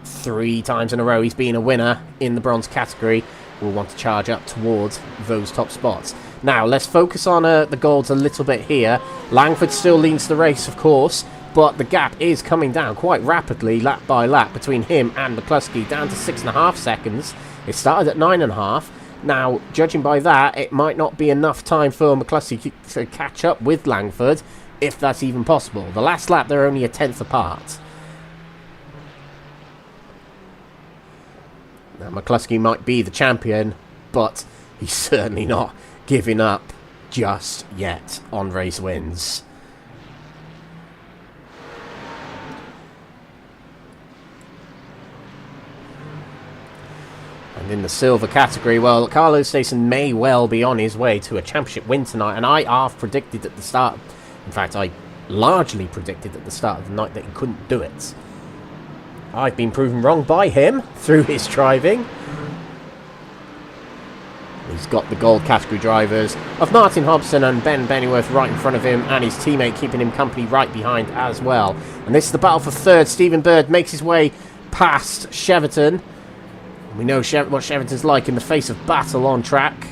3 times in a row he's been a winner in the bronze category, will want to charge up towards those top spots. Now let's focus on the golds a little bit here. Langford still leads the race, of course. but the gap is coming down quite rapidly, lap by lap, between him and McCluskey, down to 6.5 seconds. It started at 9.5. Now, judging by that, it might not be enough time for McCluskey to catch up with Langford, if that's even possible. The last lap, they're only a tenth apart. Now, McCluskey might be the champion, but he's certainly not giving up just yet on race wins. And in the silver category, well, Carlos Stason may well be on his way to a championship win tonight, and I half predicted at the start, in fact, I largely predicted at the start of the night that he couldn't do it. I've been proven wrong by him through his driving. He's got the gold category drivers of Martin Hobson and Ben Bennyworth right in front of him, and his teammate keeping him company right behind as well. And this is the battle for third. Stephen Bird makes his way past Cheverton. We know what Cheverton's like in the face of battle on track.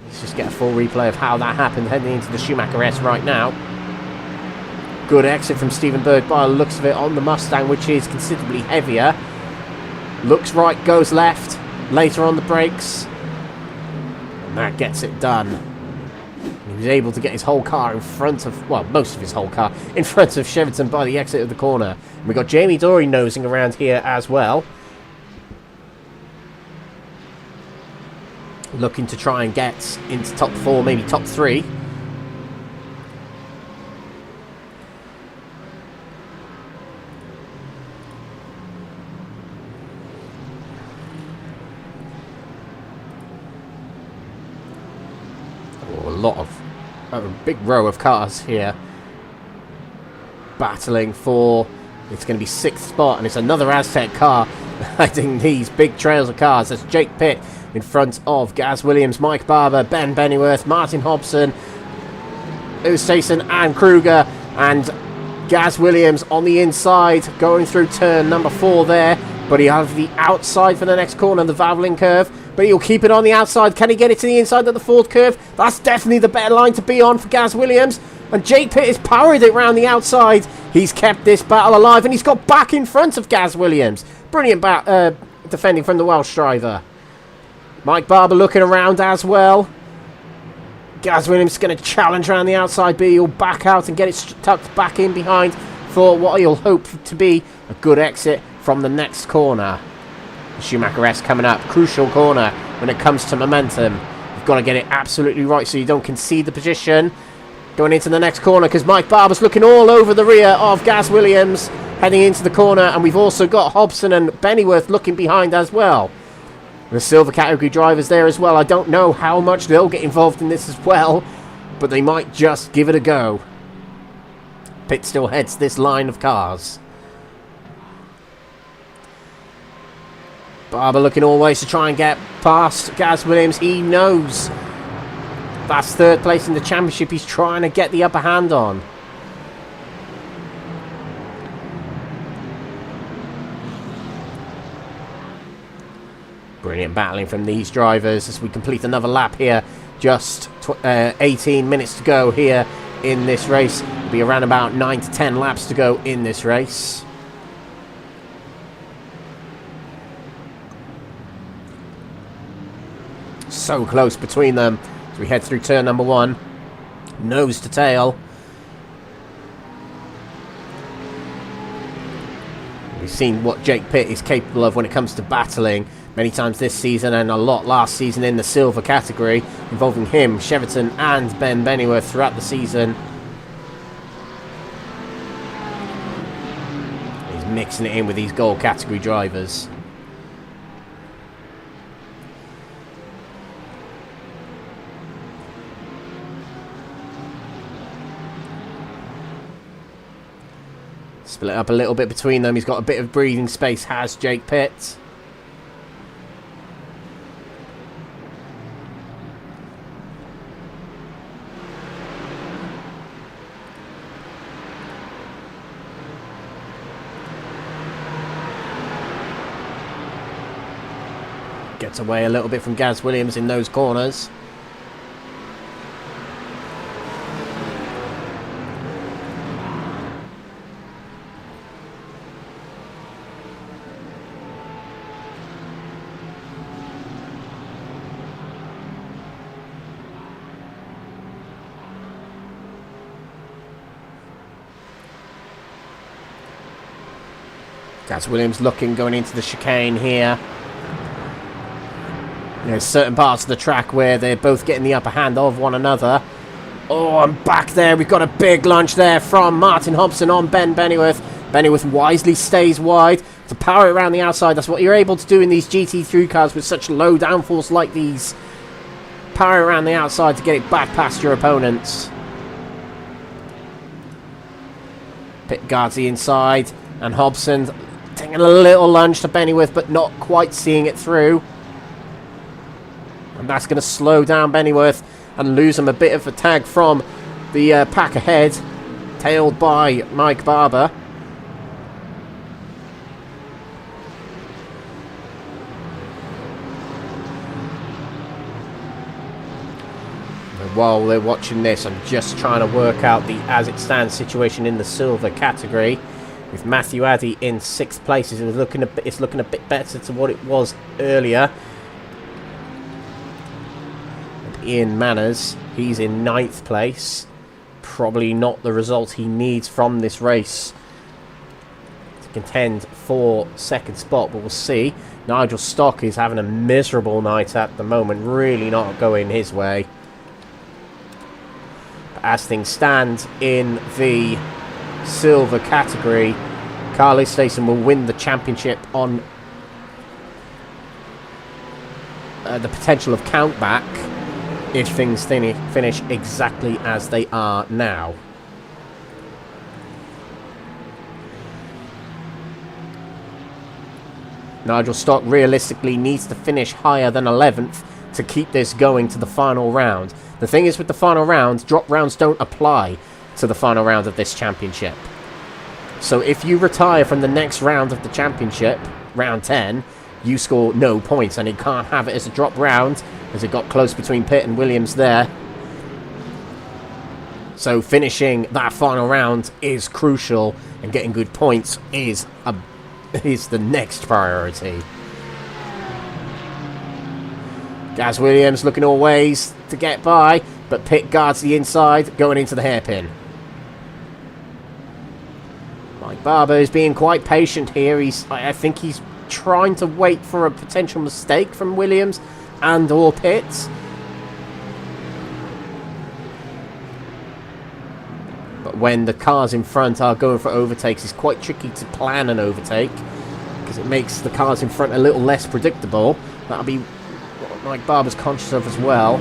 Let's just get a full replay of how that happened, heading into the Schumacher S right now. Good exit from Stephen Bird by the looks of it on the Mustang, which is considerably heavier. Looks right, goes left. Later on the brakes. And that gets it done. He was able to get his whole car in front of, well, most of his whole car in front of Cheverton by the exit of the corner. And we've got Jamie Dory nosing around here as well. Looking to try and get into top 4, maybe top 3. A big row of cars here battling for, it's going to be 6th spot, and it's another Aztec car hiding these big trails of cars. That's Jake Pitt in front of Gaz Williams, Mike Barber, Ben Bennyworth, Martin Hobson, Ustason and Kruger, and Gaz Williams on the inside going through turn number 4 there, but he has the outside for the next corner, the Valvoline curve. But he'll keep it on the outside. Can he get it to the inside of the 4th curve? That's definitely the better line to be on for Gaz Williams. And Jake Pitt has powered it round the outside. He's kept this battle alive, and he's got back in front of Gaz Williams. Brilliant defending from the Welsh driver. Mike Barber looking around as well. Gaz Williams is going to challenge around the outside, but he'll back out and get it tucked back in behind for what he'll hope to be a good exit from the next corner. Schumacher S coming up, crucial corner when it comes to momentum. You've got to get it absolutely right so you don't concede the position. Going into the next corner because Mike Barber's looking all over the rear of Gaz Williams heading into the corner, and we've also got Hobson and Bennyworth looking behind as well. The silver category drivers there as well. I don't know how much they'll get involved in this as well, but they might just give it a go. Pitt still heads this line of cars. Barber looking all ways to try and get past Gaz Williams. He knows that's 3rd place in the championship. He's trying to get the upper hand on. Brilliant battling from these drivers as we complete another lap here. Just 18 minutes to go here in this race. It'll be around about 9 to 10 laps to go in this race. So close between them as we head through turn number 1. Nose to tail. We've seen what Jake Pitt is capable of when it comes to battling many times this season, and a lot last season in the silver category, involving him, Cheverton and Ben Bennyworth throughout the season. He's mixing it in with these gold category drivers. Split up a little bit between them. He's got a bit of breathing space, has Jake Pitt. Gets away a little bit from Gaz Williams in those corners. Gaz Williams looking, going into the chicane here. There's certain parts of the track where they're both getting the upper hand of one another. Oh, and back there, we've got a big lunge there from Martin Hobson on Ben Bennyworth. Bennyworth wisely stays wide to power it around the outside. That's what you're able to do in these GT3 cars with such low downforce like these. Power around the outside to get it back past your opponents. Pitt guards the inside, and Hobson taking a little lunge to Bennyworth, but not quite seeing it through. And that's going to slow down Bennyworth and lose him a bit of a tag from the pack ahead, tailed by Mike Barber. While they're watching this, I'm just trying to work out the as it stands situation in the silver category. With Matthew Addy in 6th place, it's looking a bit better to what it was earlier. And Ian Manners, he's in 9th place. Probably not the result he needs from this race to contend for 2nd spot, but we'll see. Nigel Stock is having a miserable night at the moment, really not going his way. As things stand in the silver category, Carly Stayson will win the championship on the potential of countback if things finish exactly as they are now. Nigel Stock realistically needs to finish higher than 11th to keep this going to the final round. The thing is with the final round, drop rounds don't apply to the final round of this championship. So if you retire from the next round of the championship, round 10, you score no points, and you can't have it as a drop round, as it got close between Pitt and Williams there. So finishing that final round is crucial, and getting good points is the next priority. Gaz Williams looking all ways to get by, but Pitt guards the inside, going into the hairpin. Mike Barber is being quite patient here. I think he's trying to wait for a potential mistake from Williams and or Pitt. But when the cars in front are going for overtakes, it's quite tricky to plan an overtake, because it makes the cars in front a little less predictable. That'll be what Mike Barber's conscious of as well.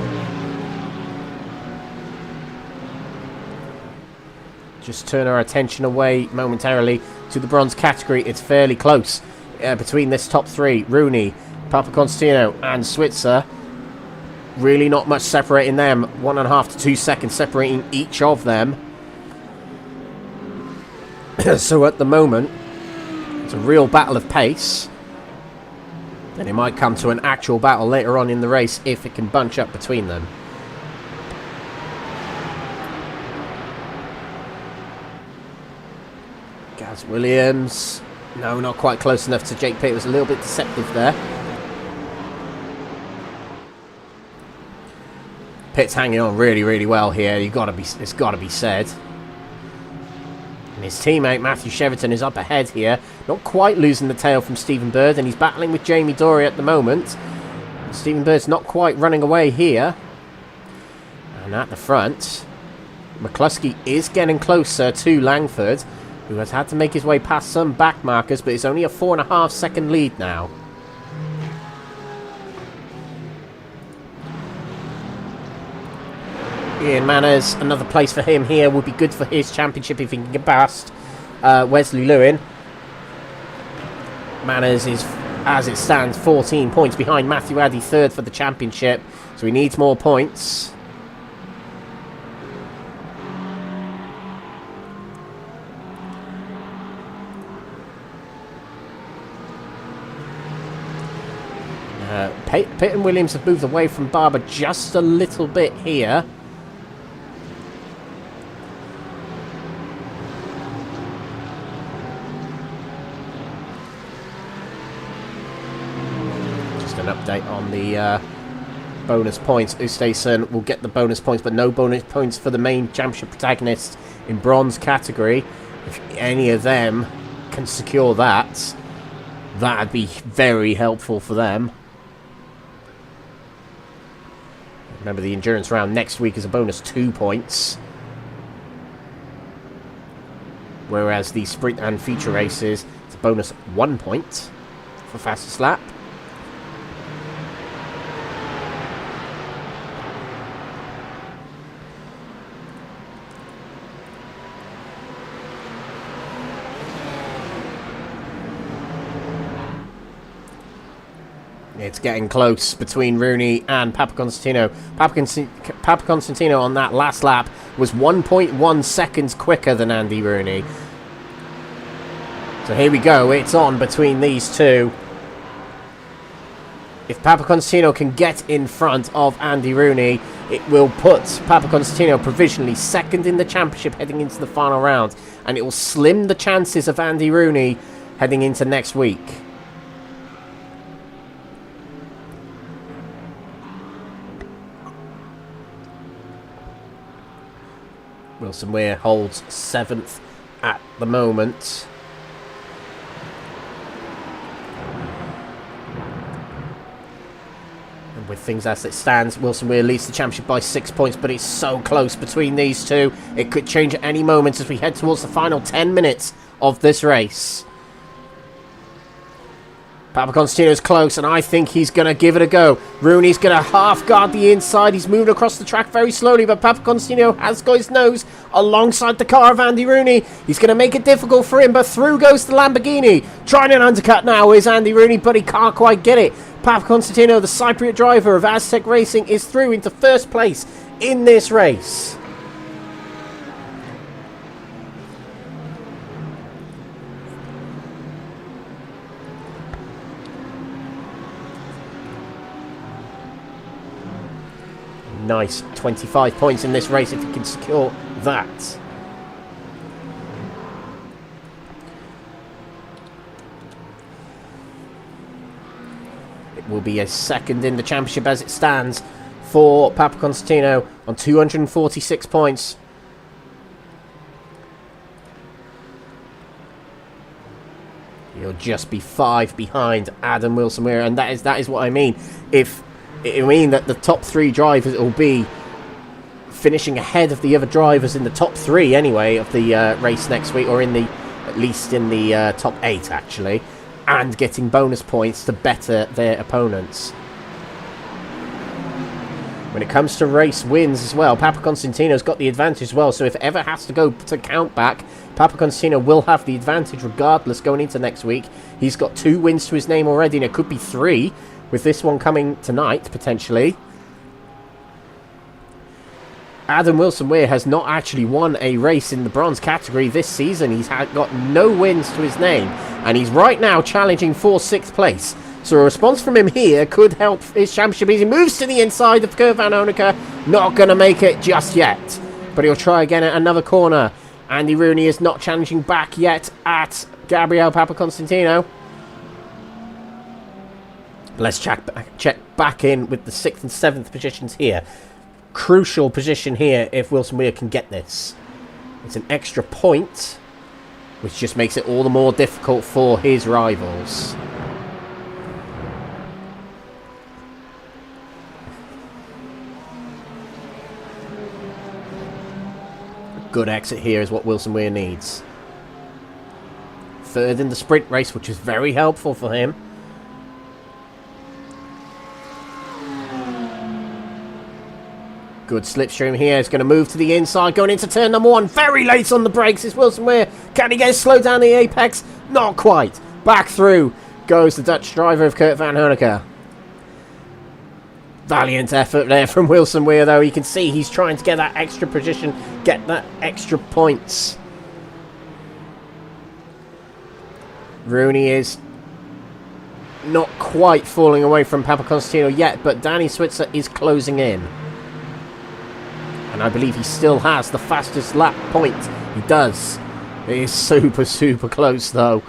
Just turn our attention away momentarily to the bronze category. It's fairly close between this top three. Rooney, Papa Constantino and Switzer. Really not much separating them. 1.5 to 2 seconds separating each of them. So at the moment, it's a real battle of pace. And it might come to an actual battle later on in the race if it can bunch up between them. Gaz Williams. No, not quite close enough to Jake Pitt. It was a little bit deceptive there. Pitt's hanging on really, really well here. It's got to be said. And his teammate Matthew Cheverton is up ahead here, not quite losing the tail from Stephen Bird, and he's battling with Jamie Dory at the moment. Stephen Bird's not quite running away here. And at the front, McCluskey is getting closer to Langford, who has had to make his way past some back markers, but it's only a 4.5 second lead now. Ian Manners, another place for him here would be good for his championship if he can get past Wesley Lewin. Manners is, as it stands, 14 points behind Matthew Addy, third for the championship, so he needs more points. Pitt and Williams have moved away from Barber just a little bit here. Update on the bonus points. Ustason will get the bonus points, but no bonus points for the main championship protagonist in bronze category. If any of them can secure that, that'd be very helpful for them. Remember, the endurance round next week is a bonus 2 points. Whereas the sprint and feature races, it's a bonus 1 point for fastest lap. It's getting close between Rooney and Papaconstantino. Papaconstantino on that last lap was 1.1 seconds quicker than Andy Rooney. So here we go. It's on between these two. If Papaconstantino can get in front of Andy Rooney, it will put Papaconstantino provisionally second in the championship heading into the final round. And it will slim the chances of Andy Rooney heading into next week. Wilson Weir holds 7th at the moment. And with things as it stands, Wilson Weir leads the championship by 6 points, but it's so close between these two. It could change at any moment as we head towards the final 10 minutes of this race. Papaconstantino's close, and I think he's going to give it a go. Rooney's going to half guard the inside. He's moving across the track very slowly, but Papaconstantino has got his nose alongside the car of Andy Rooney. He's going to make it difficult for him, but through goes the Lamborghini. Trying an undercut now is Andy Rooney, but he can't quite get it. Papaconstantino, the Cypriot driver of Aztec Racing, is through into first place in this race. Nice 25 points in this race if he can secure that. It will be a second in the championship as it stands for Papaconstantino on 246 points. He'll just be 5 behind Adam Wilson Weir, and that is what I mean. It mean that the top 3 drivers will be finishing ahead of the other drivers in the top 3 anyway of the race next week, or at least in the top 8 actually, and getting bonus points to better their opponents. When it comes to race wins as well, Papaconstantino's got the advantage as well, so if it ever has to go to count back, Papaconstantino will have the advantage regardless going into next week. He's got 2 wins to his name already, and it could be 3 with this one coming tonight, potentially. Adam Wilson Weir has not actually won a race in the bronze category this season. He's got no wins to his name, and he's right now challenging for 6th place. So a response from him here could help his championship. He moves to the inside of Kurt Van Honecker. Not going to make it just yet, but he'll try again at another corner. Andy Rooney is not challenging back yet at Gabriel Papaconstantino. Let's check back in with the 6th and 7th positions here. Crucial position here if Wilson Weir can get this. It's an extra point, which just makes it all the more difficult for his rivals. A good exit here is what Wilson Weir needs. 3rd in the sprint race, which is very helpful for him. Good slipstream here. He's going to move to the inside, going into turn number 1. Very late on the brakes is Wilson Weir. Can he get slowed down the apex? Not quite. Back through goes the Dutch driver of Kurt Van Honecker. Valiant effort there from Wilson Weir, though. You can see he's trying to get that extra position, get that extra points. Rooney is not quite falling away from Papaconstantino yet, but Danny Switzer is closing in. And I believe he still has the fastest lap point. He does. It is super, super close, though.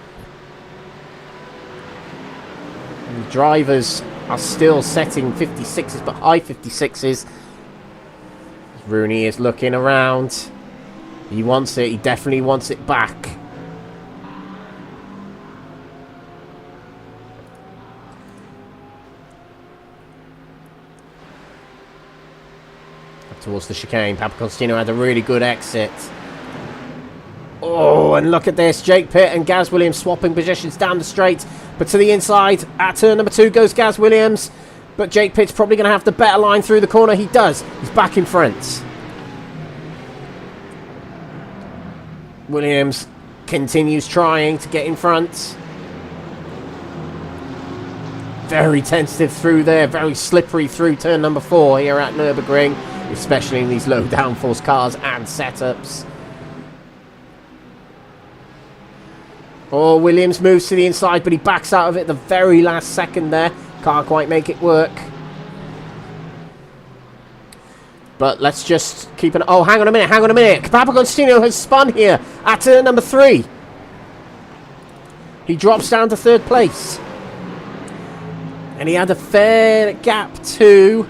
And the drivers are still setting 56s, but high 56s. Rooney is looking around. He wants it. He definitely wants it back. towards the chicane. Papaconstantino had a really good exit. Oh, and look at this. Jake Pitt and Gaz Williams swapping positions down the straight. But to the inside, at turn number 2 goes Gaz Williams. But Jake Pitt's probably going to have the better line through the corner. He does. He's back in front. Williams continues trying to get in front. Very tentative through there. Very slippery through turn number 4 here at Nürburgring. Especially in these low downforce cars and setups. Oh, Williams moves to the inside, but he backs out of it the very last second there. Can't quite make it work. But let's just keep an... Oh, hang on a minute. Papaconstantino has spun here at turn number 3. He drops down to 3rd place. And he had a fair gap to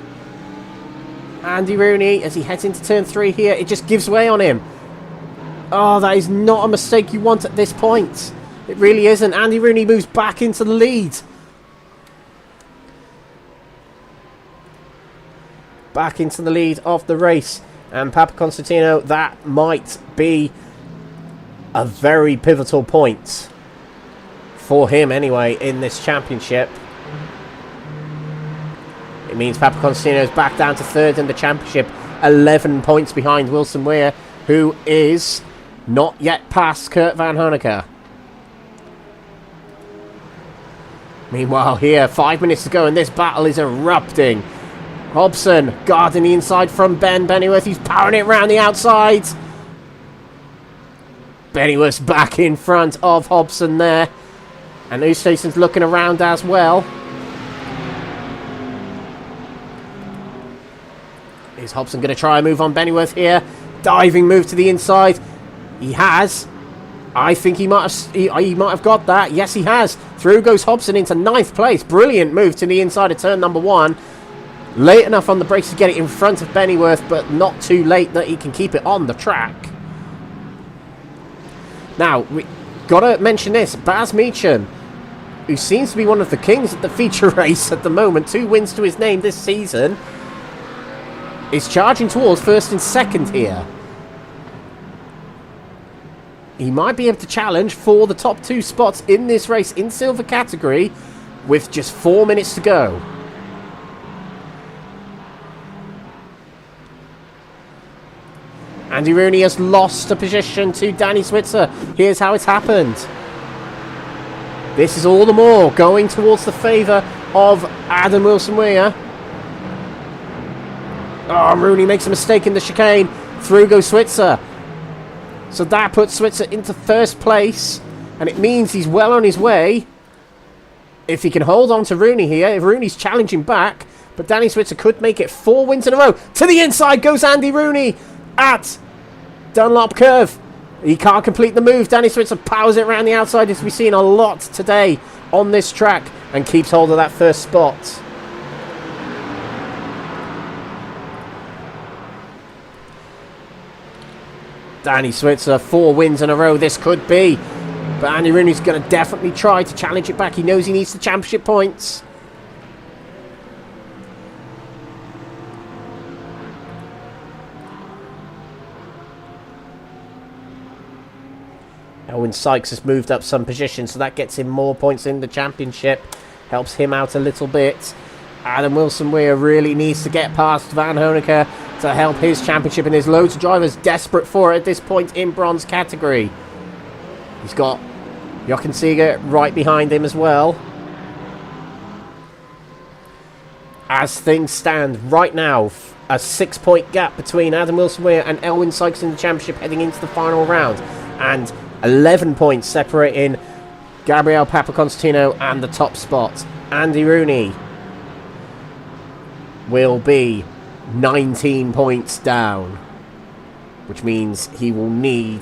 Andy Rooney as he heads into turn 3 here. It just gives way on him. Oh, that is not a mistake you want at this point. It really isn't. Andy Rooney moves back into the lead. Back into the lead of the race. And Papaconstantino, that might be a very pivotal point for him anyway in this championship. It means Papaconstantino is back down to 3rd in the championship, 11 points behind Wilson Weir, who is not yet past Kurt Van Honecker. Meanwhile here, 5 minutes to go and this battle is erupting. Hobson guarding the inside from Ben Bennyworth. He's powering it around the outside. Bennyworth's back in front of Hobson there. And Oosthuizen's looking around as well. Is Hobson going to try and move on Bennyworth here? Diving move to the inside. He has. I think he might have got that. Yes, he has. Through goes Hobson into 9th place. Brilliant move to the inside of turn number 1. Late enough on the brakes to get it in front of Bennyworth, but not too late that he can keep it on the track. Now, we got to mention this. Baz Meacham, who seems to be one of the kings at the feature race at the moment, 2 wins to his name this season, is charging towards 1st and 2nd here. He might be able to challenge for the top 2 spots in this race in silver category with just 4 minutes to go. Andy Rooney has lost a position to Danny Switzer. Here's how it's happened. This is all the more going towards the favour of Adam Wilson-Weir. Oh, Rooney makes a mistake in the chicane. Through goes Switzer. So that puts Switzer into 1st place. And it means he's well on his way. If he can hold on to Rooney here. If Rooney's challenging back. But Danny Switzer could make it 4 wins in a row. To the inside goes Andy Rooney at Dunlop Curve. He can't complete the move. Danny Switzer powers it around the outside, as we've seen a lot today on this track. And keeps hold of that 1st spot. Danny Switzer, 4 wins in a row this could be. But Andy Rooney's going to definitely try to challenge it back. He knows he needs the championship points. Elwyn Sykes has moved up some positions, so that gets him more points in the championship. Helps him out a little bit. Adam Wilson-Weir really needs to get past Van Honecker to help his championship, and there's loads of drivers desperate for it at this point in bronze category. He's got Jochen Seeger right behind him as well. As things stand right now, a 6-point gap between Adam Wilson-Weir and Elwyn Sykes in the championship heading into the final round, and 11 points separating Gabriel Papaconstantino and the top spot. Andy Rooney will be 19 points down, which means he will need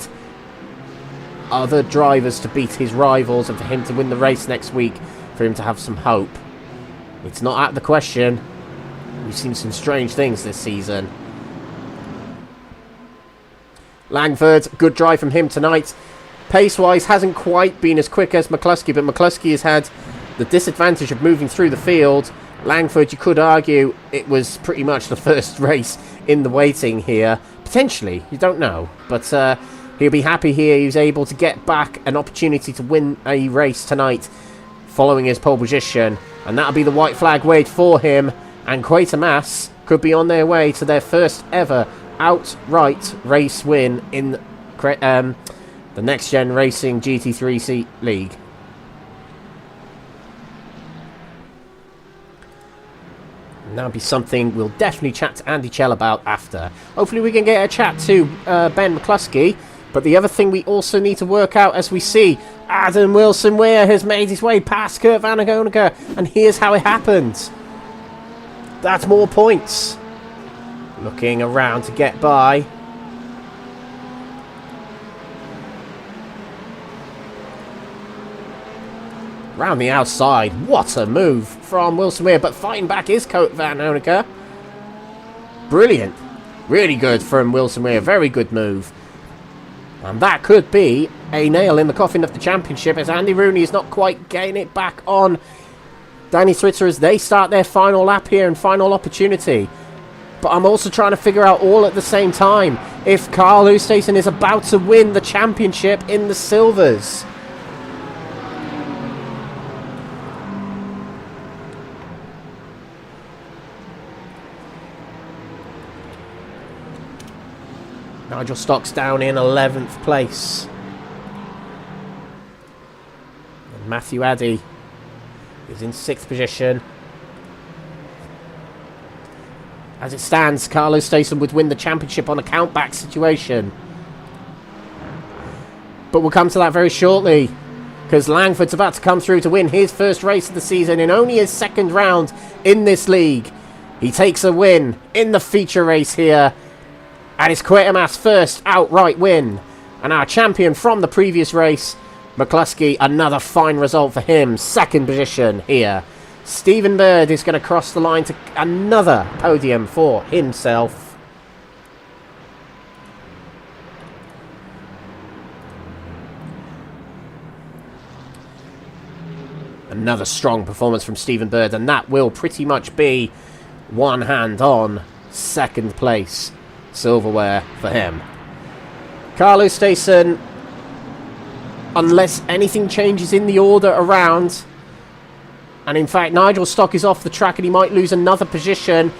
other drivers to beat his rivals and for him to win the race next week for him to have some hope. It's not out of the question. We've seen some strange things this season. Langford, good drive from him tonight. Pace-wise, hasn't quite been as quick as McCluskey, but McCluskey has had the disadvantage of moving through the field Langford, you could argue it was pretty much the first race in the waiting here. Potentially, you don't know. But he'll be happy here. He was able to get back an opportunity to win a race tonight following his pole position. And that'll be the white flag waved for him. And Quatermass could be on their way to their first ever outright race win in the Next Gen Racing GT3 League. And that'll be something we'll definitely chat to Andy Chell about after. Hopefully we can get a chat to Ben McCluskey. But the other thing we also need to work out as we see Adam Wilson-Weir has made his way past Kurt Van Hoonicker. And here's how it happened. That's more points. Looking around to get by. Round the outside. What a move from Wilson-Weir. But fighting back is Kurt Van Hoonicker. Brilliant. Really good from Wilson-Weir. Very good move. And that could be a nail in the coffin of the championship, as Andy Rooney is not quite getting it back on Danny Switzer as they start their final lap here and final opportunity. But I'm also trying to figure out all at the same time if Carl Oosthuizen is about to win the championship in the silvers. Nigel Stock's down in 11th place. And Matthew Addy is in 6th position. As it stands, Carlos Stayson would win the championship on a countback situation. But we'll come to that very shortly, because Langford's about to come through to win his first race of the season in only his second round in this league. He takes a win in the feature race here. And it's Quatermass' first outright win. And our champion from the previous race, McCluskey, another fine result for him. 2nd position here. Stephen Bird is going to cross the line to another podium for himself. Another strong performance from Stephen Bird, and that will pretty much be one hand on 2nd place silverware for him. Carlos Stayson, unless anything changes in the order around, and in fact Nigel Stock is off the track and he might lose another position,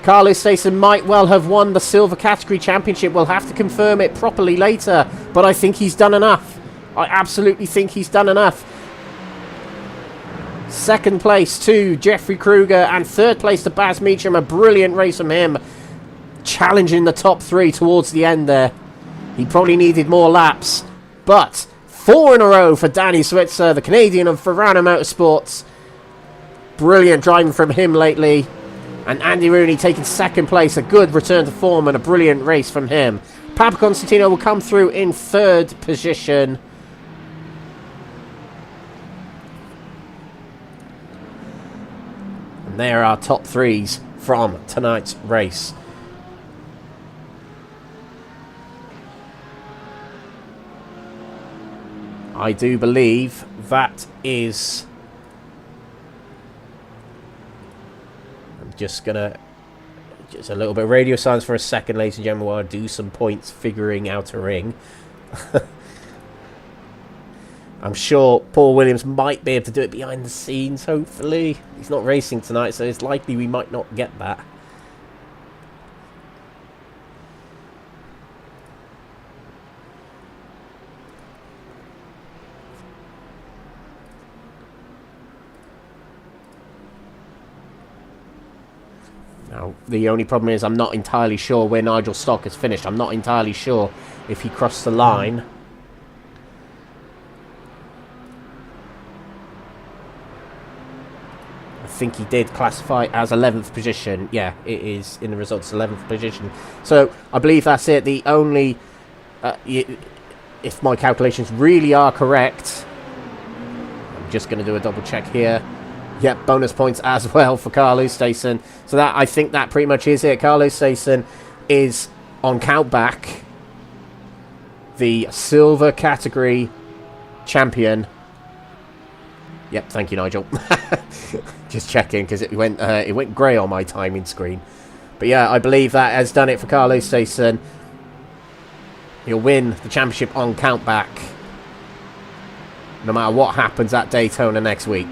Carlos Stayson might well have won the silver category championship. We'll have to confirm it properly later, but I think he's done enough. I absolutely think he's done enough. 2nd place to Jeffrey Kruger and 3rd place to Baz Meacham. A brilliant race from him, challenging the top 3 towards the end there. He probably needed more laps, but 4 in a row for Danny Switzer, the Canadian of Ferrano Motorsports. Brilliant driving from him lately. And Andy Rooney taking 2nd place, a good return to form and a brilliant race from him. Papa Constantino will come through in 3rd position. And there are top 3s from tonight's race. I do believe that is... I'm just gonna... Just a little bit of radio silence for a second, ladies and gentlemen, while I do some points figuring out a ring. I'm sure Paul Williams might be able to do it behind the scenes, hopefully. He's not racing tonight, so it's likely we might not get that. Now, the only problem is I'm not entirely sure where Nigel Stock has finished. I'm not entirely sure if he crossed the line. I think he did classify as 11th position. Yeah, it is in the results 11th position. So I believe that's it. The only, if my calculations really are correct, I'm just going to do a double check here. Yep, bonus points as well for Carlos Stayson. So that, I think that pretty much is it. Carlos Stayson is on countback the silver category champion. Yep, thank you, Nigel. Just checking, because it went grey on my timing screen. But yeah, I believe that has done it for Carlos Saison. He'll win the championship on countback, no matter what happens at Daytona next week.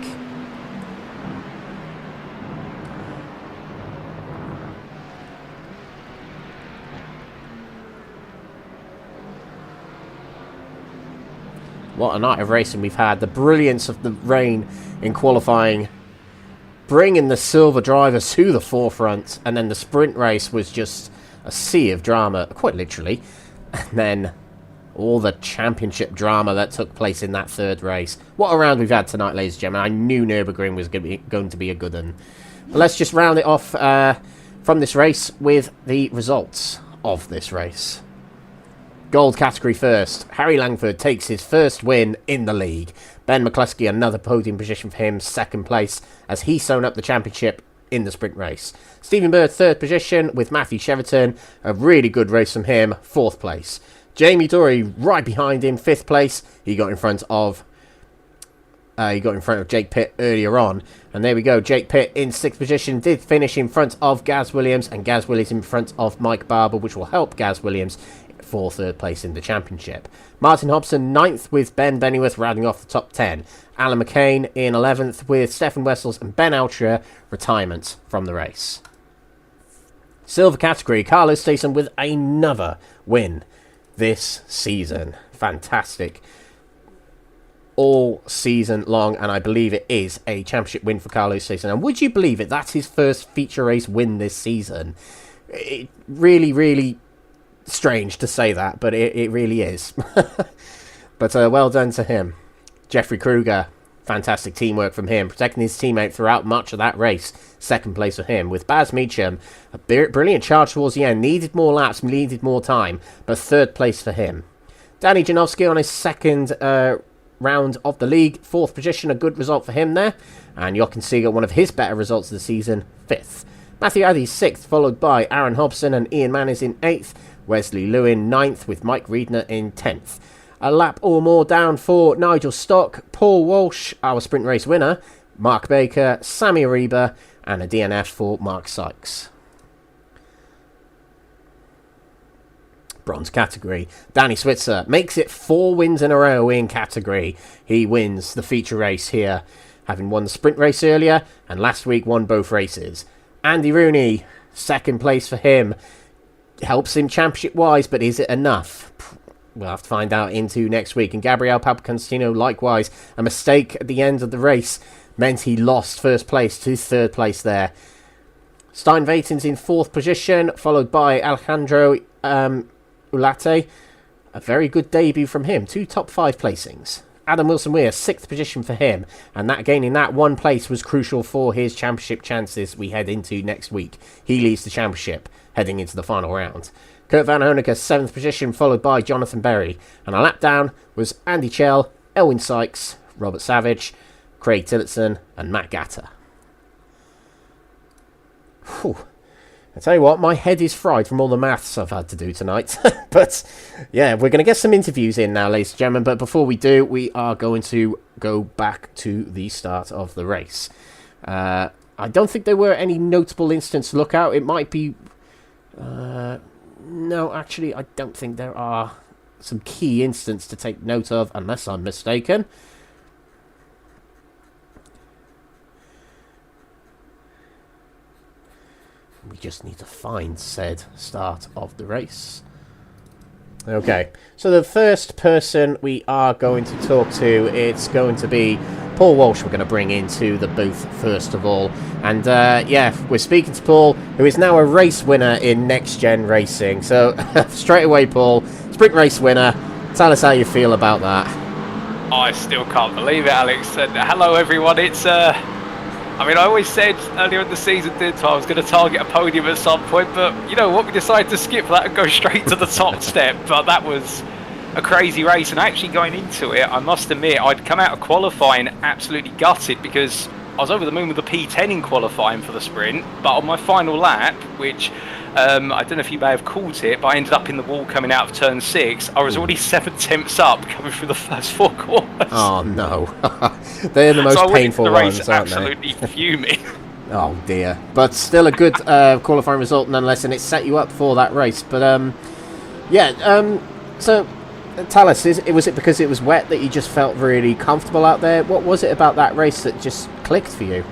What a night of racing we've had. The brilliance of the rain in qualifying, bringing the silver drivers to the forefront, and then the sprint race was just a sea of drama, quite literally. And then all the championship drama that took place in that third race. What a round we've had tonight, ladies and gentlemen. I knew Nürburgring was going to be a good one. But let's just round it off from this race with the results of this race. Gold category first. Harry Langford takes his first win in the league. Ben McCluskey, another podium position for him, second place, as he sewn up the championship in the sprint race. Stephen Bird, third position, with Matthew Cheverton. A really good race from him, fourth place. Jamie Dory right behind him, fifth place. He got in front of Jake Pitt earlier on. And there we go, Jake Pitt in sixth position, did finish in front of Gaz Williams, and Gaz Williams in front of Mike Barber, which will help Gaz Williams for third place in the championship. Martin Hobson, ninth, with Ben Bennyworth rounding off the top 10. Alan McCain in 11th, with Stefan Wessels and Ben Altria retirement from the race. Silver category, Carlos Saison with another win this season. Fantastic. All season long, and I believe it is a championship win for Carlos Saison. And would you believe it? That's his first feature race win this season. It really, really strange to say that, but it really is. But well done to him. Jeffrey Kruger, fantastic teamwork from him, protecting his teammate throughout much of that race. Second place for him, with Baz Meacham, a brilliant charge towards the end, needed more laps, needed more time, but third place for him. Danny Janowski on his second round of the league, fourth position, a good result for him there. And Jochen Seeger, one of his better results of the season, fifth. Matthew Addy, sixth, followed by Aaron Hobson and Ian Manners in eighth. Wesley Lewin, ninth, with Mike Reedner in 10th. A lap or more down for Nigel Stock, Paul Walsh, our sprint race winner, Mark Baker, Sammy Ariba, and a DNF for Mark Sykes. Bronze category, Danny Switzer makes it 4 wins in a row in category. He wins the feature race here, having won the sprint race earlier, and last week won both races. Andy Rooney, second place for him. Helps him championship-wise, but is it enough? We'll have to find out into next week. And Gabriel Papaconstantino, likewise, a mistake at the end of the race meant he lost first place to third place there. Stein Vaten's in fourth position, followed by Alejandro Ulate. A very good debut from him. 2 top 5 placings. Adam Wilson-Weir, sixth position for him, and that gaining that one place was crucial for his championship chances we head into next week. He leads the championship heading into the final round. Kurt Van Hoenicker, seventh position, followed by Jonathan Berry, and a lap down was Andy Chell, Elwin Sykes, Robert Savage, Craig Tillotson, and Matt Gatter. Whew. I tell you what, my head is fried from all the maths I've had to do tonight. But yeah, we're going to get some interviews in now, ladies and gentlemen. But before we do, we are going to go back to the start of the race. I don't think there were any notable incidents to look out. It might be... no, actually, I don't think there are some key incidents to take note of, unless I'm mistaken. We just need to find said start of the race. Okay, so the first person we are going to talk to, it's going to be Paul Walsh. We're going to bring into the booth first of all. And yeah, we're speaking to Paul, who is now a race winner in NXTGEN Racing. So straight away, Paul, sprint race winner. Tell us how you feel about that. I still can't believe it, Alex. And hello, everyone. It's I mean, I always said earlier in the season, didn't I was going to target a podium at some point, but you know what? We decided to skip that and go straight to the top step. But that was a crazy race, and actually going into it, I must admit, I'd come out of qualifying absolutely gutted because I was over the moon with the P10 in qualifying for the sprint, but on my final lap, which I don't know if you may have caught it, but I ended up in the wall coming out of turn 6. I was already 7/10 up coming through the first 4 corners. Oh no, they're the most painful ones, aren't they? Absolutely fuming. Oh dear, but still a good qualifying result nonetheless, and it set you up for that race. But so tell us, was it because it was wet that you just felt really comfortable out there? What was it about that race that just clicked for you?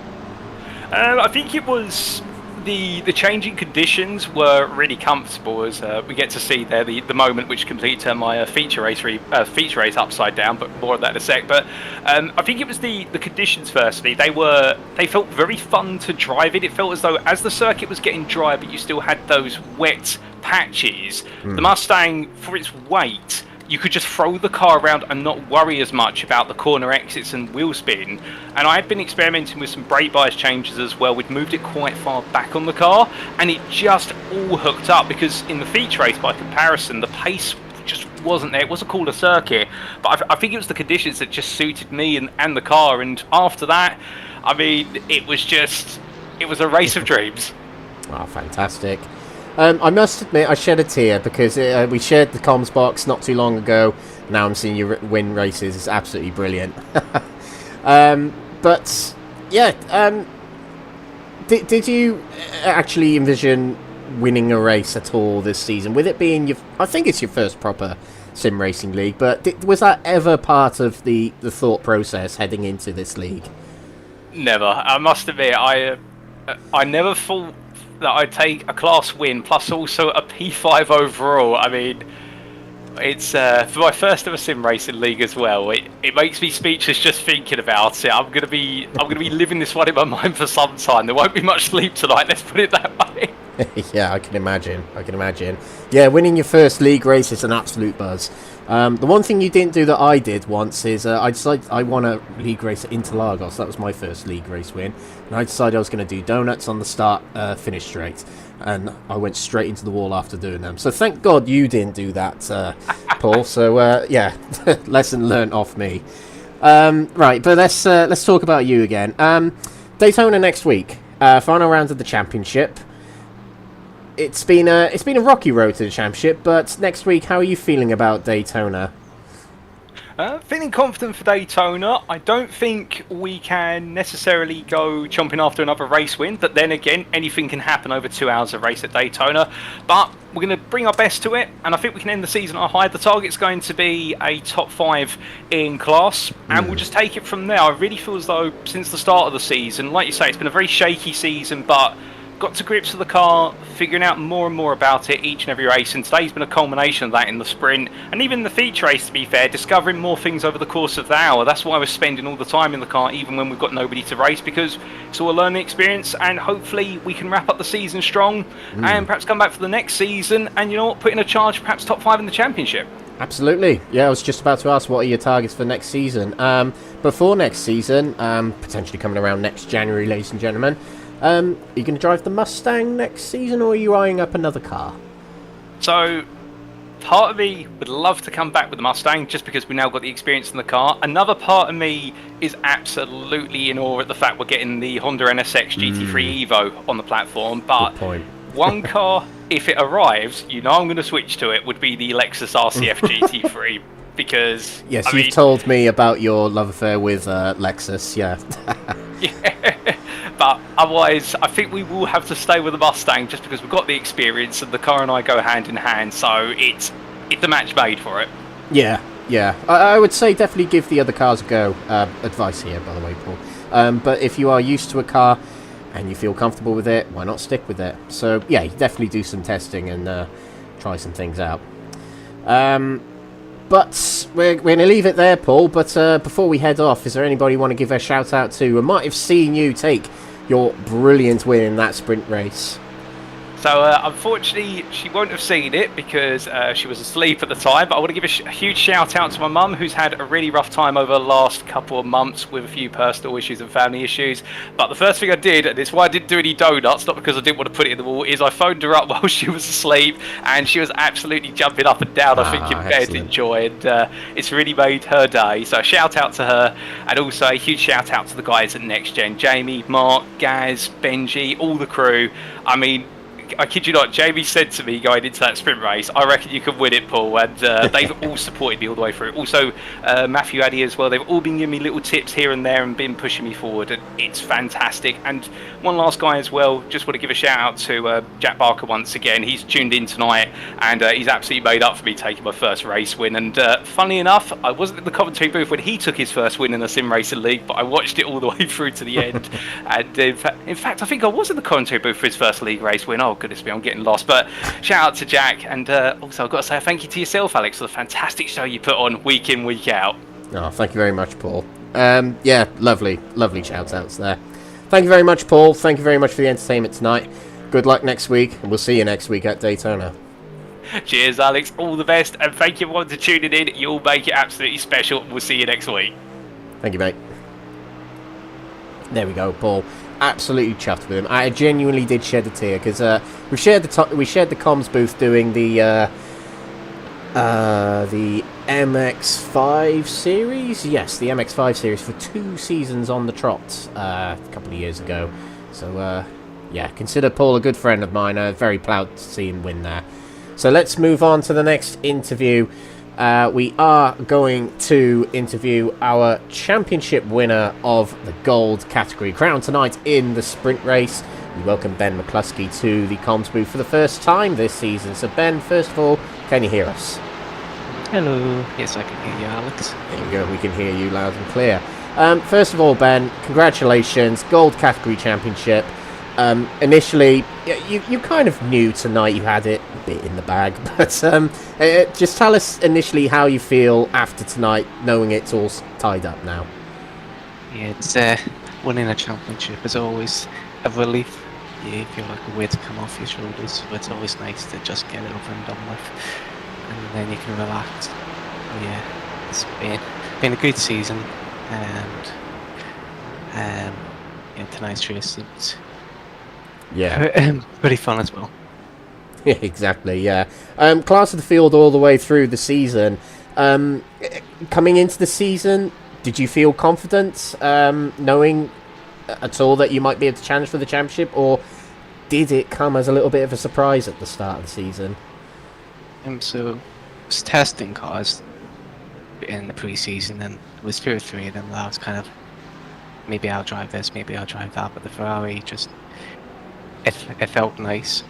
I think it was the changing conditions were really comfortable, as we get to see there the moment which completely turned my feature race upside down, but more of that in a sec. But I think it was the conditions. Firstly, they felt very fun to drive in. It felt as though as the circuit was getting dry, but you still had those wet patches. The Mustang, for its weight, you could just throw the car around and not worry as much about the corner exits and wheel spin. And I had been experimenting with some brake bias changes as well. We'd moved it quite far back on the car, and it just all hooked up, because in the feature race, by comparison, the pace just wasn't there. It was a cooler circuit, but I think it was the conditions that just suited me and the car. And after that, I mean, it was a race of dreams. Oh, fantastic. I must admit, I shed a tear because we shared the comms box not too long ago. Now I'm seeing you win races. It's absolutely brilliant. But, yeah, did you actually envision winning a race at all this season? With it being, I think it's your first proper sim racing league, but was that ever part of the thought process heading into this league? Never. I must admit, I never thought that I'd take a class win plus also a P5 overall. I mean, it's for my first ever sim racing league as well. It makes me speechless just thinking about it. I'm gonna be living this one in my mind for some time. There won't be much sleep tonight. Let's put it that way. Yeah, I can imagine. Yeah, winning your first league race is an absolute buzz. The one thing you didn't do that I did once is I decided I won a league race at Interlagos. That was my first league race win. And I decided I was going to do donuts on the start, finish straight. And I went straight into the wall after doing them. So thank God you didn't do that, Paul. So, yeah, lesson learnt off me. Right, but let's talk about you again. Daytona next week. Final round of the championship. It's been a rocky road to the championship, but next week, how are you feeling about Daytona? Feeling confident for Daytona. I don't think we can necessarily go chomping after another race win, but then again, anything can happen over 2 hours of race at Daytona. But we're going to bring our best to it, and I think we can end the season on a high. The target's going to be a top 5 in class, and we'll just take it from there. I really feel as though since the start of the season, like you say, it's been a very shaky season, but got to grips with the car, figuring out more and more about it each and every race, and today's been a culmination of that in the sprint, and even the feature race, to be fair, discovering more things over the course of the hour. That's why we're spending all the time in the car, even when we've got nobody to race, because it's all a learning experience, and hopefully we can wrap up the season strong, and perhaps come back for the next season, and you know what, put in a charge, perhaps top 5 in the championship. Absolutely. Yeah, I was just about to ask, what are your targets for next season? Before next season, potentially coming around next January, ladies and gentlemen, are you going to drive the Mustang next season, or are you eyeing up another car? So, part of me would love to come back with the Mustang, just because we now got the experience in the car. Another part of me is absolutely in awe at the fact we're getting the Honda NSX GT3 Evo on the platform. But good point. One car, if it arrives, you know I'm going to switch to it, would be the Lexus RCF GT3. Because, yes, you've told me about your love affair with Lexus, yeah. Yeah. But otherwise, I think we will have to stay with the Mustang, just because we've got the experience and the car and I go hand in hand. So it's a match made for it. Yeah. I would say definitely give the other cars a go. Advice here, by the way, Paul. But if you are used to a car and you feel comfortable with it, why not stick with it? So yeah, you definitely do some testing and try some things out. But we're going to leave it there, Paul. But before we head off, is there anybody you want to give a shout out to? I might have seen you take your brilliant win in that sprint race. So unfortunately, she won't have seen it because she was asleep at the time. But I want to give a huge shout out to my mum, who's had a really rough time over the last couple of months with a few personal issues and family issues. But the first thing I did, and it's why I didn't do any donuts, not because I didn't want to put it in the wall, is I phoned her up while she was asleep, and she was absolutely jumping up and down, I think, in bed in joy. And it's really made her day. So shout out to her, and also a huge shout out to the guys at Next Gen, Jamie, Mark, Gaz, Benji, all the crew. I mean, I kid you not, Jamie said to me going into that sprint race, I reckon you can win it, Paul, and they've all supported me all the way through. Also, Matthew, Addy as well, they've all been giving me little tips here and there and been pushing me forward, and it's fantastic. And one last guy as well, just want to give a shout out to Jack Barker once again. He's tuned in tonight, and he's absolutely made up for me taking my first race win. And funnily enough, I wasn't in the commentary booth when he took his first win in the Sim Racing League, but I watched it all the way through to the end. And in fact, I think I was in the commentary booth for his first league race win. Oh, goodness me, I'm getting lost. But shout out to Jack, and also I've got to say thank you to yourself, Alex, for the fantastic show you put on week in, week out. Oh, thank you very much, Paul. Yeah, lovely shout outs there. Thank you very much, Paul. Thank you very much for the entertainment tonight. Good luck next week, and we'll see you next week at Daytona. Cheers, Alex. All the best, and thank you everyone for tuning in. You'll make it absolutely special. We'll see you next week. Thank you, mate. There we go, Paul. Absolutely chuffed with him. I genuinely did shed a tear because we shared the comms booth doing the MX5 series. Yes, the MX5 series for 2 seasons on the trot a couple of years ago. So yeah, consider Paul a good friend of mine. Very proud to see him win there. So let's move on to the next interview. We are going to interview our championship winner of the gold category, crowned tonight in the sprint race. We welcome Ben McCluskey to the comms booth for the first time this season. So Ben, first of all, can you hear us? Hello. Yes, I can hear you, Alex. There you go, we can hear you loud and clear. First of all, Ben, congratulations, gold category championship. Initially, you kind of knew tonight you had it a bit in the bag, but just tell us initially how you feel after tonight, knowing it's all tied up now. Yeah, it's winning a championship is always a relief. You feel like a weight to come off your shoulders, but it's always nice to just get it over and done with, and then you can relax. Yeah, it's been a good season, and yeah, tonight's race seems pretty fun as well. Yeah, exactly, yeah. Class of the field all the way through the season. Coming into the season, did you feel confident, knowing at all that you might be able to challenge for the championship, or did it come as a little bit of a surprise at the start of the season? So, I was testing cars in the pre-season, and it was 2 or 3 of them that I was kind of, maybe I'll drive this, maybe I'll drive that, but the Ferrari just, it felt nice.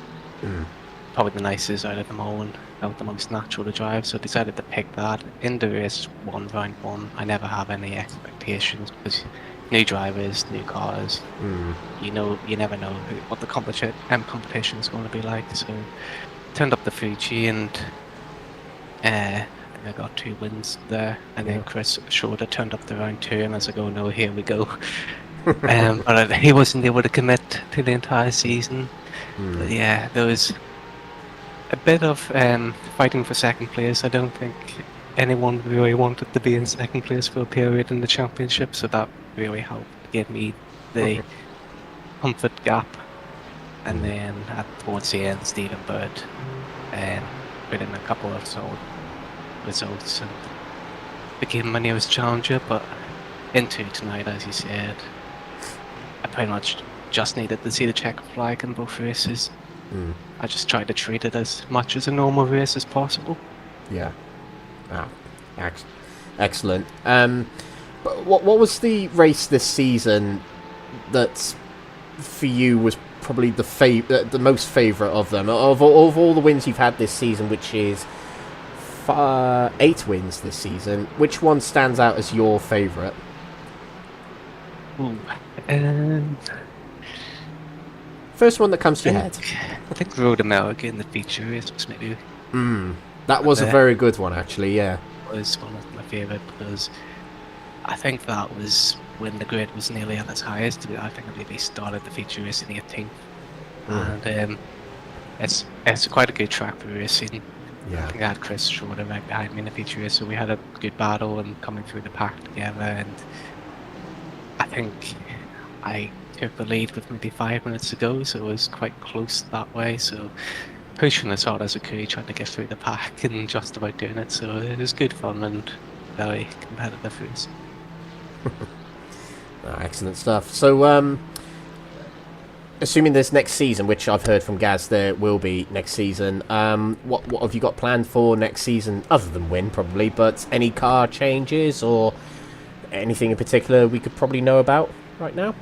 Probably the nicest out of them all, and felt the most natural to drive, so I decided to pick that. In the race, round 1, I never have any expectations, because new drivers, new cars, you never know what the competition is going to be like. So turned up the Fuji, and I got 2 wins there, and then Chris Schroeder turned up the round 2, and as I go, no, here we go. But he wasn't able to commit to the entire season. But yeah, there was a bit of fighting for second place. I don't think anyone really wanted to be in second place for a period in the championship, so that really helped give me the comfort gap. And then towards the end, Stephen Bird put in a couple of solid results and became my newest challenger. But into tonight, as you said, I pretty much just needed to see the checker flag in both races. I just tried to treat it as much as a normal race as possible. Yeah. Excellent. But what was the race this season that for you was probably the most favourite of them? Of all the wins you've had this season, which is 8 wins this season, which one stands out as your favourite? First one that comes to your head. I think Road America in the feature race was maybe... that was a very good one, actually, yeah. It was one of my favourite, because I think that was when the grid was nearly at its highest. I think I maybe started the feature race in 18th. And it's quite a good track for racing. Yeah. I think I had Chris Schroeder right behind me in the feature, so we had a good battle and coming through the pack together, and I think I took the lead with maybe 5 minutes to go, so it was quite close that way, so pushing as hard as I could, trying to get through the pack and just about doing it, so it was good fun and very competitive race. Excellent stuff. So, assuming this next season, which I've heard from Gaz there will be next season, what have you got planned for next season, other than win probably, but any car changes or anything in particular we could probably know about right now?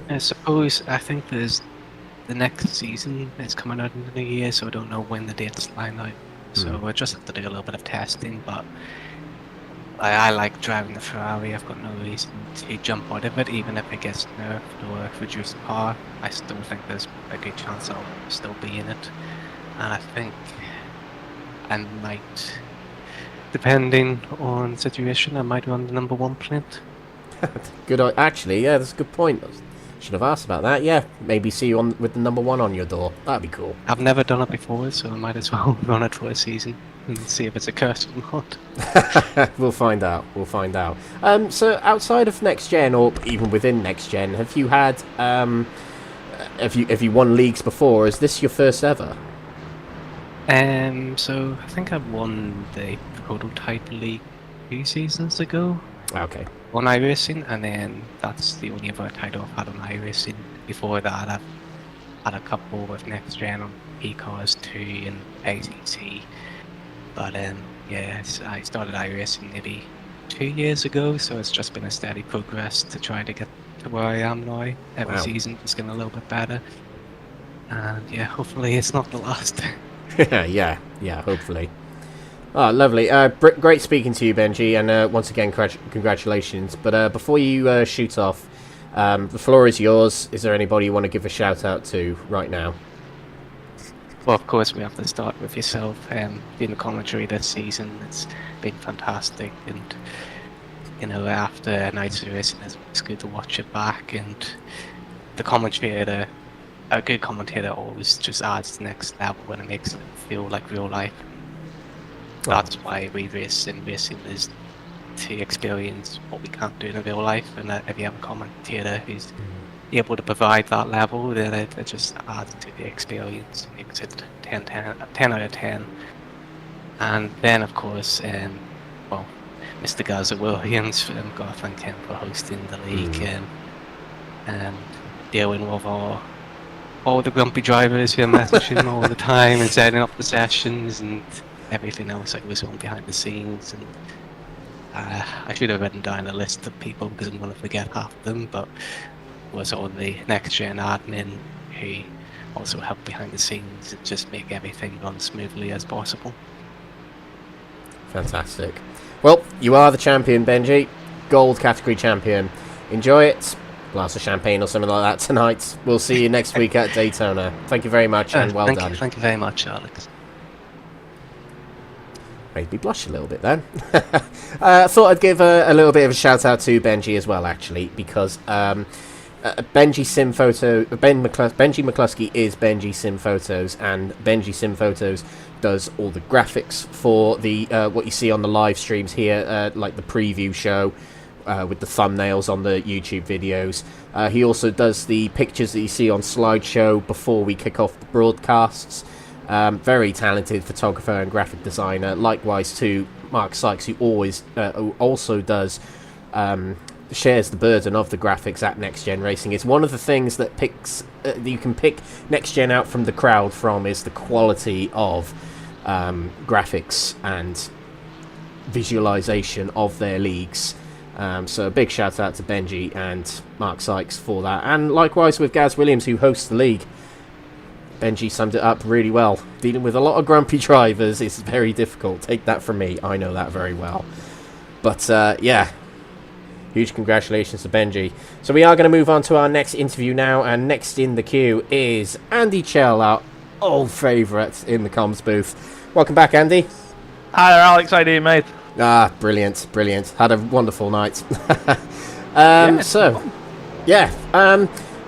I think there's the next season is coming out in the new year, so I don't know when the dates line out, so we'll just have to do a little bit of testing, but I like driving the Ferrari. I've got no reason to jump out of it, even if it gets nerfed or reduced power. I still think there's a good chance I'll still be in it. And I think I might, depending on situation, I might run the number 1 plant. Good. Actually, yeah, that's a good point. Should have asked about that. Yeah, maybe see you on with the number 1 on your door. That'd be cool. I've never done it before, so I might as well run it for a season and see if it's a curse or not. We'll find out. We'll find out. So outside of next gen, or even within next gen, have you had have you won leagues before? Is this your first ever? So I think I won the prototype league 2 seasons ago. Okay. On iRacing, and then that's the only other title I've had on iRacing. Before that, I've had a couple with Next Gen on E-Cars 2 and ACC. But yeah, I started iRacing maybe 2 years ago, so it's just been a steady progress to try to get to where I am now. Every season it's getting a little bit better, and yeah, hopefully it's not the last. yeah, hopefully. Oh, lovely. Great speaking to you, Benji, and once again, congratulations. But before you shoot off, the floor is yours. Is there anybody you want to give a shout out to right now? Well, of course, we have to start with yourself. Doing the commentary this season, it's been fantastic, and you know, after a night's racing, it's good to watch it back. And the commentator, a good commentator, always just adds the next level when it makes it feel like real life. That's why we race in racing, is to experience what we can't do in real life, and if you have a commentator who's able to provide that level, then it just adds to the experience, makes it 10 out of 10. And then of course, well, Mr. Gaza Williams, got to thank him for hosting the league and dealing with all the grumpy drivers who are messaging all the time and setting up the sessions and everything else that was on behind the scenes. And I should have written down a list of people because I'm going to forget half of them, but was on the Next Gen admin who also helped behind the scenes and just make everything run smoothly as possible. Fantastic. Well, you are the champion, Benji. Gold category champion. Enjoy it. Glass of champagne or something like that tonight. We'll see you next week at Daytona. Thank you very much and well done. Thank you very much, Alex. Made me blush a little bit then. I thought I'd give a little bit of a shout out to Benji as well, actually, because Benji McCluskey is Benji Sim Photos, and Benji Sim Photos does all the graphics for the what you see on the live streams here, like the preview show with the thumbnails on the YouTube videos. He also does the pictures that you see on slideshow before we kick off the broadcasts. Very talented photographer and graphic designer. Likewise to Mark Sykes, who also does shares the burden of the graphics at Next Gen Racing. It's one of the things that you can pick Next Gen out from the crowd from, is the quality of graphics and visualization of their leagues. So a big shout out to Benji and Mark Sykes for that, and likewise with Gaz Williams, who hosts the league. Benji summed it up really well. Dealing with a lot of grumpy drivers is very difficult. Take that from me. I know that very well. But yeah, huge congratulations to Benji. So we are going to move on to our next interview now, and next in the queue is Andy Chell, our old favourite in the comms booth. Welcome back, Andy. Hi there, Alex. How you doing, mate? Brilliant. Had a wonderful night.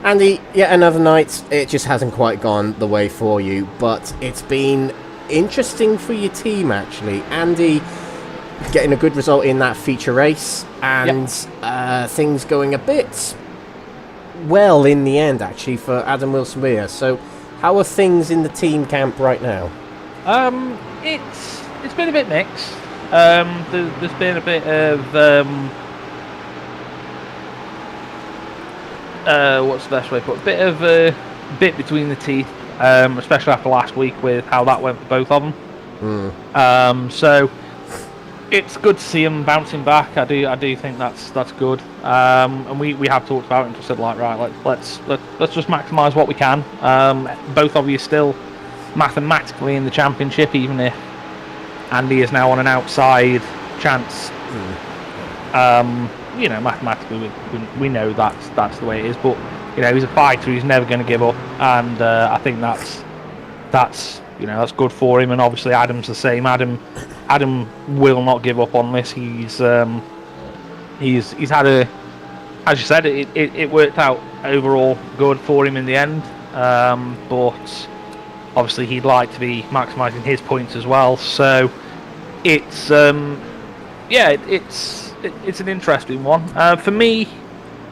Andy, yet another night, it just hasn't quite gone the way for you, but it's been interesting for your team, actually. Andy getting a good result in that feature race, and things going a bit well in the end, actually, for Adam Wilson-Weir. So, how are things in the team camp right now? It's been a bit mixed. There's been a bit of what's the best way to put it? A bit between the teeth, especially after last week with how that went for both of them. So it's good to see them bouncing back. I do think that's good. And we have talked about it and just said, like, right, let's just maximise what we can. Both of you still mathematically in the championship, even if Andy is now on an outside chance. Mathematically we know that's the way it is, but he's a fighter. He's never going to give up, and I think that's good for him. And obviously Adam's the same. Adam will not give up on this. He's had a, as you said, it worked out overall good for him in the end, but obviously he'd like to be maximising his points as well. So it's it's an interesting one. For me,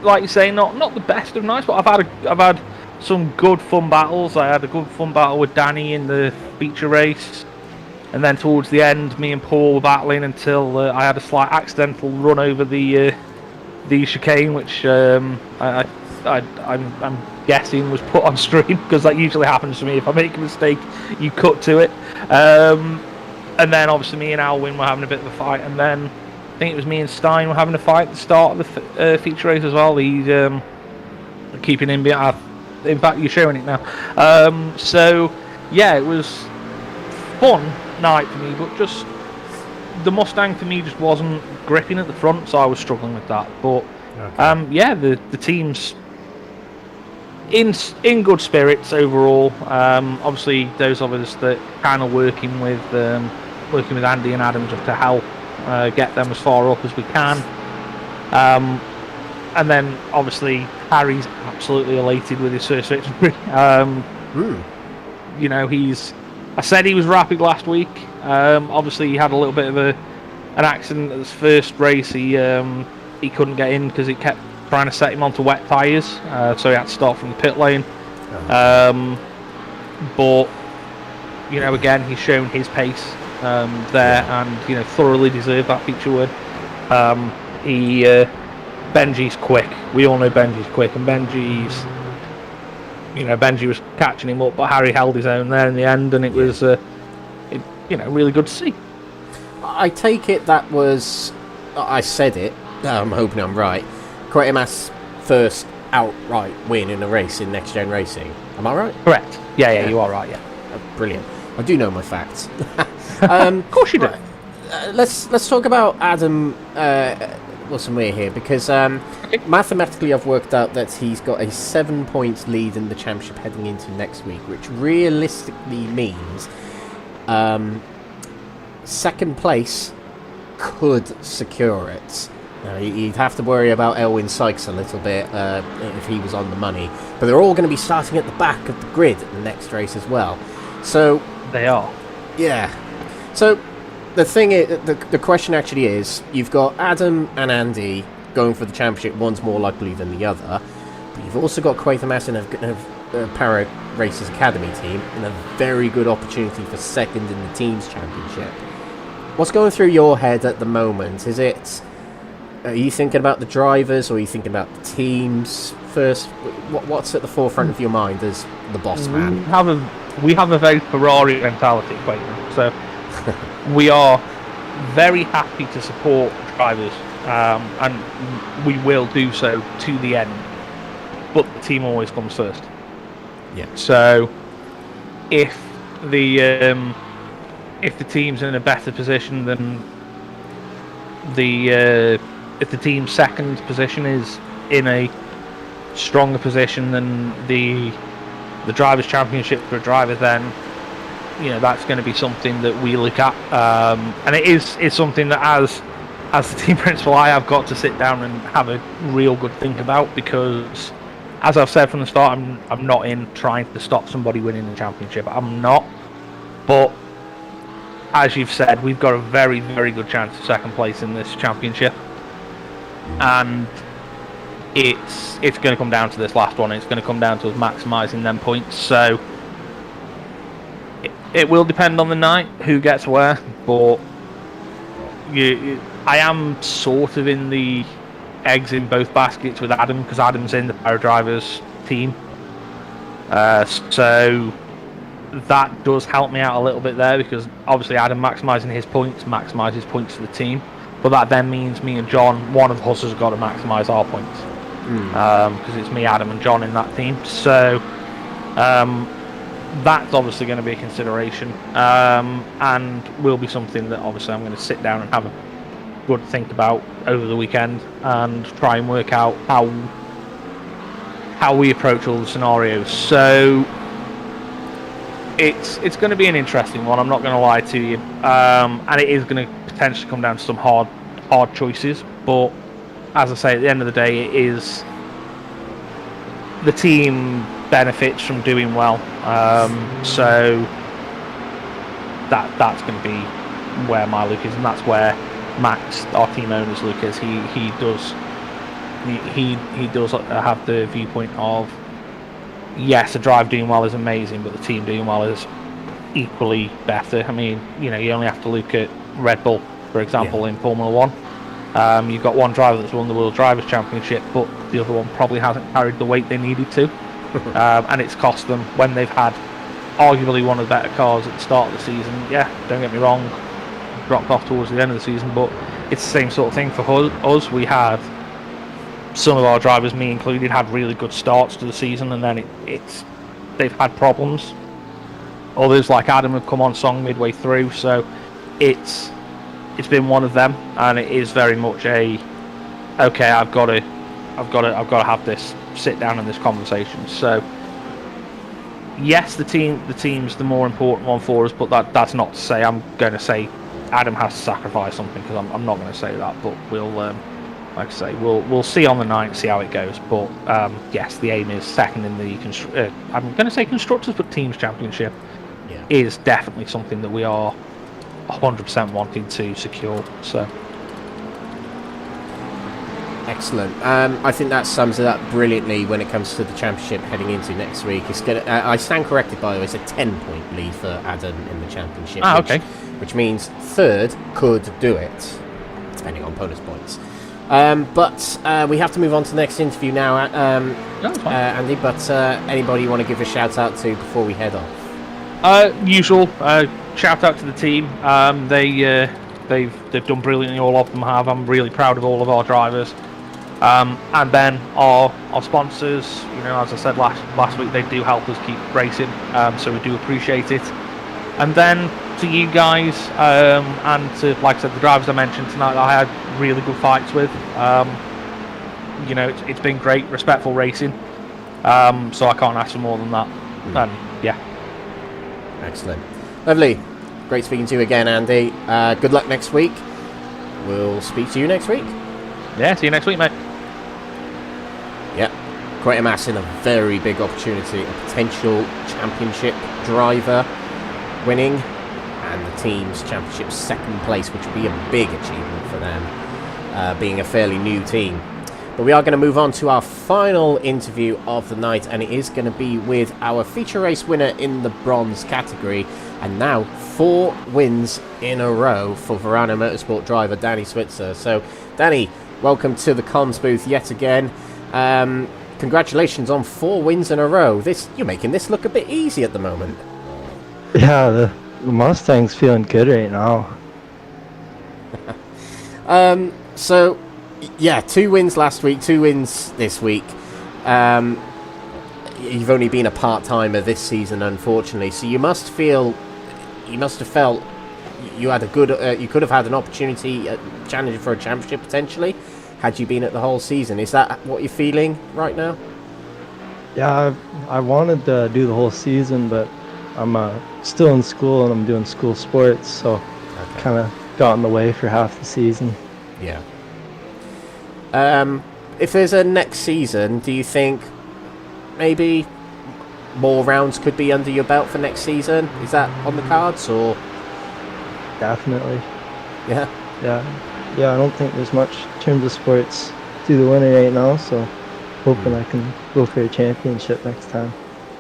like you say, not the best of nights, but I've had some good fun battles. I had a good fun battle with Danny in the feature race, and then towards the end, me and Paul were battling until I had a slight accidental run over the chicane, which I'm guessing was put on stream, because that usually happens to me. If I make a mistake, you cut to it. And then obviously me and Alwyn were having a bit of a fight, and then I think it was me and Stein were having a fight at the start of the feature race as well. He's keeping him behind. In fact, you're showing it now. So yeah, it was fun night for me, but just the Mustang for me just wasn't gripping at the front, so I was struggling with that. But the team's in good spirits overall. Obviously, those of us that kind of working with Andy and Adam just to help get them as far up as we can. And then obviously Harry's absolutely elated with his first victory. I said he was rapid last week. Obviously he had a little bit of an accident at his first race. He couldn't get in because it kept trying to set him onto wet tyres, so he had to start from the pit lane. But again, he's shown his pace there, and thoroughly deserved that feature win. Benji's quick. We all know Benji's quick, and Benji was catching him up, but Harry held his own there in the end, and it was really good to see. I take it that was, I said it, I'm hoping I'm right, Quatermass' first outright win in a race in Next Gen Racing. Am I right? Correct. Yeah, you are right, yeah. Brilliant. I do know my facts. Of course you do. Let's talk about Adam Wilson-Weir here, because mathematically I've worked out that he's got a 7 points lead in the championship heading into next week, which realistically means second place could secure it. You'd have to worry about Elwyn Sykes a little bit if he was on the money, but they're all going to be starting at the back of the grid at the next race as well. So they are. Yeah. So the thing is, the question actually is, you've got Adam and Andy going for the championship. One's more likely than the other, but you've also got Quatermass and a Para Racers Academy team, and a very good opportunity for second in the team's championship. What's going through your head at the moment? Are you thinking about the drivers, or are you thinking about the teams first? What's at the forefront of your mind as the boss man? We have a very Ferrari mentality, so we are very happy to support drivers, and we will do so to the end. But the team always comes first. Yeah. So if the team's in a better position than if the team's second position is in a stronger position than the drivers' championship for a driver, then that's going to be something that we look at, and it's something that as the team principal I have got to sit down and have a real good think about, because as I've said from the start, I'm not in trying to stop somebody winning the championship. I'm not. But as you've said, we've got a very, very good chance of second place in this championship, and it's going to come down to this last one. It's going to come down to us maximising them points. So it will depend on the night who gets where, but I am sort of in the eggs in both baskets with Adam, because Adam's in the Power Drivers team. So that does help me out a little bit there, because obviously Adam maximising his points maximises points for the team, but that then means me and John, one of us has got to maximise our points, because it's me, Adam and John in that team. So that's obviously going to be a consideration, and will be something that obviously I'm going to sit down and have a good think about over the weekend and try and work out how we approach all the scenarios. So it's going to be an interesting one, I'm not going to lie to you, and it is going to potentially come down to some hard choices, but as I say, at the end of the day, it is the team benefits from doing well, so that's going to be where my look is, and that's where Max, our team owner's look is. He does have the viewpoint of, yes, the drive doing well is amazing, but the team doing well is equally better. I mean, you only have to look at Red Bull, for example, in Formula 1. You've got one driver that's won the World Drivers' Championship, but the other one probably hasn't carried the weight they needed to. And it's cost them when they've had arguably one of the better cars at the start of the season. Yeah, don't get me wrong, dropped off towards the end of the season, but it's the same sort of thing for us. We had some of our drivers, me included, had really good starts to the season, and then they've had problems. Others, like Adam, have come on song midway through, so it's been one of them, and it is very much okay, I've got to have this sit down in this conversation. So yes, the team's the more important one for us, but that's not to say I'm going to say Adam has to sacrifice something, because I'm not going to say that. But we'll, like I say, we'll see on the night, see how it goes. But yes, the aim is second in the I'm going to say constructors, but teams championship is definitely something that we are 100% wanting to secure. So excellent. I think that sums it up brilliantly when it comes to the championship heading into next week. It's gonna. I stand corrected, by the way. It's a 10-point lead for Adam in the championship. Okay. Which means third could do it, depending on bonus points. But we have to move on to the next interview now, Andy. But anybody you want to give a shout out to before we head off? Usual. Shout out to the team. They've done brilliantly. All of them have. I'm really proud of all of our drivers. And then our sponsors. As I said last week, they do help us keep racing. So we do appreciate it. And then to you guys, and to, like I said, the drivers I mentioned tonight that I had really good fights with. It's been great, respectful racing. So I can't ask for more than that. And yeah. Excellent. Lovely. Great speaking to you again, Andy. Good luck next week. We'll speak to you next week. Yeah, see you next week, mate. Yeah. Quite amassing a very big opportunity, a potential championship driver winning, and the team's championship second place, which would be a big achievement for them, being a fairly new team. But we are going to move on to our final interview of the night, and it is going to be with our feature race winner in the bronze category, and now 4 wins in a row for Verano Motorsport driver Danny Switzer. So, Danny, welcome to the comms booth yet again. Congratulations on 4 wins in a row. You're making this look a bit easy at the moment. Yeah, the Mustang's feeling good right now. So, yeah, 2 wins last week, 2 wins this week. You've only been a part-timer this season, unfortunately, so you must have felt you had a good, you could have had an opportunity at challenging for a championship potentially, had you been at the whole season. Is that what you're feeling right now? Yeah, I wanted to do the whole season, but I'm still in school and I'm doing school sports, so kind of got in the way for half the season. Yeah. If there's a next season, do you think maybe more rounds could be under your belt for next season? Is that on the cards, or? Definitely. Yeah. Yeah, I don't think there's much in terms of sports through the winter right now, so hoping I can go for a championship next time.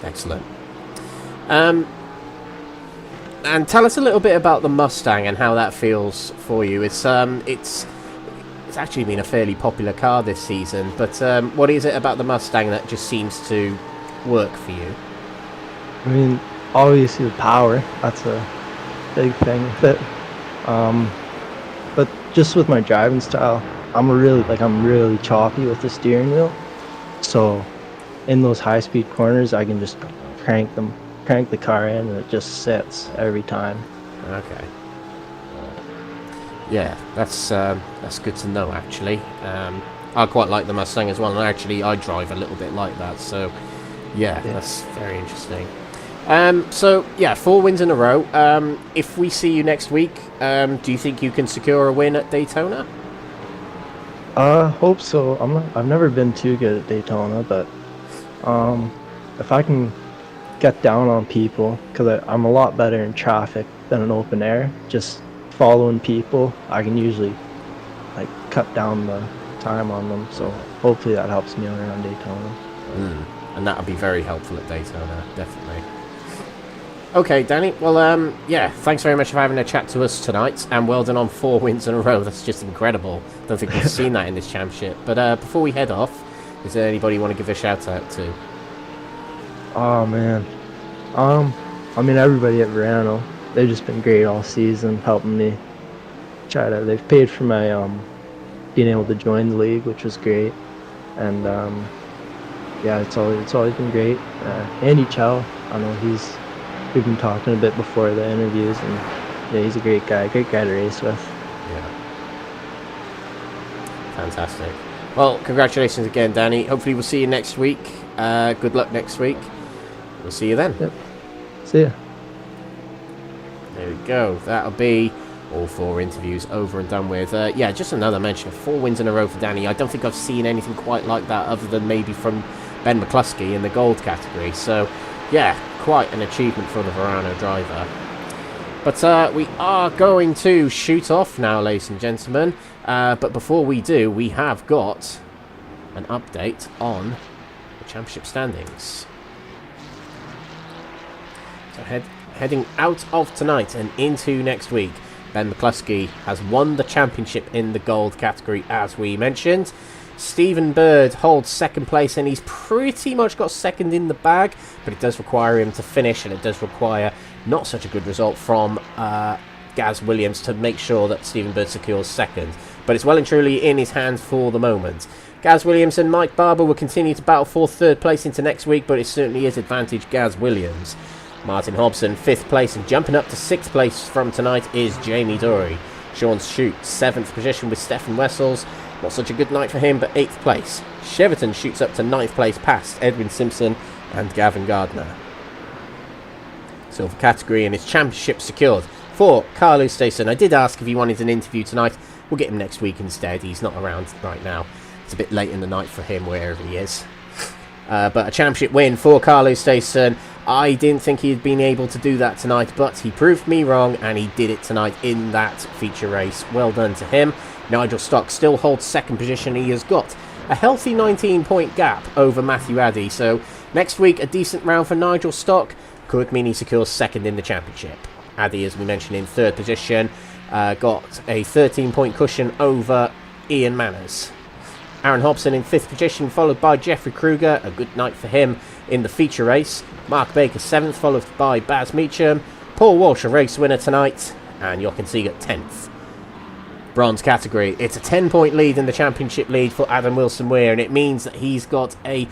Excellent. And tell us a little bit about the Mustang and how that feels for you. It's actually been a fairly popular car this season, but what is it about the Mustang that just seems to work for you? I mean, obviously the power, that's a big thing with it. But just with my driving style, I'm really choppy with the steering wheel. So in those high-speed corners, I can just crank the car in, and it just sits every time. Okay. Yeah, that's good to know, actually. I quite like the Mustang as well, and actually I drive a little bit like that, so yeah. That's very interesting. So yeah, 4 wins in a row. If we see you next week, do you think you can secure a win at Daytona? Hope so. I've never been too good at Daytona, but if I can get down on people, because I'm a lot better in traffic than in open air, just following people, I can usually cut down the time on them. So hopefully that helps me out around Daytona. And that would be very helpful at Daytona, definitely. Okay, Danny. Well, yeah, thanks very much for having a chat to us tonight, and well done on 4 wins in a row. That's just incredible. Don't think we've seen that in this championship. But before we head off, is there anybody you want to give a shout out to? Oh man, I mean everybody at Verano. They've just been great all season, helping me. They've paid for my being able to join the league, which was great, and yeah, it's always been great. Andy Chow, I know we've been talking a bit before the interviews, and yeah, he's a great guy to race with. Yeah. Fantastic. Well, congratulations again, Danny. Hopefully we'll see you next week. Good luck next week. We'll see you then. Yep. See ya. There we go. That'll be all 4 interviews over and done with. Yeah, just another mention of 4 wins in a row for Danny. I don't think I've seen anything quite like that other than maybe from Ben McCluskey in the gold category. So, yeah, quite an achievement for the Verano driver. But we are going to shoot off now, ladies and gentlemen. But before we do, we have got an update on the championship standings. So heading out of tonight and into next week, Ben McCluskey has won the championship in the gold category, as we mentioned. Stephen Bird holds 2nd place, and he's pretty much got 2nd in the bag, but it does require him to finish, and it does require not such a good result from Gaz Williams to make sure that Stephen Bird secures 2nd. But it's well and truly in his hands for the moment. Gaz Williams and Mike Barber will continue to battle for 3rd place into next week, but it certainly is advantage Gaz Williams. Martin Hobson, 5th place, and jumping up to 6th place from tonight is Jamie Dory. Sean shoots 7th position with Stefan Wessels. Not such a good night for him, but 8th place. Cheverton shoots up to 9th place past Edwin Simpson and Gavin Gardner. Silver category and his championship secured for Carlo Stason. I did ask if he wanted an interview tonight. We'll get him next week instead. He's not around right now. It's a bit late in the night for him wherever he is. But a championship win for Carlo Stason. I didn't think he'd been able to do that tonight, but he proved me wrong, and he did it tonight in that feature race. Well done to him. Nigel Stock still holds 2nd position. He has got a healthy 19-point gap over Matthew Addy. So next week, a decent round for Nigel Stock could mean he secures 2nd in the championship. Addy, as we mentioned, in 3rd position, got a 13-point cushion over Ian Manners. Aaron Hobson in 5th position, followed by Jeffrey Kruger. A good night for him in the feature race. Mark Baker 7th, followed by Baz Meacham. Paul Walsh, a race winner tonight. And Jochen Siegert 10th. Bronze category. It's a 10-point lead in the championship lead for Adam Wilson-Weir, and it means that he's got a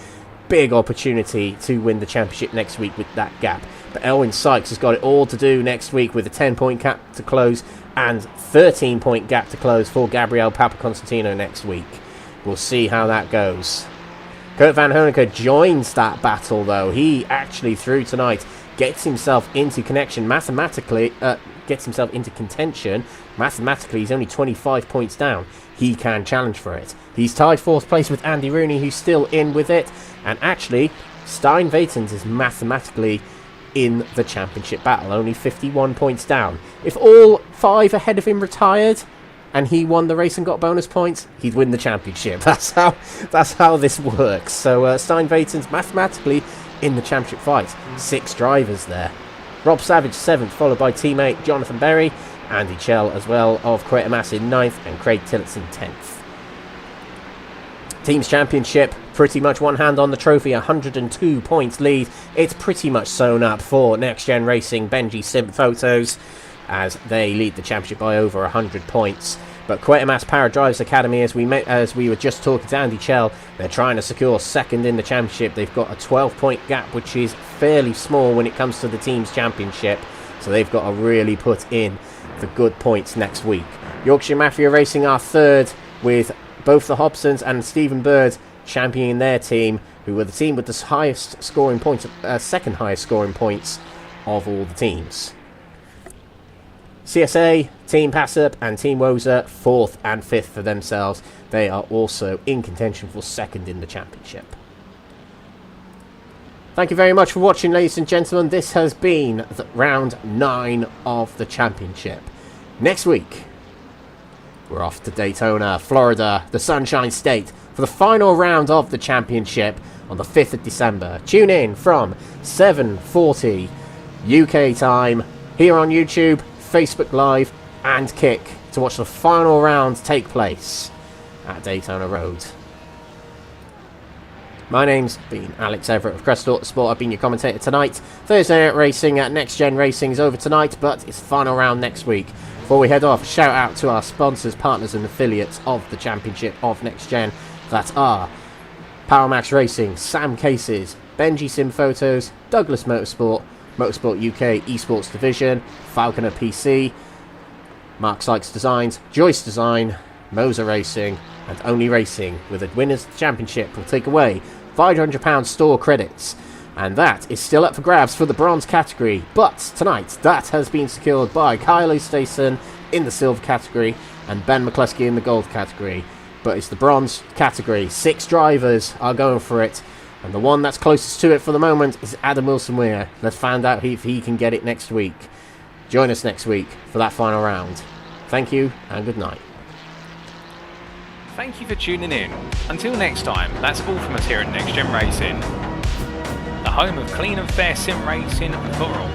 big opportunity to win the championship next week with that gap. But Elwyn Sykes has got it all to do next week with a 10-point gap to close and 13-point gap to close for Gabriel Papaconstantino next week. We'll see how that goes. Kurt Van Hoenicker joins that battle, though. He actually, through tonight, gets himself into contention. Mathematically, he's only 25 points down. He can challenge for it. He's tied 4th place with Andy Rooney, who's still in with it. And actually, Stein Vatens is mathematically in the championship battle, only 51 points down. If all 5 ahead of him retired and he won the race and got bonus points, he'd win the championship. That's how this works. So Stein Vatens mathematically in the championship fight. 6 drivers there. Rob Savage 7th, followed by teammate Jonathan Berry, Andy Chell as well of Quatermass in 9th, and Craig Tillotson 10th. Teams Championship, pretty much one hand on the trophy, 102 points lead. It's pretty much sewn up for Next Gen Racing Benji Sim Photos as they lead the championship by over 100 points. But Quatermass Power Drives Academy, as we were just talking to Andy Chell, they're trying to secure second in the championship. They've got a 12-point gap, which is fairly small when it comes to the Teams Championship. So they've got to really put in the good points next week. Yorkshire Mafia Racing are third, with both the Hobsons and Stephen Bird championing their team, who were the team with the highest scoring points, second highest scoring points of all the teams. CSA, Team Passup and Team Wozer 4th and 5th for themselves. They are also in contention for second in the championship. Thank you very much for watching, ladies and gentlemen. This has been the round 9 of the championship. Next week, we're off to Daytona, Florida, the Sunshine State, for the final round of the championship on the 5th of December. Tune in from 7:40 UK time here on YouTube, Facebook Live and Kick to watch the final round take place at Daytona Road. My name's been Alex Everett of Crest Autosport. I've been your commentator tonight. Thursday Night Racing at Next Gen Racing is over tonight, but it's final round next week. Before we head off, shout out to our sponsors, partners and affiliates of the Championship of Next Gen. That are Powermax Racing, Sam Cases, Benji Sim Photos, Douglas Motorsport, Motorsport UK Esports Division, Falconer PC, Mark Sykes Designs, Joyce Design, Moser Racing, and Only Racing, with the winners of the championship will take away £500 store credits. And that is still up for grabs for the bronze category. But tonight, that has been secured by Kylo Stason in the silver category and Ben McCluskey in the gold category. But it's the bronze category. 6 drivers are going for it. And the one that's closest to it for the moment is Adam Wilson-Weir. Let's find out if he can get it next week. Join us next week for that final round. Thank you and good night. Thank you for tuning in. Until next time, that's all from us here at Next Gen Racing, the home of clean and fair sim racing for all.